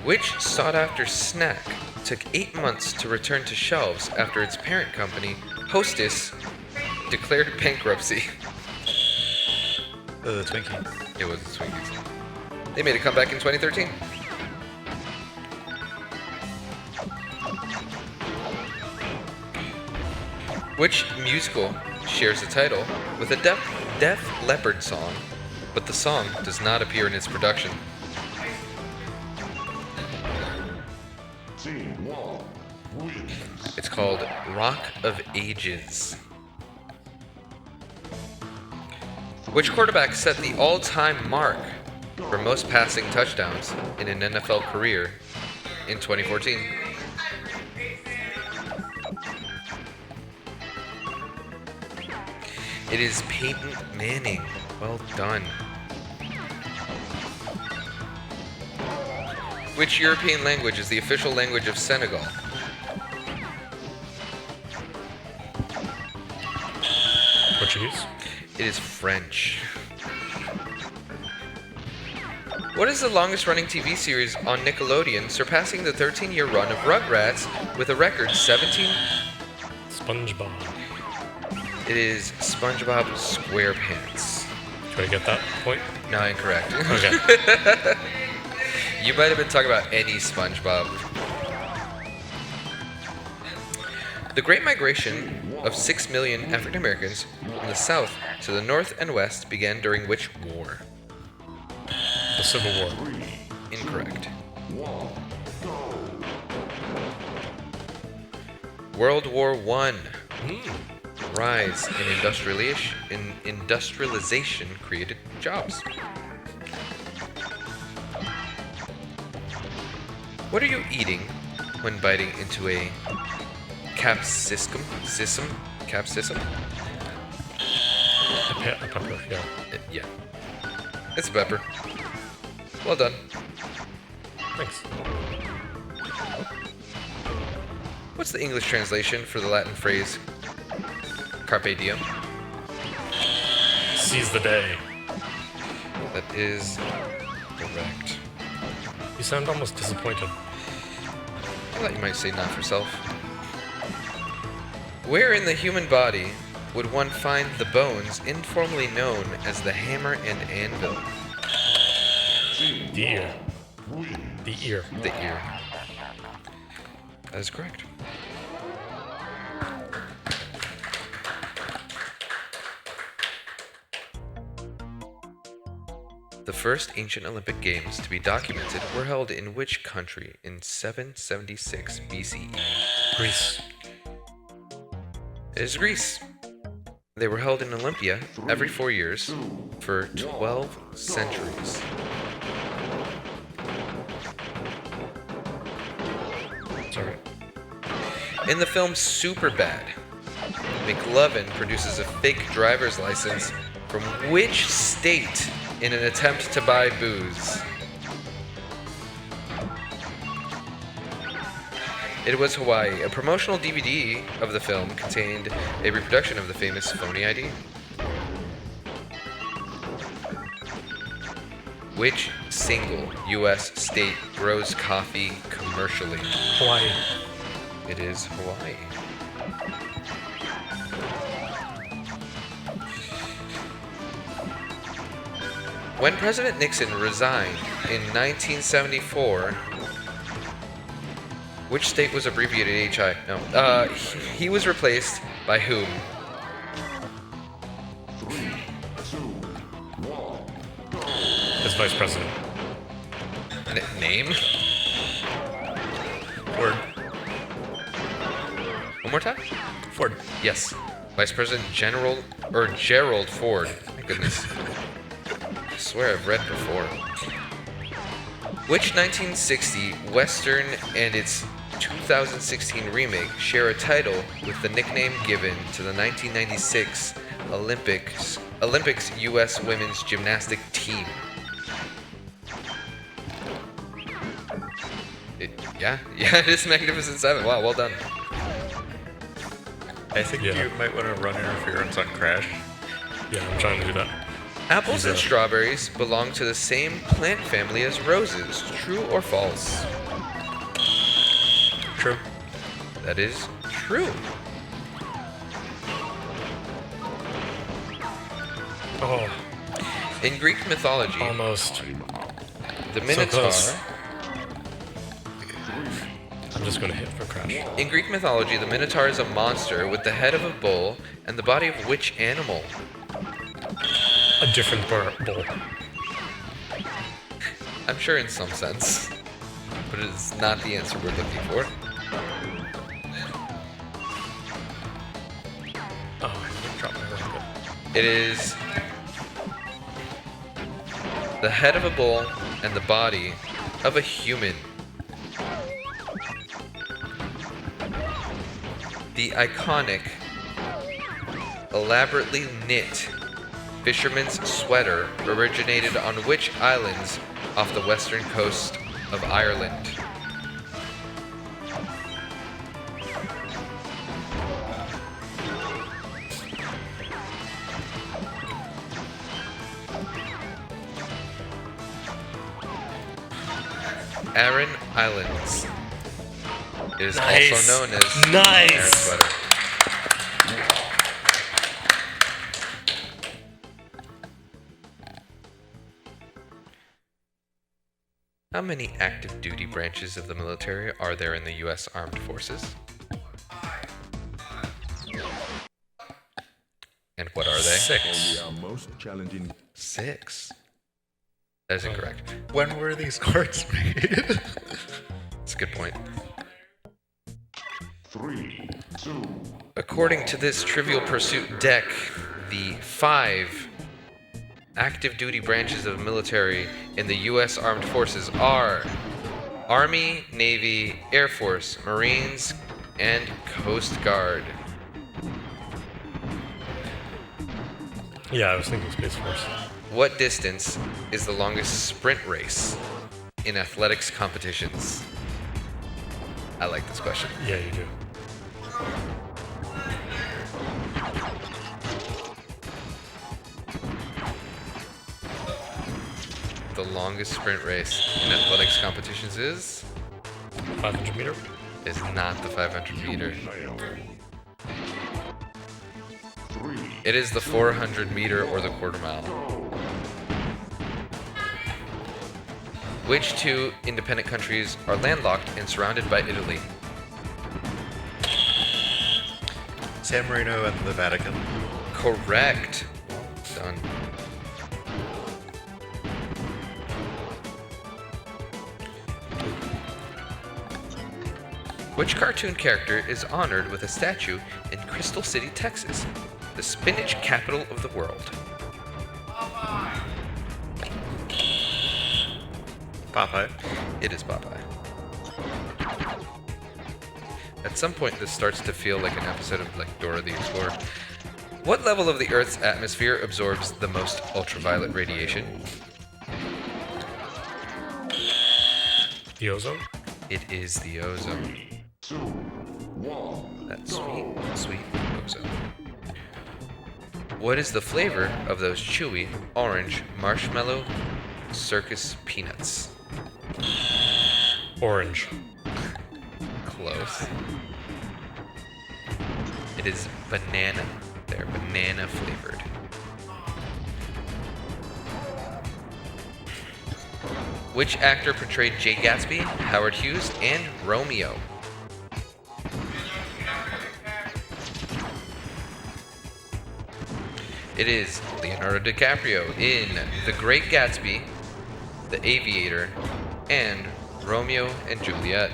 Which sought-after snack took 8 months to return to shelves after its parent company, Hostess, declared bankruptcy?
The Twinkie.
It was the Twinkies. They made a comeback in 2013. Which musical shares the title with a Def Leppard song, but the song does not appear in its production?
Team 1 wins.
It's called Rock of Ages. Which quarterback set the all-time mark for most passing touchdowns in an NFL career in 2014? It is Peyton Manning. Well done. Which European language is the official language of Senegal?
Portuguese?
It is French. What is the longest running TV series on Nickelodeon, surpassing the 13-year run of Rugrats with a record 17?
SpongeBob.
It is SpongeBob SquarePants.
Do I get that point?
No, incorrect.
Okay.
You might have been talking about any SpongeBob. The Great Migration of 6 million African Americans from the South to the North and West began during which war?
The Civil War.
Incorrect. World War I. Rise in industrialization created jobs. What are you eating when biting into a capsicum? Capsicum?
A pepper, yeah.
Yeah. It's a pepper. Well done.
Thanks.
What's the English translation for the Latin phrase carpe diem?
Seize the day.
That is correct.
You sound almost disappointed.
I thought you might say not for self. Where in the human body would one find the bones informally known as the hammer and anvil?
The ear. The ear.
The ear. That is correct. The first ancient Olympic Games to be documented were held in which country in 776 BCE?
Greece.
It is Greece. They were held in Olympia every 4 years for 12 centuries.
Sorry.
In the film Superbad, McLovin produces a fake driver's license from which state in an attempt to buy booze? It was Hawaii. A promotional DVD of the film contained a reproduction of the famous phony ID. Which single U.S. state grows coffee commercially?
Hawaii.
It is Hawaii. When President Nixon resigned in 1974, which state was abbreviated HI? No. He was replaced by whom?
3, 2, 1, go!
As vice president.
Name?
Ford.
One more time?
Ford.
Yes. Vice President Gerald Ford. My goodness. I swear I've read before. Which 1960 Western and its 2016 remake share a title with the nickname given to the 1996 Olympics U.S. women's gymnastic team? Yeah, it is Magnificent Seven. Wow, well done.
I think
Yeah.
you might want to run interference on Crash.
Yeah, I'm trying to do that.
Apples and
Yeah.
strawberries belong to the same plant family as roses. True or false?
True.
That is true.
Oh,
In Greek mythology,
almost.
the
So
Minotaur.
close. I'm just going to hit for Crash.
In Greek mythology, the Minotaur is a monster with the head of a bull and the body of which animal?
A different bull.
I'm sure in some sense, but it is not the answer we're looking for.
Oh, I dropped my rocket.
It is the head of a bull, and the body of a human. The iconic, elaborately knit fisherman's sweater originated on which islands off the western coast of Ireland? Aran Islands. It is
Nice.
also known as
Nice.
Aran sweater. How many active duty branches of the military are there in the U.S. Armed Forces? And what are they?
6.
Our most challenging
6. That is incorrect.
When were these cards made?
That's a good point.
3, 2,
According to this Trivial Pursuit deck, the 5 active duty branches of military in the U.S. Armed Forces are Army, Navy, Air Force, Marines, and Coast Guard.
Yeah, I was thinking Space Force.
What distance is the longest sprint race in athletics competitions? I like this question.
Yeah, you do.
The longest sprint race in athletics competitions is
500 meter.
not the 500 meter.
fail. 3,
It is the 400 meter or the quarter mile. Which 2 independent countries are landlocked and surrounded by Italy?
San Marino and the Vatican.
Correct. Done. Which cartoon character is honored with a statue in Crystal City, Texas, the spinach capital of the world?
Popeye.
It is Popeye. At some point, this starts to feel like an episode of like Dora the Explorer. What level of the Earth's atmosphere absorbs the most ultraviolet radiation?
The ozone.
It is the ozone.
2, 1,
That sweet, sweet ozone. What is the flavor of those chewy, orange, marshmallow circus peanuts?
Orange.
Close. It is banana. They're banana flavored. Which actor portrayed Jay Gatsby, Howard Hughes, and Romeo? It is Leonardo DiCaprio in The Great Gatsby, The Aviator, and Romeo and Juliet.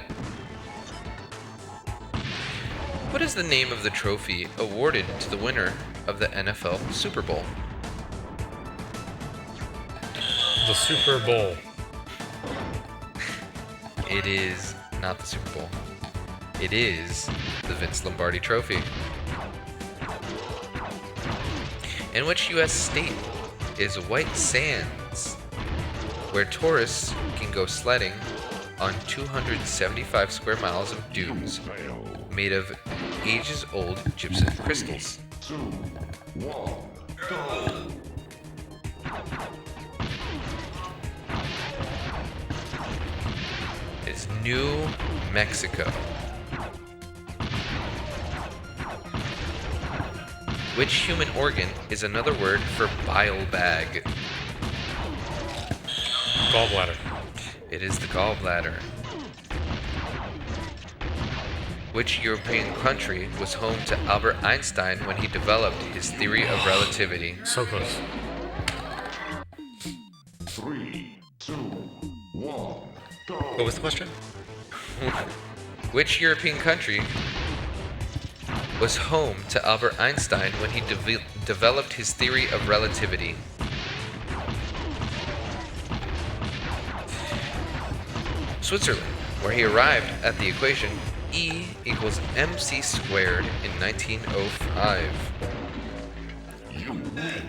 What is the name of the trophy awarded to the winner of the NFL Super Bowl?
The Super Bowl.
It is not the Super Bowl. It is the Vince Lombardi Trophy. In which U.S. state is White Sands, where tourists can go sledding on 275 square miles of dunes
fail.
made of ages-old gypsum crystals?
2, 1, go.
It's New Mexico. Which human organ is another word for bile bag?
Gallbladder.
It is the gallbladder. Which European country was home to Albert Einstein when he developed his theory of relativity?
So close.
3, 2, 1, go.
What was the question?
Which European country was home to Albert Einstein when he developed his theory of relativity? Switzerland, where he arrived at the equation E equals mc squared in 1905.
You win.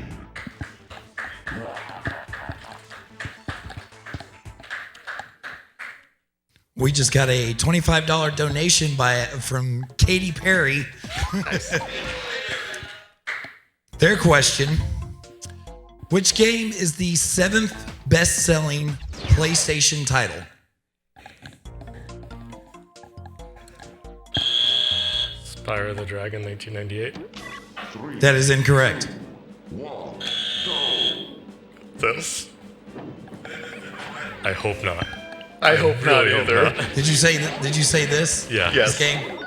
We just got a $25 donation from Katy Perry. Their question: which game is the 7th best-selling PlayStation title?
Spyro the Dragon, 1998.
3,
That is incorrect.
1, go.
This? I hope not. I hope not either.
Did you say this?
Yeah.
This game?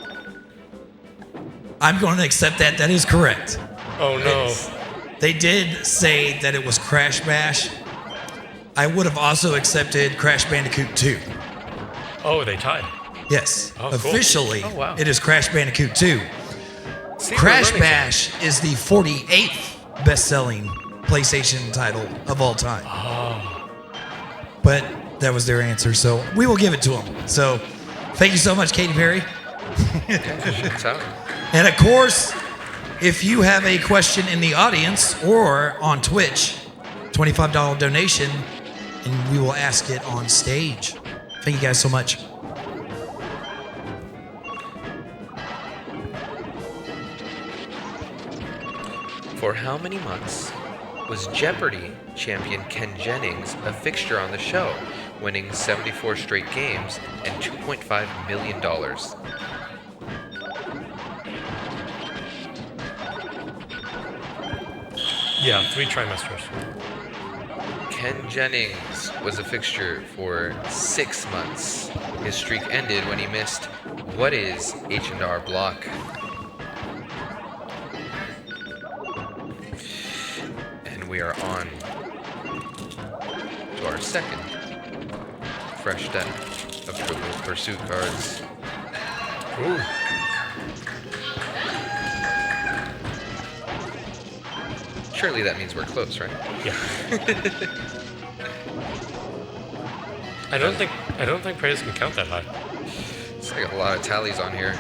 I'm going to accept that. That is correct.
Oh no.
They did say that it was Crash Bash. I would have also accepted Crash Bandicoot 2.
Oh, they tied.
Yes.
Oh, cool.
Officially,
Oh, wow.
it is Crash Bandicoot 2.
See,
Crash
we're learning
Bash is the 48th best-selling PlayStation title of all time. But that was their answer, so we will give it to them. So thank you so much, Katy Perry.
It's out.
And of course, if you have a question in the audience or on Twitch, $25 donation, and we will ask it on stage. Thank you guys so much.
For how many months was Jeopardy champion Ken Jennings a fixture on the show, winning 74 straight games and $2.5 million?
Yeah, 3 trimesters.
Ken Jennings was a fixture for 6 months. His streak ended when he missed what is H&R Block. And we are on to our second fresh deck of Trivial Pursuit cards.
Ooh.
Surely that means we're close, right?
Yeah. I don't think praise can count that high.
It's like a lot of tallies on here.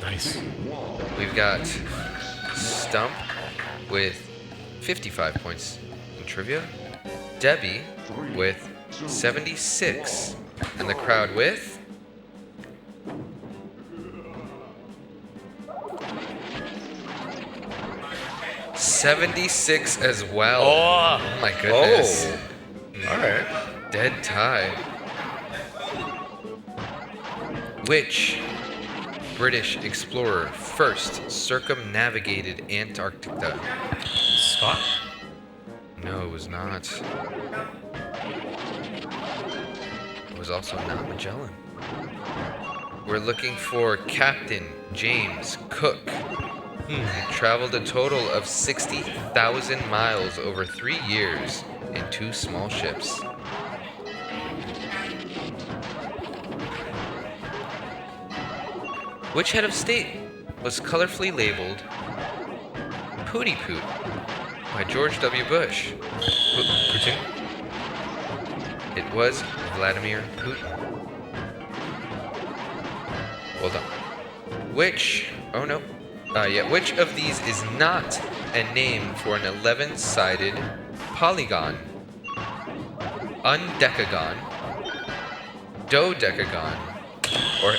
Nice.
We've got Stump with 55 points in trivia, Debbie with 76, and the crowd with 76 as well.
Oh.
My goodness.
All right.
Dead tie. Which British explorer first circumnavigated Antarctica?
Scott?
No, it was not. It was also not Magellan. We're looking for Captain James Cook. He traveled a total of 60,000 miles over 3 years in 2 small ships. Which head of state was colorfully labeled Pooty Poot by George W. Bush?
Putin?
It was Vladimir Putin. Well done. Which of these is not a name for an 11-sided polygon? Undecagon, dodecagon, or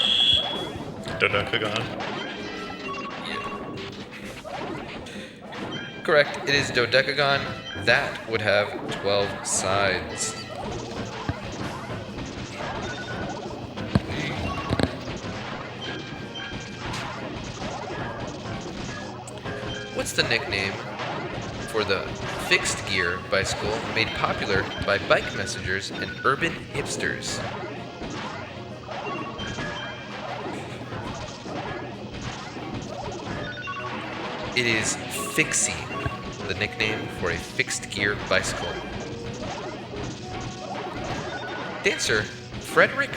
Dodecagon.
correct, it is dodecagon. That would have 12 sides. What's the nickname for the fixed gear bicycle made popular by bike messengers and urban hipsters? It is Fixie, the nickname for a fixed gear bicycle. Dancer Frederick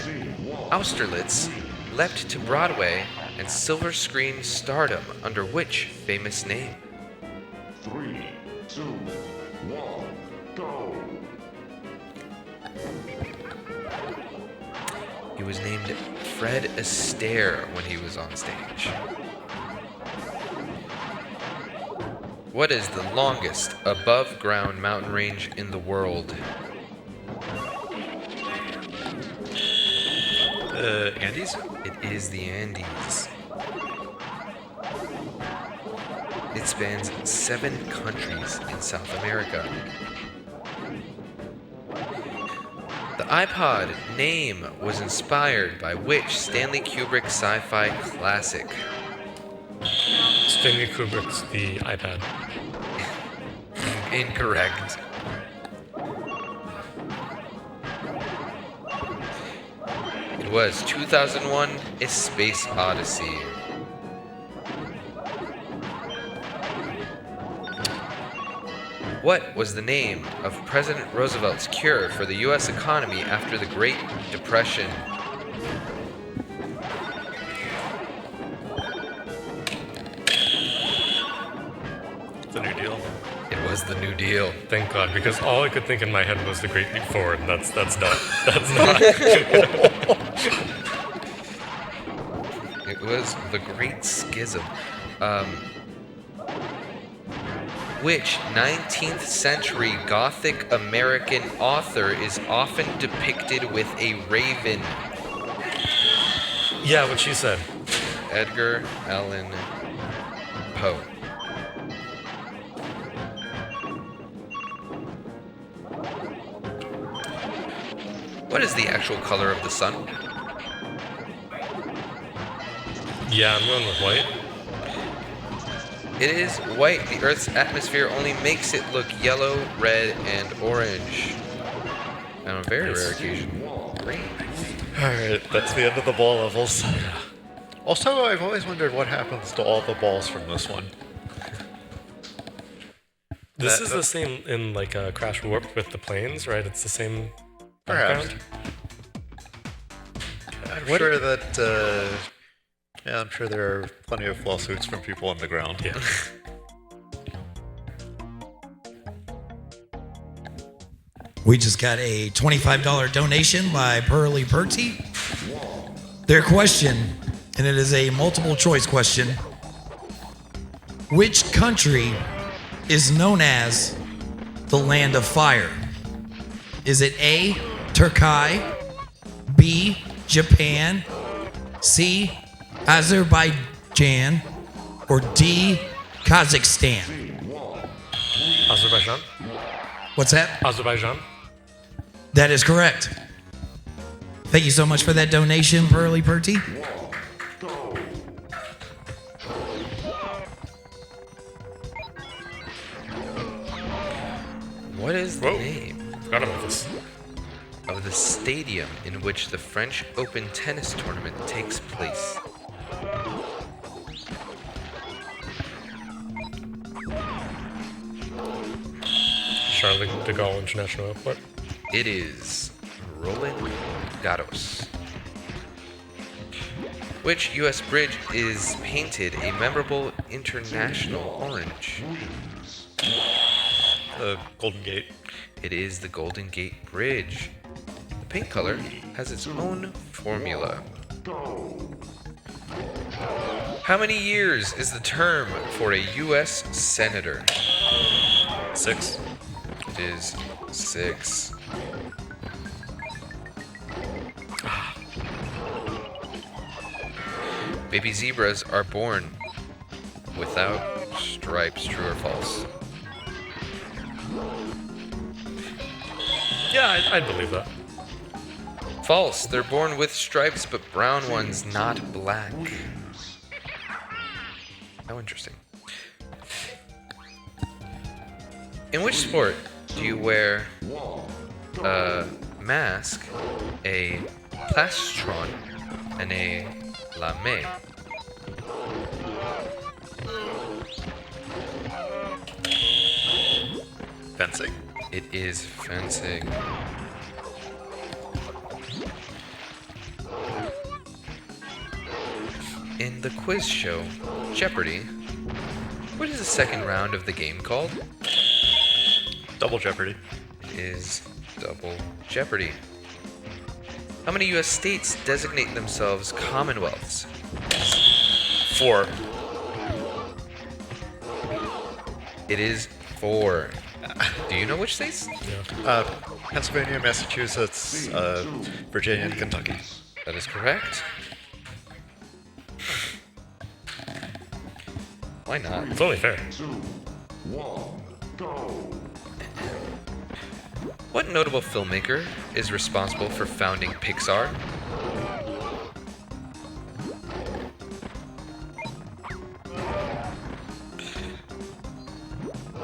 Austerlitz leapt to Broadway and silver screen stardom under which famous name?
3, 2, 1, go.
He was named Fred Astaire when he was on stage. What is the longest above-ground mountain range in the world?
Andes?
It is the Andes. It spans 7 countries in South America. The iPod name was inspired by which Stanley Kubrick sci-fi classic?
Stanley Kubrick's The iPad.
Incorrect. It was 2001: A Space Odyssey. What was the name of President Roosevelt's cure for the U.S. economy after the Great Depression?
The New Deal.
It was the New Deal.
Thank God, because all I could think in my head was the Great Leap Forward, and that's not. That's not.
It was the Great Schism. Which 19th century Gothic American author is often depicted with a raven?
Yeah, what she said.
Edgar Allan Poe. What is the actual color of the sun?
Yeah, I'm going with white.
It is white. The Earth's atmosphere only makes it look yellow, red, and orange. And on a very rare occasion, green.
Alright, that's the end of the ball levels. Also, I've always wondered what happens to all the balls from this one.
This is the same in like Crash Warped with the planes, right? It's the same
Perhaps.
background.
I'm sure that, yeah, I'm sure there are plenty of lawsuits from people on the ground.
Yeah.
We just got a $25 donation by Pearly Purty. Their question, and it is a multiple choice question. Which country is known as the Land of Fire? Is it A, Turkey, B, Japan, C, Azerbaijan, or D, Kazakhstan?
Azerbaijan?
What's that?
Azerbaijan?
That is correct. Thank you so much for that donation, Pearly Purty.
What is the
Whoa.
name
Forgot about this.
of the stadium in which the French Open tennis tournament takes place?
Charles de Gaulle International Airport.
It is Roland Garros. Which U.S. bridge is painted a memorable international orange?
The Golden Gate.
It is the Golden Gate Bridge. The paint color has its own formula. How many years is the term for a U.S. senator?
6.
It is 6. Baby zebras are born without stripes, true or false?
Yeah, I'd believe that.
False. They're born with stripes, but brown ones, not black. How interesting. In which sport do you wear a mask, a plastron, and a lame?
Fencing.
It is fencing. in the quiz show Jeopardy! What is the second round of the game called?
Double Jeopardy.
It is Double Jeopardy! How many U.S. states designate themselves commonwealths?
4.
It is 4. Do you know which states?
Pennsylvania, Massachusetts, Virginia, and Kentucky.
That is correct. Why not?
It's only fair.
2, 1, go.
What notable filmmaker is responsible for founding Pixar?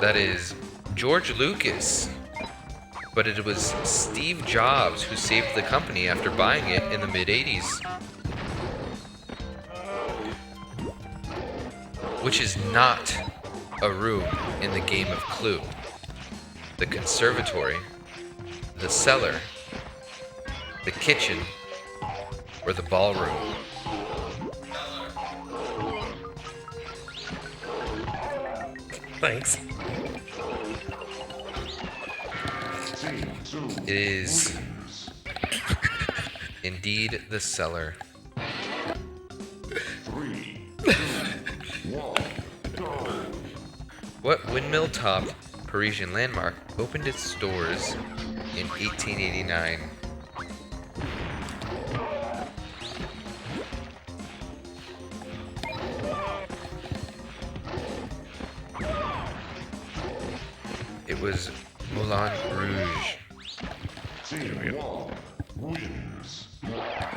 That is George Lucas. But it was Steve Jobs who saved the company after buying it in the mid-80s. Which is not a room in the game of Clue. The conservatory, the cellar, the kitchen, or the ballroom.
Thanks.
Team 2
It is indeed the cellar.
3, 2, 1, go.
What windmill-topped Parisian landmark opened its doors in 1889? It was Moulin Rouge.
Team 1 wins.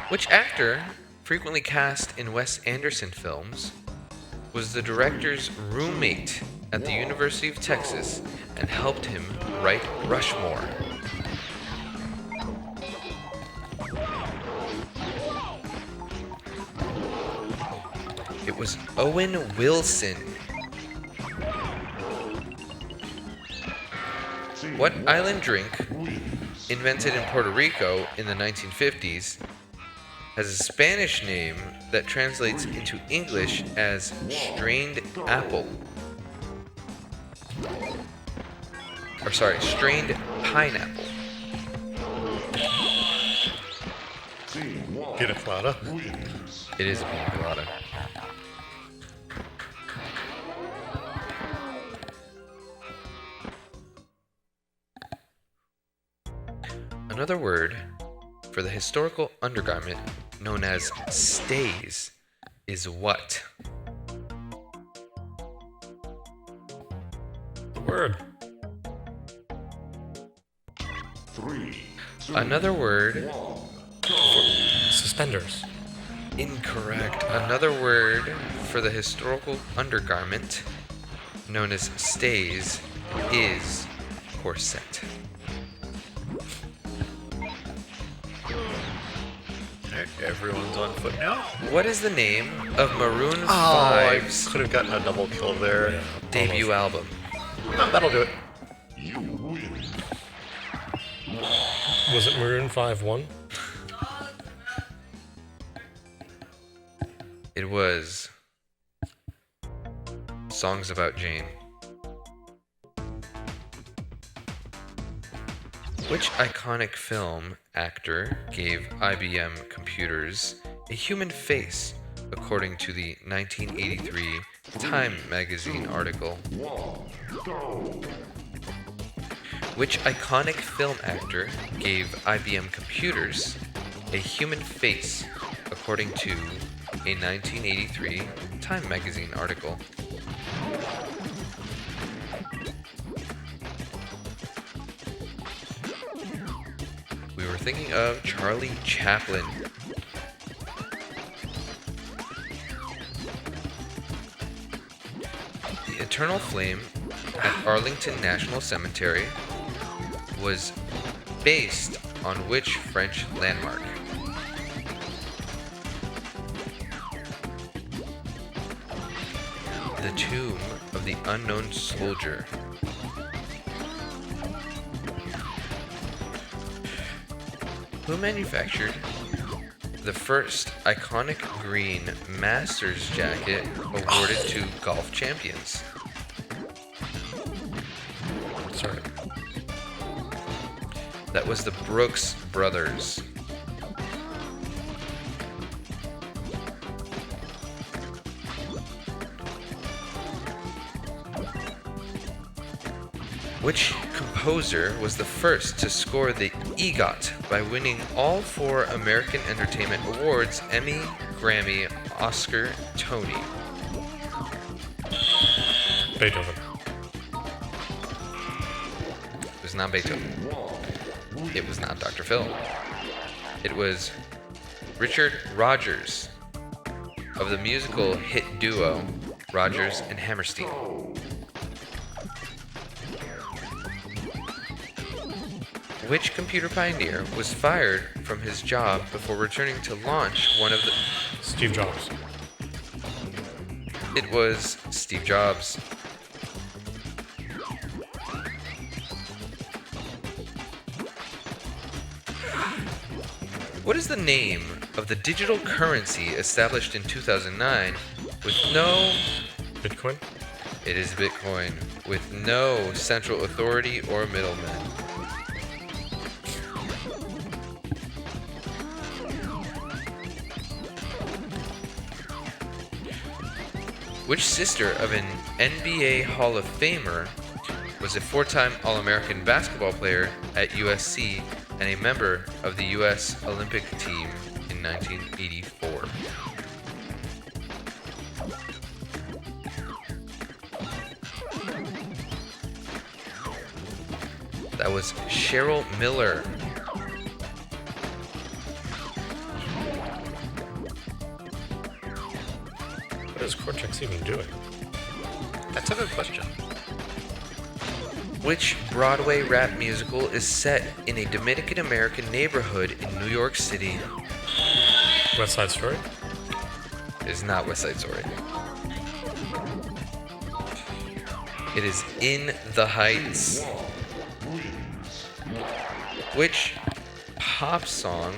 Which actor, frequently cast in Wes Anderson films, was the director's roommate at the University of Texas and helped him write Rushmore? It was Owen Wilson. What island drink, invented in Puerto Rico in the 1950s, has a Spanish name that translates into English as strained apple? Or sorry, strained pineapple.
Team 1
Pina colada.
wins.
It is a pina colada. Another word for the historical undergarment known as stays is what?
The word.
3, 2,
Another word,
1,
Suspenders.
incorrect. Another word for the historical undergarment known as stays is corset.
Alright, everyone's on foot now.
What is the name of Maroon
I
5's
could have gotten a double kill there.
Yeah,
debut
almost.
album?
Oh, that'll do it.
you win.
Was it Maroon 5-1?
It was Songs About Jane. Which iconic film actor gave IBM computers a human face, according to the 1983 Time magazine article?
1, go.
Which iconic film actor gave IBM computers a human face, according to a 1983 Time magazine article? We were thinking of Charlie Chaplin. The eternal flame at Arlington National Cemetery was based on which French landmark? The tomb of the unknown soldier. Who manufactured the first iconic green Masters jacket awarded to golf champions?
Sorry.
That was the Brooks Brothers. Which composer was the first to score the EGOT by winning all 4 American Entertainment Awards, Emmy, Grammy, Oscar, Tony?
Beethoven.
It was not Beethoven. It was not Dr. Phil. It was Richard Rodgers of the musical hit duo Rodgers and Hammerstein. Which computer pioneer was fired from his job before returning to launch one of the...
Steve Jobs.
It was Steve Jobs. What is the name of the digital currency established in 2009 with no...
Bitcoin.
It is Bitcoin, with no central authority or middlemen. Which sister of an NBA Hall of Famer was a 4-time All-American basketball player at USC and a member of the U.S. Olympic team in 1984? That was Cheryl Miller.
What is Cortex even doing?
That's a good question.
Which Broadway rap musical is set in a Dominican American neighborhood in New York City?
West Side Story?
It is not West Side Story. It is In the Heights. Which pop star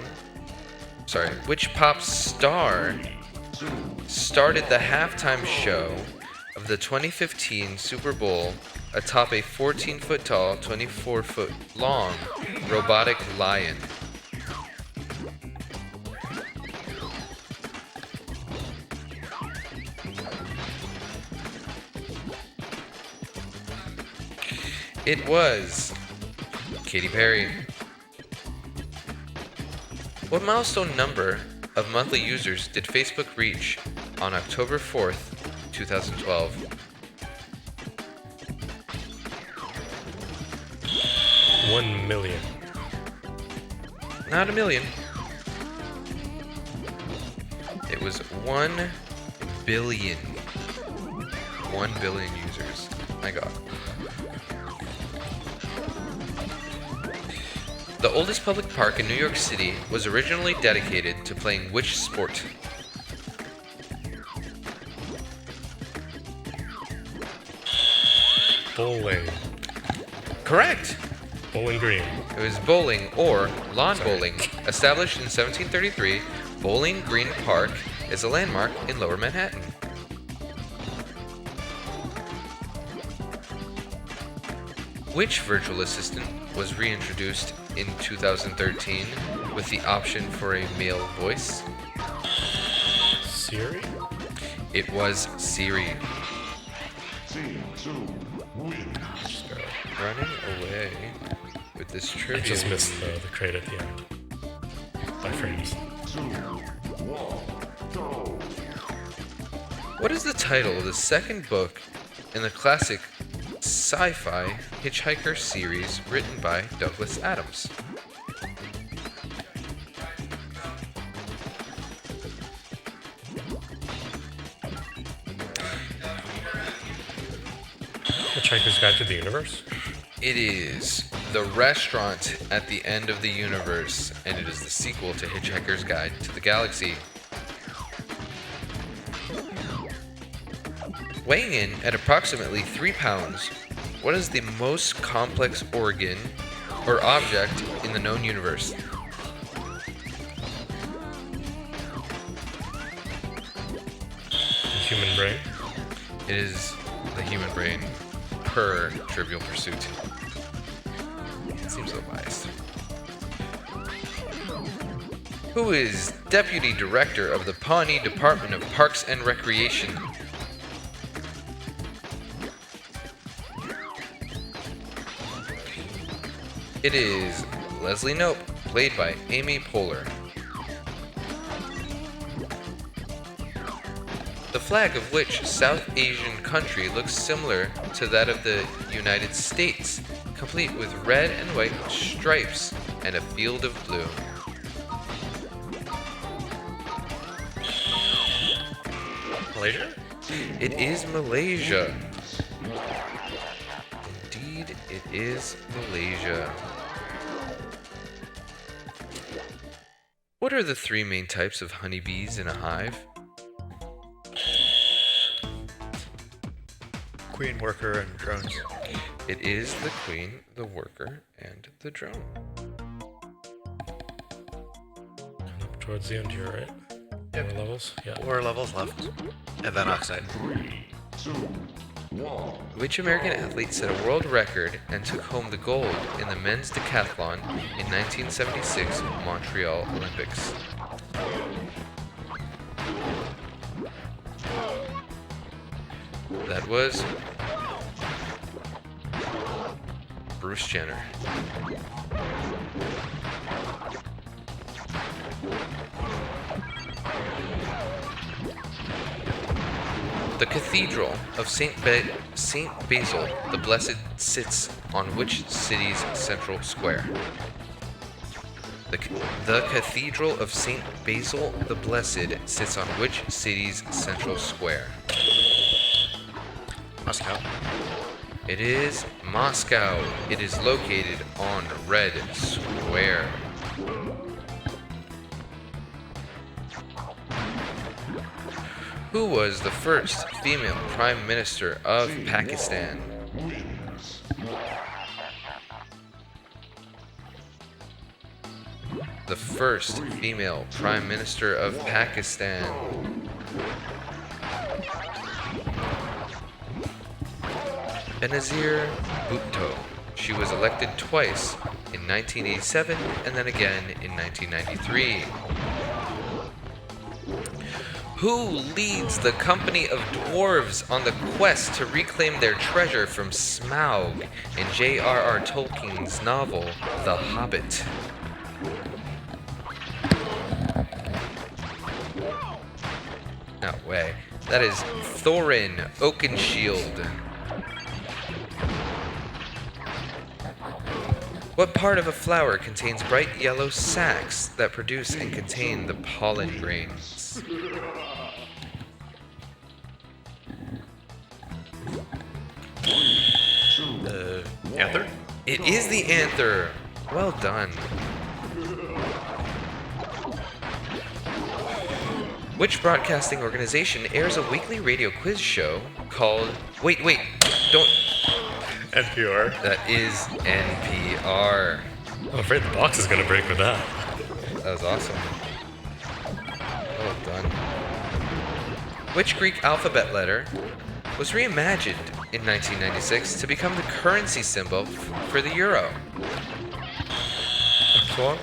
started the halftime show of the 2015 Super Bowl atop a 14-foot tall, 24-foot long robotic lion? It was Katy Perry. What milestone number of monthly users did Facebook reach on October 4th, 2012?
1 million.
Not a million. It was 1 billion. 1 billion users. My God. The oldest public park in New York City was originally dedicated to playing which sport?
Bowling.
Correct!
Bowling Green.
It was bowling or lawn bowling. Established in 1733, Bowling Green Park is a landmark in Lower Manhattan. Which virtual assistant was reintroduced in 2013 with the option for a male voice?
Siri?
It was Siri.
Team 2 wins.
Running away with this
I
trivia.
just missed the crate at the end. By frames.
2, 1, go.
What is the title of the second book in the classic sci-fi Hitchhiker series written by Douglas Adams?
Hitchhiker's Guide to the Universe?
It is The Restaurant at the End of the Universe, and it is the sequel to Hitchhiker's Guide to the Galaxy. Weighing in at approximately 3 pounds, what is the most complex organ or object in the known universe?
human brain.
It is the human brain per Trivial Pursuit. It seems so biased. Who is Deputy Director of the Pawnee Department of Parks and Recreation? It is Leslie Knope, played by Amy Poehler. The flag of which South Asian country looks similar to that of the United States, complete with red and white stripes and a field of blue?
Malaysia?
It is Malaysia. Indeed, it is Malaysia. What are the three main types of honeybees in a hive?
Queen, worker, and drones.
It is the queen, the worker, and the drone.
And up towards the end here, right?
Yep.
More levels? Yeah.
4 levels left. And then Oxide.
3, 2, 1.
Which American athlete set a world record and took home the gold in the men's decathlon in 1976 Montreal Olympics? That was Bruce Jenner. The Cathedral of Saint Basil the Blessed sits on which city's central square? The Cathedral of Saint Basil the Blessed sits on which city's central square?
Moscow.
It is Moscow. It is located on Red Square. Who was the first female Prime Minister of Pakistan? The first female Prime Minister of Pakistan. Benazir Bhutto. She was elected twice, in 1987 and then again in 1993. Who leads the company of dwarves on the quest to reclaim their treasure from Smaug in J.R.R. Tolkien's novel, The Hobbit? No way. That is Thorin Oakenshield. What part of a flower contains bright yellow sacs that produce and contain the pollen grains?
Anther?
It is the anther. Well done. Which broadcasting organization airs a weekly radio quiz show called... Wait, don't...
NPR.
That is NPR.
I'm afraid the box is gonna break with that.
That was awesome. Well done. Which Greek alphabet letter was reimagined in 1996 to become the currency symbol for the euro?
Epsilon?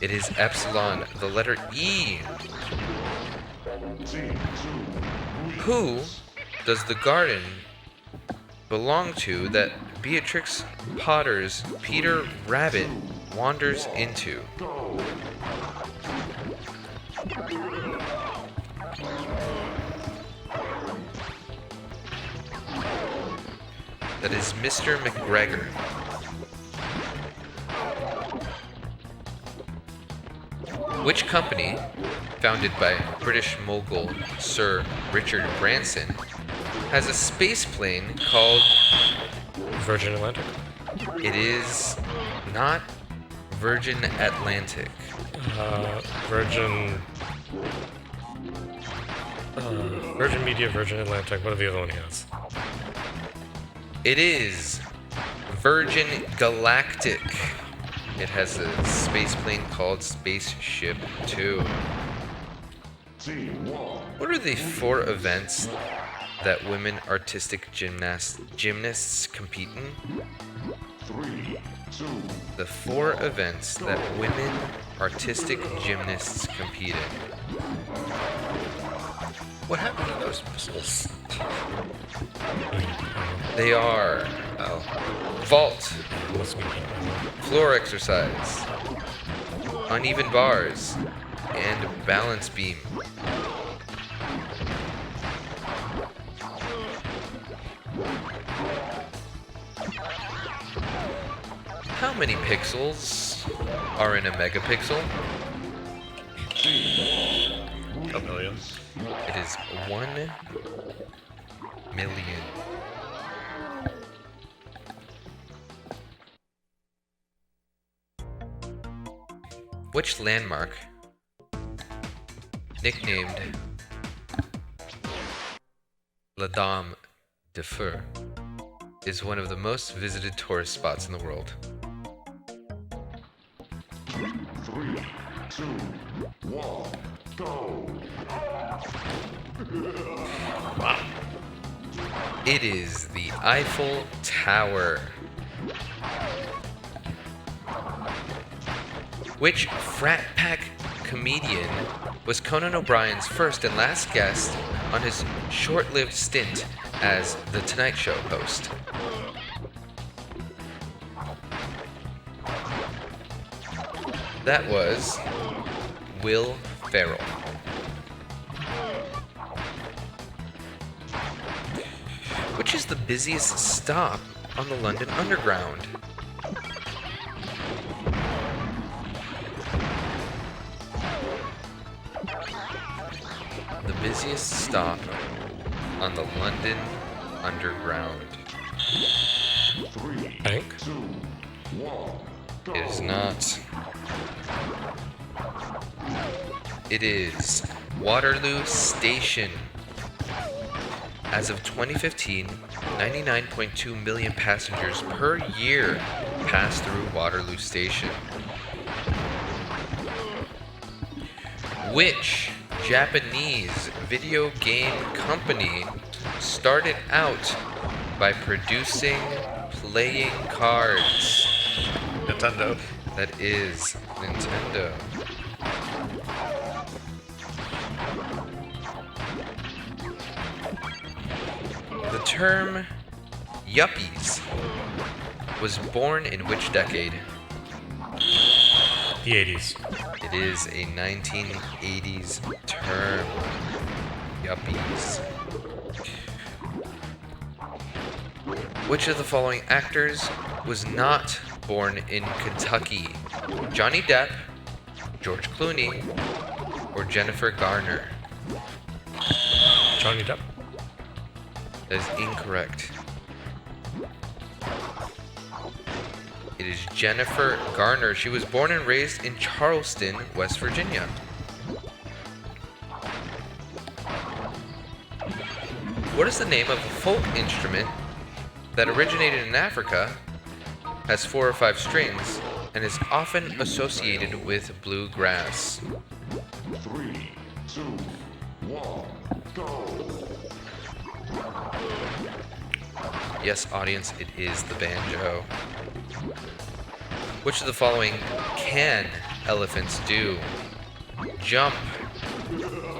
It is epsilon, the letter E. Who does the garden belong to that Beatrix Potter's Peter Rabbit wanders into? That is Mr. McGregor. Which company, founded by British mogul Sir Richard Branson, has a space plane called...
Virgin Atlantic?
It is not Virgin Atlantic.
Virgin Media, Virgin Atlantic. What are the other one he has?
It is Virgin Galactic. It has a space plane called Spaceship Two.
Team 1.
What are the 4 events that women artistic gymnasts compete in?
3, 2,
The 4 events that women artistic gymnasts compete in.
What happened to those missiles?
They are vault,
Must be.
floor exercise, uneven bars, and balance beam. How many pixels are in a megapixel?
A million.
It is 1 million. Which landmark, nicknamed La Dame de Feu, is one of the most visited tourist spots in the world?
3, 2, 1, go!
It is the Eiffel Tower. Which frat pack comedian was Conan O'Brien's first and last guest on his short-lived stint as The Tonight Show host? That was Will Ferrell. Which is the busiest stop on the London Underground? The busiest stop on the London Underground.
3,
Bank?
2, 1, go!
It is not. It is Waterloo Station. As of 2015, 99.2 million passengers per year pass through Waterloo Station. Which Japanese video game company started out by producing playing cards?
Nintendo.
That is Nintendo. The term yuppies was born in which decade?
The 80s.
It is a 1980s term. Yuppies. Which of the following actors was not born in Kentucky? Johnny Depp, George Clooney, or Jennifer Garner?
Johnny Depp.
That is incorrect. It is Jennifer Garner. She was born and raised in Charleston, West Virginia. What is the name of a folk instrument that originated in Africa, has 4 or 5 strings, and is often associated with bluegrass?
3, 2, 1, go!
Yes, audience, it is the banjo. Which of the following can elephants do? Jump,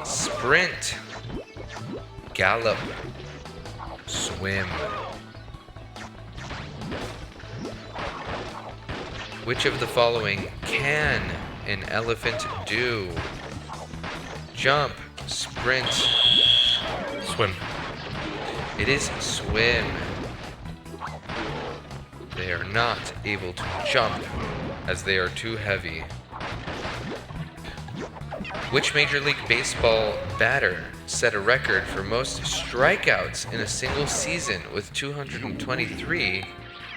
sprint, gallop, swim. Which of the following can an elephant do? Jump, sprint.
Swim.
It is swim. They are not able to jump as they are too heavy. Which Major League Baseball batter set a record for most strikeouts in a single season with 223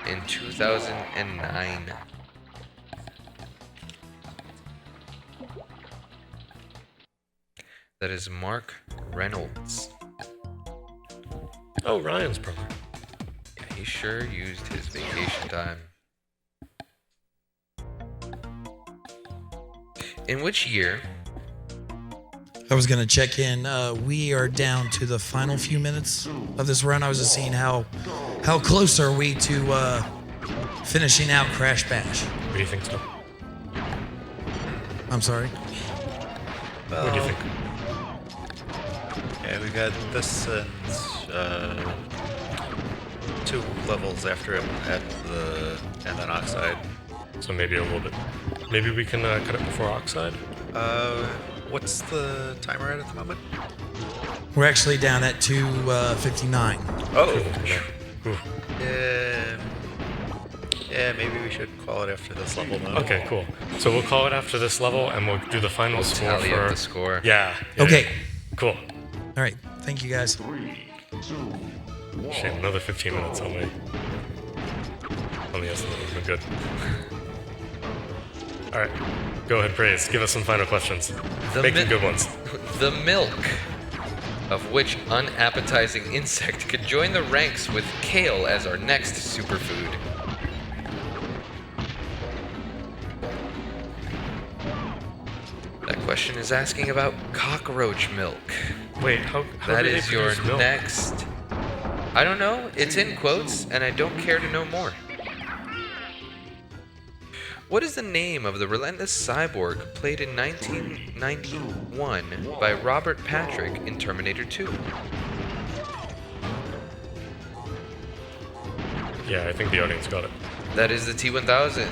in 2009? That is Mark Reynolds.
Oh, Ryan's brother.
Yeah, he sure used his vacation time. In which year
I was going to check in. We are down to the final few minutes of this run. I was just seeing how close are we to finishing out Crash Bash.
What do you think, so?
I'm sorry.
What do you think?
Yeah, we got this and 2 levels after it and then Oxide.
So maybe a little bit. Maybe we can cut it before Oxide?
What's the timer at the moment?
We're actually down at 2:59.
Oh,
Ooh.
yeah, maybe we should call it after this level now.
Okay, cool. So we'll call it after this level, and we'll do the final score
Tally
for...
up the score.
Yeah.
Okay.
Cool.
All right. Thank you, guys.
3, 2, 1.
Shame, another 15 minutes on me. Yes, we're good. Alright, go ahead, Praise. Give us some final questions. Make them good ones.
The milk of which unappetizing insect could join the ranks with kale as our next superfood? That question is asking about cockroach milk.
Wait, how
That
do they
is your
produce milk?
next. I don't know. It's in quotes, and I don't care to know more. What is the name of the relentless cyborg played in 1991 by Robert Patrick in Terminator 2?
Yeah, I think the audience got it.
That is the T-1000.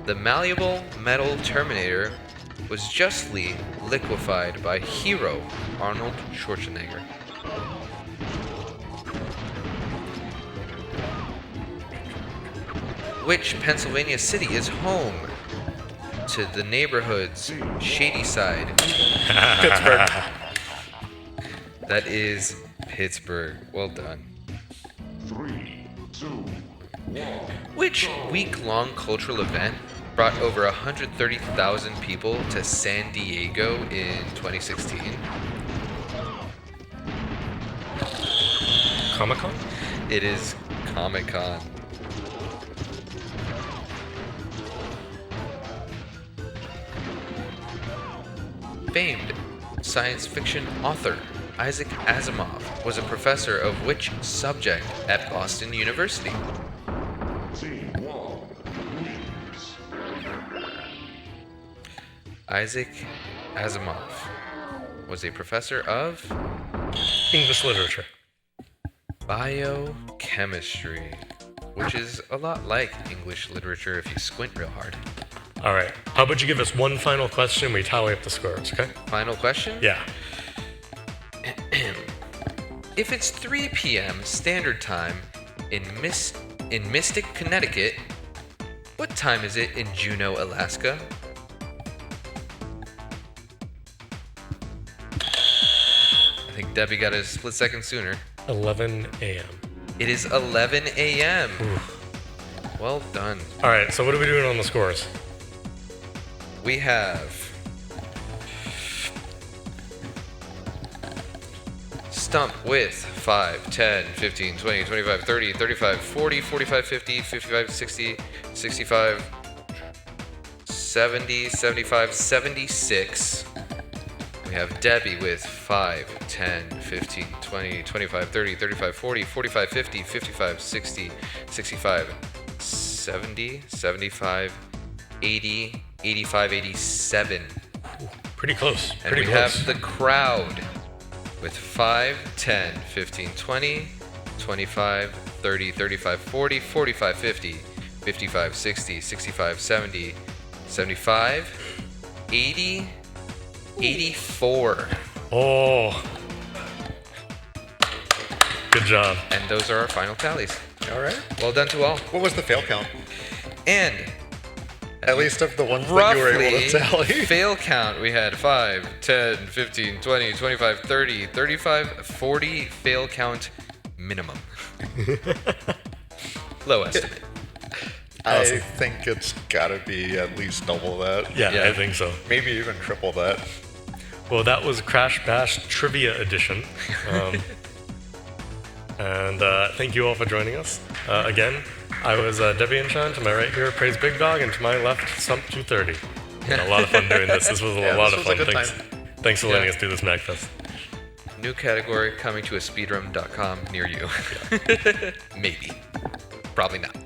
The malleable metal Terminator was justly liquefied by hero Arnold Schwarzenegger. Which Pennsylvania city is home to the neighborhood's shady side?
Pittsburgh.
That is Pittsburgh. Well done.
3, 2, 1.
Which week-long cultural event brought over 130,000 people to San Diego in 2016?
Comic-Con?
It is Comic-Con. Famed science fiction author Isaac Asimov was a professor of which subject at Boston University?
Team 1 wins.
Isaac Asimov was a professor of
English literature.
biochemistry, which is a lot like English literature if you squint real hard.
Alright, how about you give us one final question and we tally up the scores, okay?
Final question?
Yeah.
If it's 3 p.m. Standard Time in Mystic, Connecticut, what time is it in Juneau, Alaska? I think Debbie got it a split second sooner.
11 a.m.
It is 11 a.m. Well done.
Alright, so what are we doing on the scores?
We have Stump with 5, 10, 15, 20, 25, 30, 35, 40, 45, 50, 55, 60, 65, 70, 75, 76. We have Debbie with 5, 10, 15, 20, 25, 30, 35, 40, 45, 50, 55, 60, 65, 70, 75, 80, 85, 87.
Pretty close.
And
Pretty
we
close.
have the crowd with 5, 10, 15, 20, 25, 30, 35, 40, 45, 50, 55, 60, 65, 70, 75, 80, 84.
Oh. Good job.
And those are our final tallies.
All right.
Well done to all.
What was the fail count?
And
At least of the ones that you were able
roughly,
to tally.
fail count, we had 5, 10, 15, 20, 25, 30, 35, 40 fail count minimum. Low estimate.
I think it's gotta be at least double that.
Yeah,
Yeah.
I think so.
Maybe even triple that.
Well, that was Crash Bash Trivia Edition. And thank you all for joining us. Again, I was Debianchan. To my right here, Praise Big Dog, and to my left, Stump230. A lot of fun doing this. This was a
Yeah,
lot
this
of
was a
fun.
good
Thanks.
time.
Thanks for letting us do this MAGFest.
New category coming to a speedrun.com near you. Maybe. Probably not.